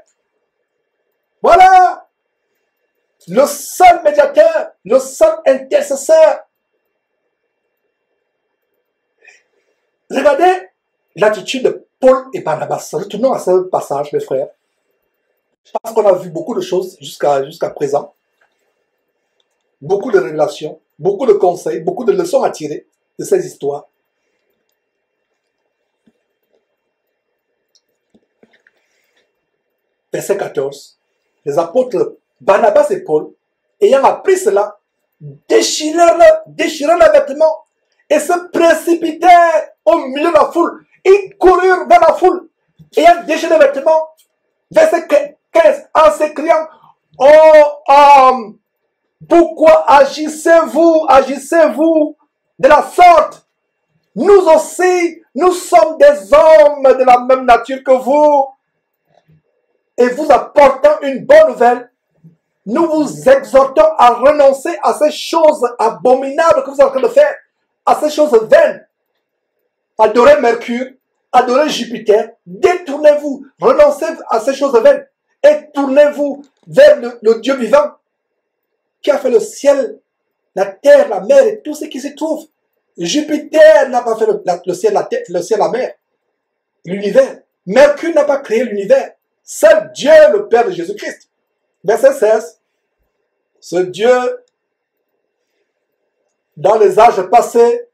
Voilà le seul médiateur, le seul intercesseur. Regardez l'attitude de Paul et Barnabas. Retournons à ce passage, mes frères. Parce qu'on a vu beaucoup de choses jusqu'à présent. Beaucoup de révélations, beaucoup de conseils, beaucoup de leçons à tirer de ces histoires. Verset 14. Les apôtres Barnabas et Paul, ayant appris cela, déchirèrent leurs vêtements et se précipitèrent au milieu de la foule. Ils coururent vers la foule, ayant déchiré les vêtements. Verset 15, en s'écriant, « Oh homme, pourquoi agissez-vous de la sorte? Nous aussi, nous sommes des hommes de la même nature que vous. Et vous apportant une bonne nouvelle, nous vous exhortons à renoncer à ces choses abominables que vous êtes en train de faire, à ces choses vaines. Adorez Mercure, adorez Jupiter, détournez-vous, renoncez à ces choses vaines et tournez-vous vers le Dieu vivant qui a fait le ciel, la terre, la mer et tout ce qui s'y trouve. Jupiter n'a pas fait le ciel, la terre, le ciel, la mer, l'univers. Mercure n'a pas créé l'univers. C'est Dieu, le Père de Jésus-Christ. Verset 16. Ce Dieu, dans les âges passés,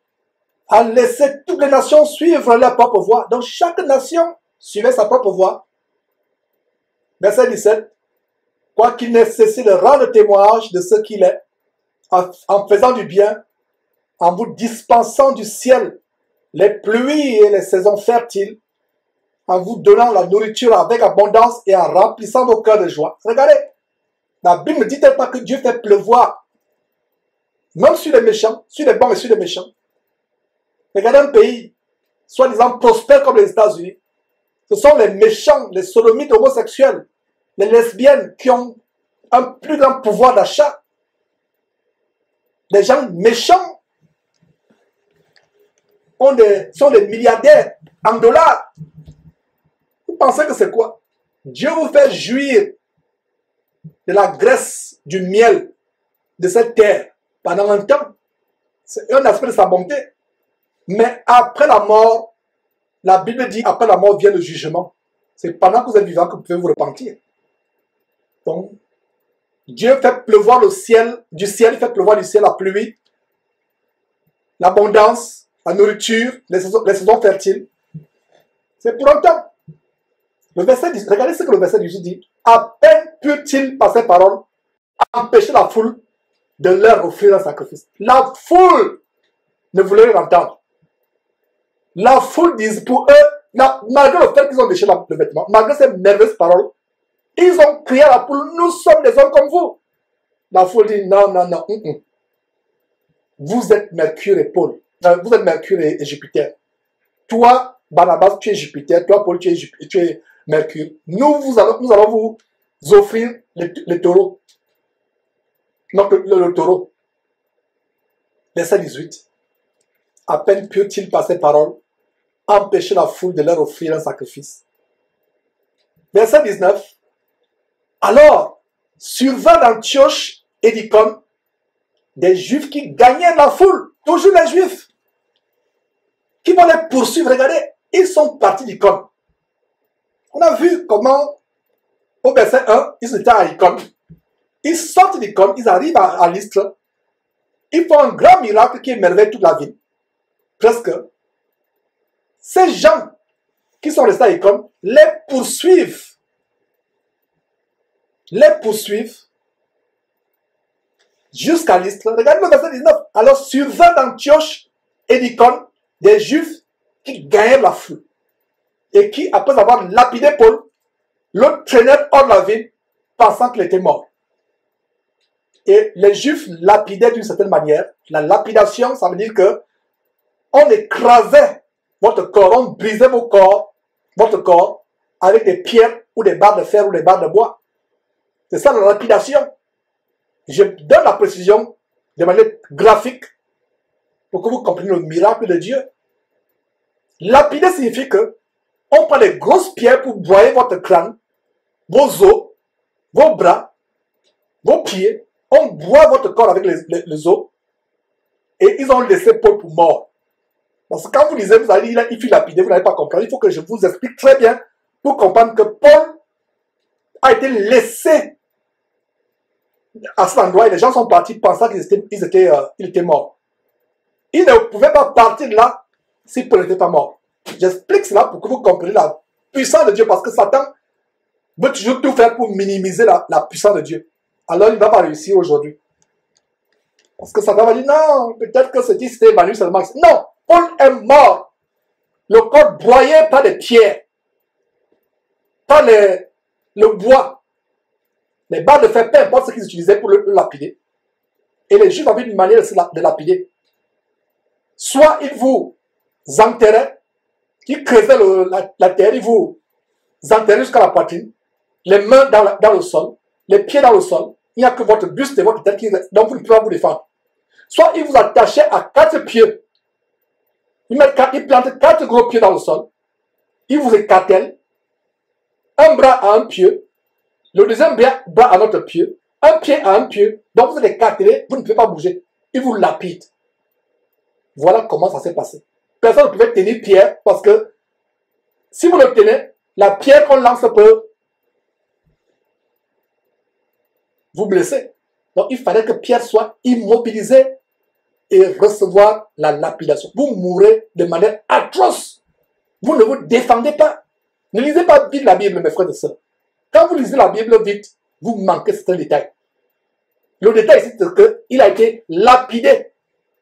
a laissé toutes les nations suivre leur propre voie. Donc chaque nation suivait sa propre voie. Verset 17. Quoiqu'il n'ait cessé de rendre témoignage de ce qu'il est, en faisant du bien, en vous dispensant du ciel les pluies et les saisons fertiles, en vous donnant la nourriture avec abondance et en remplissant vos cœurs de joie. Regardez, la Bible ne dit-elle pas que Dieu fait pleuvoir, même sur les méchants, sur les bons et sur les méchants. Regardez un pays, soi-disant prospère comme les États-Unis. Ce sont les méchants, les sodomites homosexuels, les lesbiennes qui ont un plus grand pouvoir d'achat. Les gens méchants sont des milliardaires en dollars. Vous pensez que c'est quoi? Dieu vous fait jouir de la graisse, du miel de cette terre pendant un temps. C'est un aspect de sa bonté. Mais après la mort, la Bible dit après la mort vient le jugement. C'est pendant que vous êtes vivant que vous pouvez vous repentir. Donc, Dieu fait pleuvoir le ciel, du ciel, il fait pleuvoir du ciel la pluie, l'abondance, la nourriture, les saisons fertiles. C'est pour un temps. Le verset, regardez ce que le verset 18 dit. À peine put-il, par ses paroles, empêcher la foule de leur offrir un sacrifice. La foule ne voulait rien entendre. La foule dit pour eux, malgré le fait qu'ils ont déchiré le vêtement, malgré ces merveilleuses paroles, ils ont crié à la foule, nous sommes des hommes comme vous. La foule dit, non, non, non. Vous êtes Mercure et Paul. Vous êtes Mercure et Jupiter. Toi, Barnabas, tu es Jupiter. Toi, Paul, tu es Mercure. Nous allons vous offrir les taureaux. Donc, le taureau. Verset 18. À peine purent-ils par ces paroles empêcher la foule de leur offrir un sacrifice. Verset 19. Alors, survint d'Antioche et d'Icône des Juifs qui gagnaient la foule, toujours les Juifs, qui vont les poursuivre. Regardez, ils sont partis d'Icône. On a vu comment, au verset 1, ils étaient à Icône. Ils sortent d'Icône, ils arrivent à Lystre. Ils font un grand miracle qui émerveille toute la ville. Presque. Ces gens qui sont restés à Icône les poursuivent. Jusqu'à Lystre. Regardez le verset 19. Alors survint d'Antioche et d'Icône des Juifs qui gagnèrent la foule et qui, après avoir lapidé Paul, le traînèrent hors de la ville pensant qu'il était mort. Et les Juifs lapidaient d'une certaine manière. La lapidation, ça veut dire que on écrasait votre corps, on brisait votre corps, avec des pierres ou des barres de fer ou des barres de bois. C'est ça la lapidation. Je donne la précision de manière graphique pour que vous compreniez le miracle de Dieu. Lapider signifie que on prend des grosses pierres pour broyer votre crâne, vos os, vos bras, vos pieds. On broie votre corps avec les os et ils ont laissé Paul pour mort. Parce que quand vous lisez, vous allez dire il fut lapidé, vous n'allez pas comprendre. Il faut que je vous explique très bien pour comprendre que Paul a été laissé à cet endroit et les gens sont partis pensant qu'il était mort. Il ne pouvait pas partir de là si Paul n'était pas mort. J'explique cela pour que vous compreniez la puissance de Dieu parce que Satan veut toujours tout faire pour minimiser la puissance de Dieu. Alors il ne va pas réussir aujourd'hui. Parce que Satan va dire non, peut-être que c'était évanoui seulement. Non, Paul est mort. Le corps broyé par des pierres, par le bois, les barres de fer, peu importe ce qu'ils utilisaient pour le lapider. Et les Juifs avaient une manière de lapider. Soit ils vous enterraient, ils creusaient la terre, ils vous enterraient jusqu'à la poitrine, les mains dans le sol, les pieds dans le sol. Il n'y a que votre buste et votre tête qui reste, donc vous ne pouvez pas vous défendre. Soit ils vous attachaient à 4 pieds. Ils plantent 4 gros pieds dans le sol. Ils vous écartèlent. Un bras à un pied. Le deuxième bras à notre pied. Un pied à un pied. Donc vous êtes écartelés, vous ne pouvez pas bouger. Ils vous lapident. Voilà comment ça s'est passé. Personne ne pouvait tenir Pierre parce que si vous le tenez, la pierre qu'on lance peut vous blesser. Donc il fallait que Pierre soit immobilisé et recevoir la lapidation. Vous mourrez de manière atroce. Vous ne vous défendez pas. Ne lisez pas vite la Bible, mes frères et sœurs. Quand vous lisez la Bible vite, vous manquez certains détails. Le détail, c'est qu'il a été lapidé.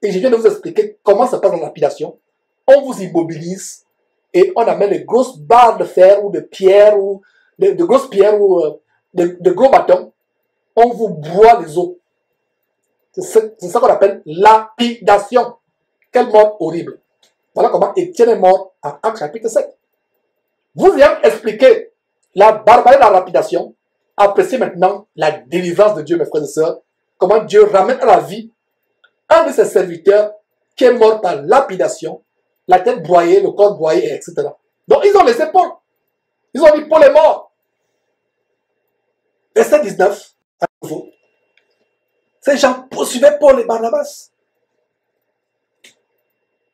Et je viens de vous expliquer comment se passe la lapidation. On vous immobilise et on amène les grosses barres de fer ou de pierre ou de grosses pierres ou de gros bâtons. On vous broie les os. C'est ça qu'on appelle lapidation. Quelle mort horrible. Voilà comment Étienne est mort en Actes chapitre 7. Vous ayant expliqué la barbarie de la lapidation, appréciez maintenant la délivrance de Dieu, mes frères et sœurs. Comment Dieu ramène à la vie un de ses serviteurs qui est mort par lapidation, la tête broyée, le corps broyé, etc. Donc ils ont laissé Paul. Ils ont dit Paul est mort. Verset 19, à nouveau. Ces gens poursuivaient Paul et Barnabas.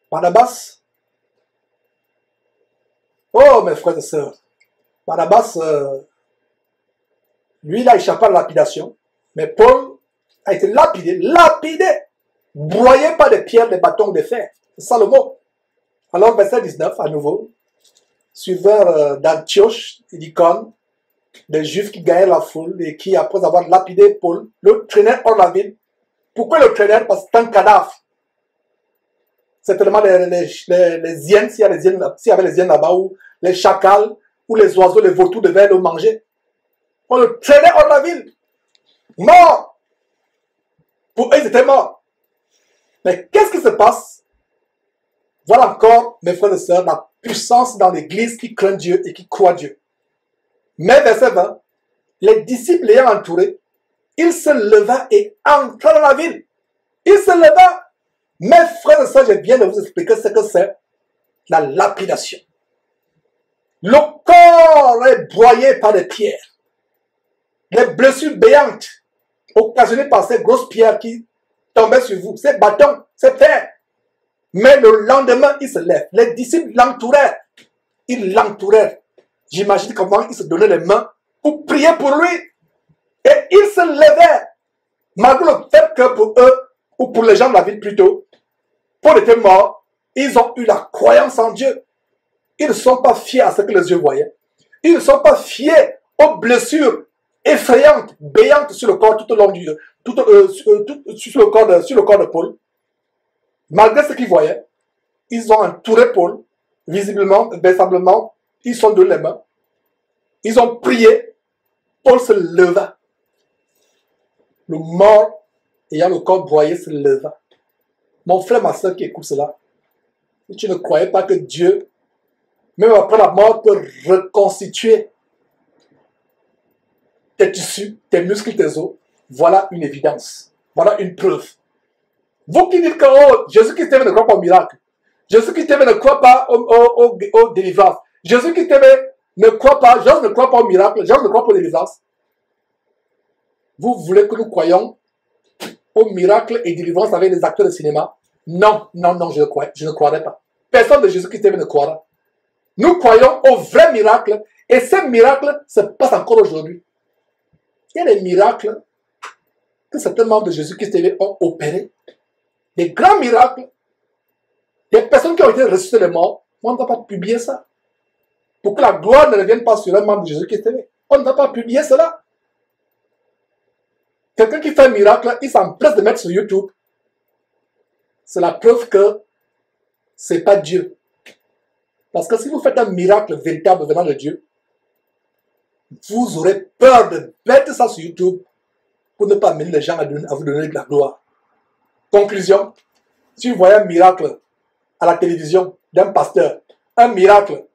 Barnabas. Oh, mes frères et sœurs. Barnabas, lui, il a échappé à la lapidation. Mais Paul a été lapidé, broyé par des pierres, des bâtons, des fers. C'est ça le mot. Alors, verset 19, à nouveau. Suiveurs d'Antioche et d'Icône, des Juifs qui gagnaient la foule et qui, après avoir lapidé Paul, le traînaient hors de la ville. Pourquoi le traînaient? Parce que c'est un cadavre. C'est tellement les hyènes, s'il y avait les hyènes là-bas, ou les chacals, ou les oiseaux, les vautours devaient le manger. On le traînait hors de la ville. Mort. Pour eux, ils étaient morts. Mais qu'est-ce qui se passe? Voilà encore, mes frères et sœurs, la puissance dans l'église qui craint Dieu et qui croit Dieu. Mais verset 20, les disciples l'ayant entouré, il se leva et entra dans la ville. Il se leva. Mes frères et sœurs, je viens de vous expliquer ce que c'est la lapidation. Le corps est broyé par des pierres. Les blessures béantes occasionnées par ces grosses pierres qui tombaient sur vous, ces bâtons, ces fers. Mais le lendemain, il se lève. Les disciples l'entourèrent. Ils l'entourèrent. J'imagine comment ils se donnaient les mains pour prier pour lui. Et ils se levaient. Malgré le fait que pour eux, ou pour les gens de la ville plutôt, Paul était mort, ils ont eu la croyance en Dieu. Ils ne sont pas fiers à ce que les yeux voyaient. Ils ne sont pas fiers aux blessures effrayantes, béantes sur le corps tout au long du sur le corps de Paul. Malgré ce qu'ils voyaient, ils ont entouré Paul, visiblement, véritablement, ils sont de les mains. Ils ont prié, Paul se leva. Le mort ayant le corps broyé, se leva. Mon frère, ma soeur qui écoute cela, si tu ne croyais pas que Dieu, même après la mort, peut reconstituer tes tissus, tes muscles, tes os, voilà une évidence. Voilà une preuve. Vous qui dites que oh, Jésus-Christ ne croit pas au miracle. Jésus-Christ ne croit pas aux délivrances. Jésus-Christ ne croit pas, Jésus ne croit pas au miracle, Jésus ne croit pas aux délivrances. Vous voulez que nous croyions au miracle et délivrance avec les acteurs de cinéma? Non, non, non, je ne croirais pas. Personne de Jésus-Christ ne croira. Nous croyons au vrai miracle et ces miracles se passent encore aujourd'hui. Il y a des miracles que certains membres de Jésus-Christ ont opérés. Des grands miracles. Des personnes qui ont été ressuscitées des morts. On ne va pas publier ça. Pour que la gloire ne revienne pas sur un membre de Jésus-Christ. On ne va pas publier cela. Quelqu'un qui fait un miracle, il s'empresse de mettre sur YouTube. C'est la preuve que ce n'est pas Dieu. Parce que si vous faites un miracle véritable venant de Dieu, vous aurez peur de mettre ça sur YouTube pour ne pas amener les gens à vous donner de la gloire. Conclusion, si vous voyez un miracle à la télévision d'un pasteur, un miracle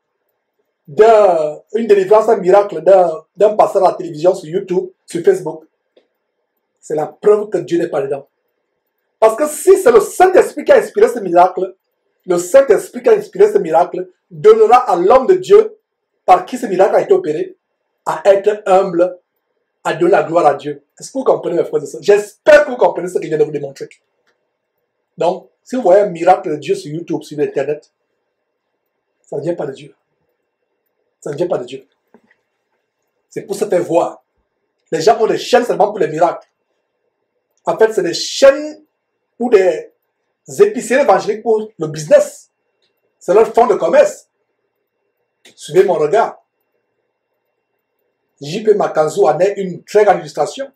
une délivrance, un miracle d'un pasteur à la télévision sur YouTube, sur Facebook, c'est la preuve que Dieu n'est pas dedans. Parce que si c'est le Saint-Esprit qui a inspiré ce miracle, le Saint-Esprit qui a inspiré ce miracle donnera à l'homme de Dieu, par qui ce miracle a été opéré, à être humble, à donner la gloire à Dieu. Est-ce que vous comprenez mes frères et sœurs? J'espère que vous comprenez ce que je viens de vous démontrer. Donc, si vous voyez un miracle de Dieu sur YouTube, sur Internet, ça ne vient pas de Dieu. Ça ne vient pas de Dieu. C'est pour se faire voir. Les gens ont des chaînes seulement pour les miracles. En fait, c'est des chaînes ou des épiciers évangéliques pour le business. C'est leur fonds de commerce. Suivez mon regard. J.P. Makanzu en est une très grande illustration.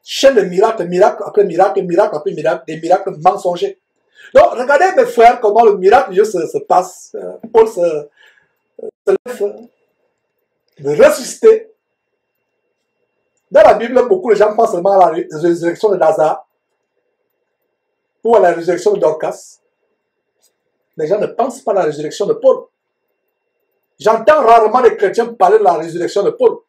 Chaîne de miracles, miracle après miracle, miracle après miracle, des miracles mensongers. Donc, regardez mes frères comment le miracle de Dieu se passe. Paul se lève de ressusciter. Dans la Bible, beaucoup de gens pensent seulement à la résurrection de Lazare ou à la résurrection de Dorcas. Les gens ne pensent pas à la résurrection de Paul. J'entends rarement les chrétiens parler de la résurrection de Paul.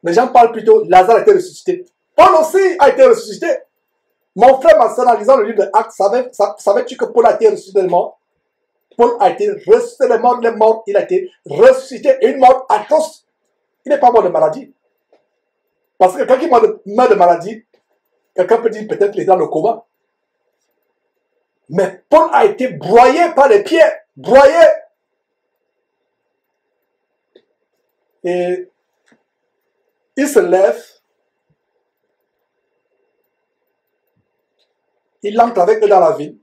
Les gens parlent plutôt Lazare a été ressuscité. Paul aussi a été ressuscité. Mon frère, ma soeur, en lisant le livre de Actes, savais-tu que Paul a été ressuscité des morts? Paul a été ressuscité des morts, il a été ressuscité et une mort atroce. Il n'est pas mort de maladie. Parce que quelqu'un qui meurt de maladie, quelqu'un peut dire peut-être qu'il est dans le coma. Mais Paul a été broyé par les pieds. Broyé. Et il se lève. Il entre avec eux dans la ville.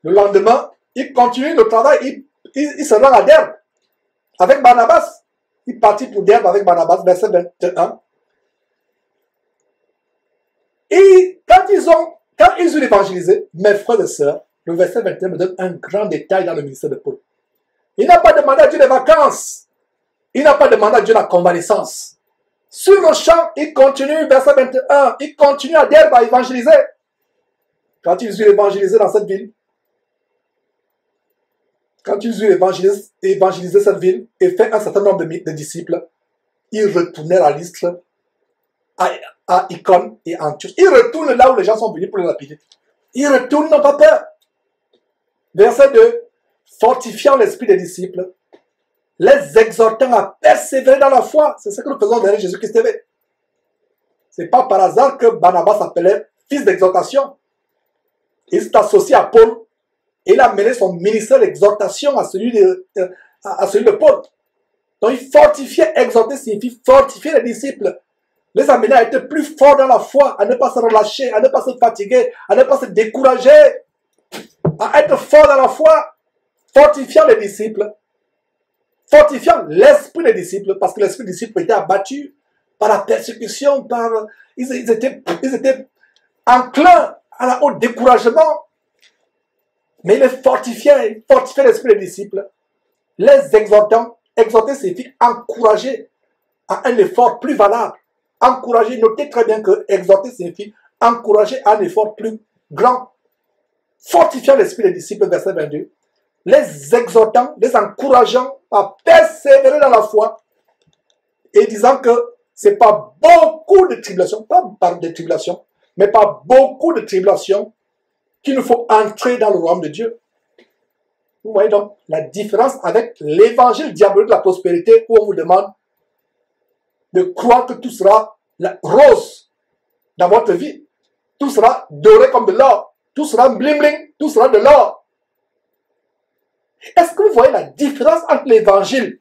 Le lendemain, il continue le travail. Il se rend à Derbe avec Barnabas. Il partit pour Derbe avec Barnabas, verset 21. Et quand ils ont évangélisé, mes frères et sœurs, le verset 21 me donne un grand détail dans le ministère de Paul. Il n'a pas demandé à Dieu des vacances. Il n'a pas demandé à Dieu la convalescence. Sur le champ, il continue, verset 21, il continue à Derbe à évangéliser. Quand ils eurent évangélisé dans cette ville, quand ils eurent évangélisé cette ville et fait un certain nombre de disciples, ils retournèrent à Lystre, à Icône et à Antioche. Ils retournent là où les gens sont venus pour les lapider. Ils retournent, n'ont pas peur. Verset 2, fortifiant l'esprit des disciples, les exhortant à persévérer dans la foi. C'est ce que nous faisons derrière Jésus-Christ TV. Ce n'est pas par hasard que Barnabas s'appelait fils d'exhortation. Il s'est associé à Paul et il a mené son ministère d'exhortation à celui de Paul. Donc il fortifiait, exhorter signifie fortifier les disciples, les amener à être plus forts dans la foi, à ne pas se relâcher, à ne pas se fatiguer, à ne pas se décourager, à être forts dans la foi, fortifiant les disciples, fortifiant l'esprit des disciples, parce que l'esprit des disciples était abattu par la persécution, ils étaient enclins au découragement. Mais il les fortifiait l'esprit des disciples, les exhortant. Exhorter signifie encourager à un effort plus valable. Encourager, notez très bien que exhorter signifie encourager un effort plus grand, fortifiant l'esprit des disciples, verset 22, les exhortant, les encourageant à persévérer dans la foi et disant que c'est pas beaucoup de tribulations, pas par des tribulations, mais pas beaucoup de tribulations qu'il nous faut entrer dans le royaume de Dieu. Vous voyez donc la différence avec l'évangile diabolique de la prospérité où on vous demande de croire que tout sera rose dans votre vie. Tout sera doré comme de l'or. Tout sera bling bling. Tout sera de l'or. Est-ce que vous voyez la différence entre l'évangile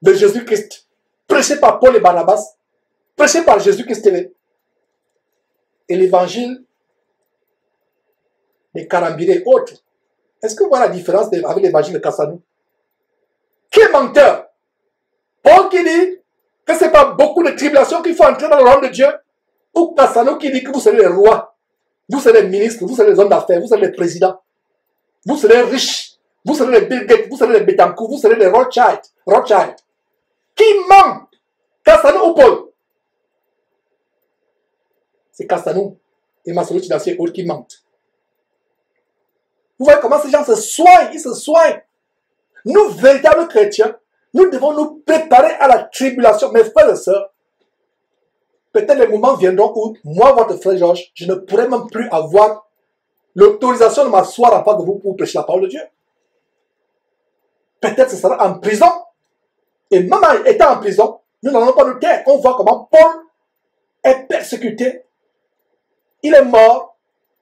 de Jésus-Christ, prêché par Paul et Barnabas, prêché par Jésus-Christ et l'évangile des Karambirés et autres? Est-ce que vous voyez la différence avec l'évangile de Kassanou? Qui est menteur? Paul qui dit que ce n'est pas beaucoup de tribulations qu'il faut entrer dans le royaume de Dieu, ou Kassanou qui dit que vous serez les rois, vous serez les ministres, vous serez les hommes d'affaires, vous serez les présidents, vous serez riches, vous serez les Bill Gates, vous serez les Betancourt, vous serez les Rothschild. Qui ment? Kassanou ou Paul? C'est Kassanou et Masolo Chidacier qui mentent. Vous voyez comment ces gens se soignent, ils se soignent. Nous, véritables chrétiens, nous devons nous préparer à la tribulation. Mes frères et sœurs, peut-être les moments viendront où, moi, votre frère Georges, je ne pourrai même plus avoir l'autorisation de m'asseoir en face de vous pour prêcher la parole de Dieu. Peut-être ce sera en prison. Et même en étant en prison, nous n'allons pas nous taire. On voit comment Paul est persécuté. Il est mort.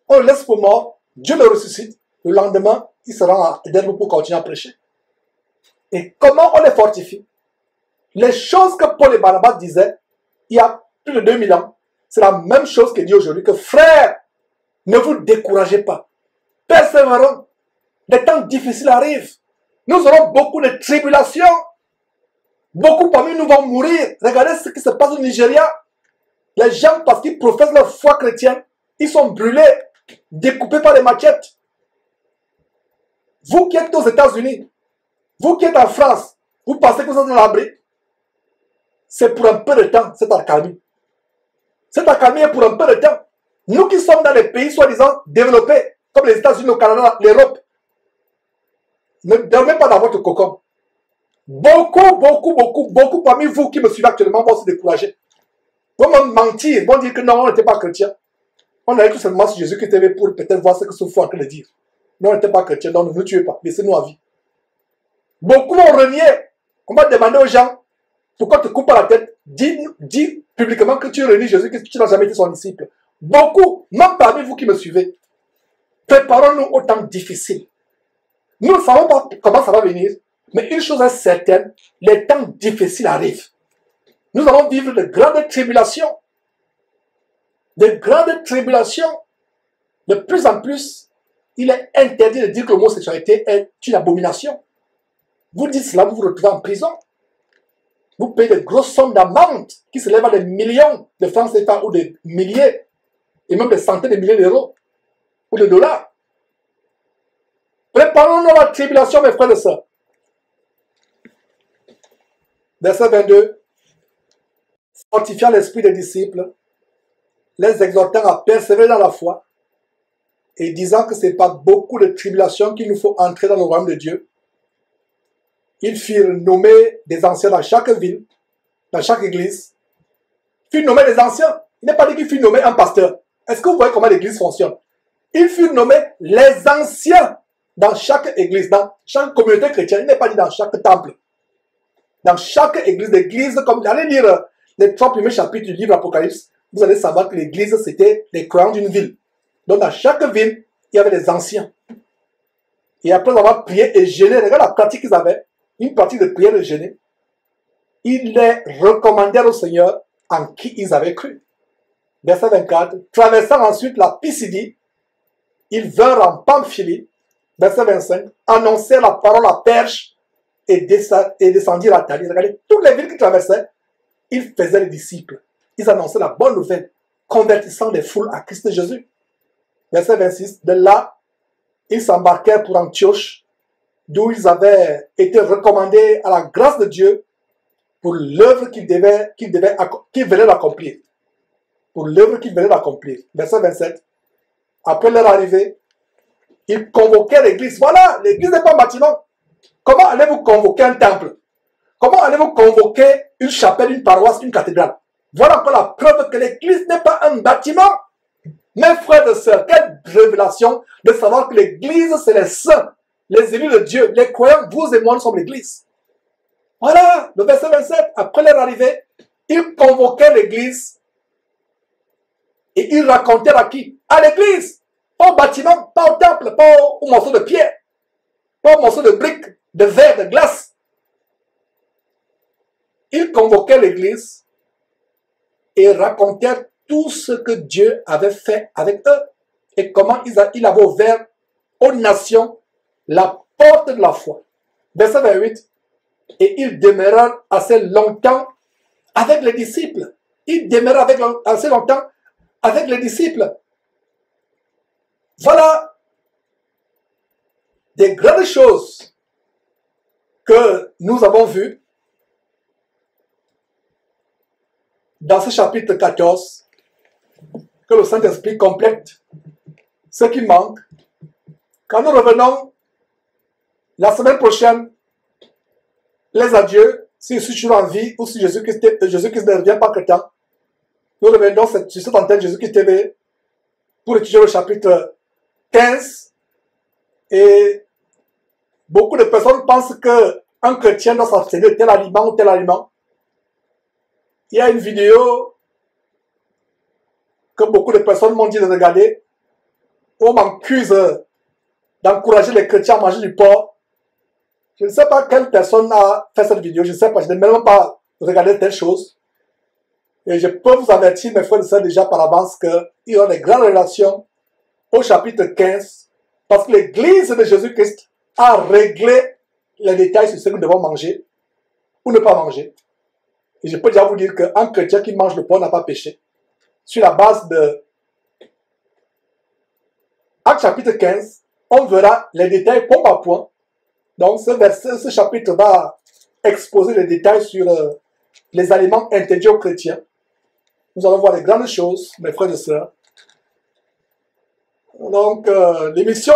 On le laisse pour mort. Dieu le ressuscite. Le lendemain, il sera à Éden pour continuer à prêcher. Et comment on les fortifie? Les choses que Paul et Barnabas disaient il y a plus de 2000 ans, c'est la même chose qu'il dit aujourd'hui, que frères, ne vous découragez pas. Persévérons. Des temps difficiles arrivent. Nous aurons beaucoup de tribulations. Beaucoup parmi nous vont mourir. Regardez ce qui se passe au Nigeria. Les gens, parce qu'ils professent leur foi chrétienne, ils sont brûlés, découpés par les machettes. Vous qui êtes aux États-Unis, vous qui êtes en France, vous pensez que vous êtes dans l'abri? C'est pour un peu de temps, cette accalmie. Cette accalmie est pour un peu de temps. Nous qui sommes dans les pays soi-disant développés, comme les États-Unis, le Canada, l'Europe, ne dormez pas dans votre cocon. Beaucoup parmi vous qui me suivez actuellement vont se décourager. Vont me mentir, vont dire que non, on n'était pas chrétien. On allait tout simplement sur Jésus qui était pour peut-être voir ce que ce fou en train de dire. Non, on n'était pas chrétien, donc ne nous tuez pas, laissez-nous à vie. Beaucoup vont renier. On va demander aux gens, pourquoi te couper la tête? Dis publiquement que tu renies Jésus, que tu n'as jamais été son disciple. Beaucoup, même parmi vous qui me suivez, préparons-nous au temps difficile. Nous ne savons pas comment ça va venir, mais une chose est certaine, les temps difficiles arrivent. Nous allons vivre de grandes tribulations. De grandes tribulations. De plus en plus, il est interdit de dire que l'homosexualité est une abomination. Vous dites cela, vous vous retrouvez en prison. Vous payez de grosses sommes d'amende qui s'élèvent à des millions de francs CFA ou des milliers, et même des centaines de milliers d'euros ou de dollars. Préparons-nous à la tribulation, mes frères et sœurs. Verset 22. Fortifiant l'esprit des disciples, les exhortant à persévérer dans la foi, et disant que ce n'est pas beaucoup de tribulations qu'il nous faut entrer dans le royaume de Dieu. Ils firent nommer des anciens dans chaque ville, dans chaque église. Ils firent nommer des anciens. Il n'est pas dit qu'ils firent nommer un pasteur. Est-ce que vous voyez comment l'église fonctionne? Ils furent nommés les anciens dans chaque église, dans chaque communauté chrétienne. Il n'est pas dit dans chaque temple. Dans chaque église, l'église, comme allez lire les 3 premiers chapitres du livre Apocalypse, vous allez savoir que l'église, c'était les croyants d'une ville. Donc dans chaque ville, il y avait des anciens. Et après avoir prié et jeûné, regarde la pratique qu'ils avaient, une pratique de prière et jeûner, ils les recommandèrent au Seigneur en qui ils avaient cru. Verset 24, traversant ensuite la Pisidie, ils vinrent en Pamphylie, verset 25, annoncèrent la parole à Perge et descendirent à Thalie. Regardez, toutes les villes qu'ils traversaient, ils faisaient les disciples. Ils annonçaient la bonne nouvelle, convertissant les foules à Christ Jésus. Verset 26, de là, ils s'embarquèrent pour Antioche, d'où ils avaient été recommandés à la grâce de Dieu pour l'œuvre qu'ils venaient d'accomplir. pour l'œuvre qu'ils venaient d'accomplir. Verset 27. Après leur arrivée, ils convoquaient l'église. Voilà, l'église n'est pas un bâtiment. Comment allez-vous convoquer un temple? Comment allez-vous convoquer une chapelle, une paroisse, une cathédrale? Voilà encore la preuve que l'église n'est pas un bâtiment. Mes frères et sœurs, quelle révélation de savoir que l'église, c'est les saints, les élus de Dieu, les croyants, vous et moi, nous sommes l'église. Voilà, le verset 27, après leur arrivée, ils convoquaient l'église et ils racontaient à qui? À l'église, pas au bâtiment, pas au temple, pas au morceau de pierre, pas au morceau de briques, de verre, de glace. Ils convoquaient l'église et racontèrent tout ce que Dieu avait fait avec eux et comment il avait ouvert aux nations la porte de la foi. Verset 28. Et ils demeurèrent assez longtemps avec les disciples. Ils demeurèrent assez longtemps avec les disciples. Voilà des grandes choses que nous avons vues dans ce chapitre 14, que le Saint-Esprit complète ce qui manque. Quand nous revenons la semaine prochaine, les adieux, si je suis toujours en vie ou si Jésus-Christ ne revient pas que temps, nous reviendrons sur cette antenne Jésus-Christ TV pour étudier le chapitre 15. Et beaucoup de personnes pensent qu'un chrétien doit s'abstenir de tel aliment ou tel aliment. Il y a une vidéo que beaucoup de personnes m'ont dit de regarder, où on m'accuse d'encourager les chrétiens à manger du porc. Je ne sais pas quelle personne a fait cette vidéo, je ne sais pas, je n'ai même pas regardé telle chose. Et je peux vous avertir, mes frères et sœurs, déjà par avance, qu'il y aura des grandes relations au chapitre 15, parce que l'église de Jésus-Christ a réglé les détails sur ce que nous devons manger ou ne pas manger. Et je peux déjà vous dire qu'un chrétien qui mange le porc n'a pas péché. Sur la base de Actes chapitre 15, on verra les détails point par point. Donc ce chapitre va exposer les détails sur les aliments interdits aux chrétiens. Nous allons voir les grandes choses, mes frères et sœurs. Donc l'émission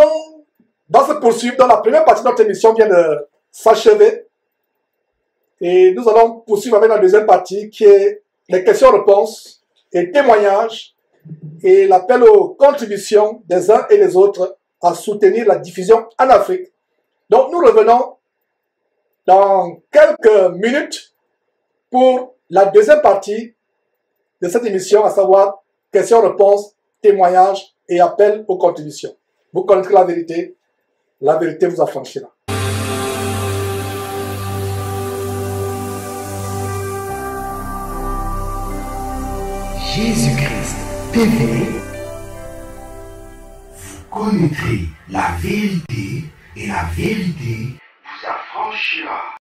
va se poursuivre. Dans la première partie de notre émission vient de s'achever. Et nous allons poursuivre avec la deuxième partie qui est les questions-réponses et témoignages et l'appel aux contributions des uns et des autres à soutenir la diffusion en Afrique. Donc nous revenons dans quelques minutes pour la deuxième partie de cette émission, à savoir questions-réponses, témoignages et appel aux contributions. Vous connaîtrez la vérité vous affranchira. Jésus-Christ TV, vous connaîtrez la vérité et la vérité vous affranchira.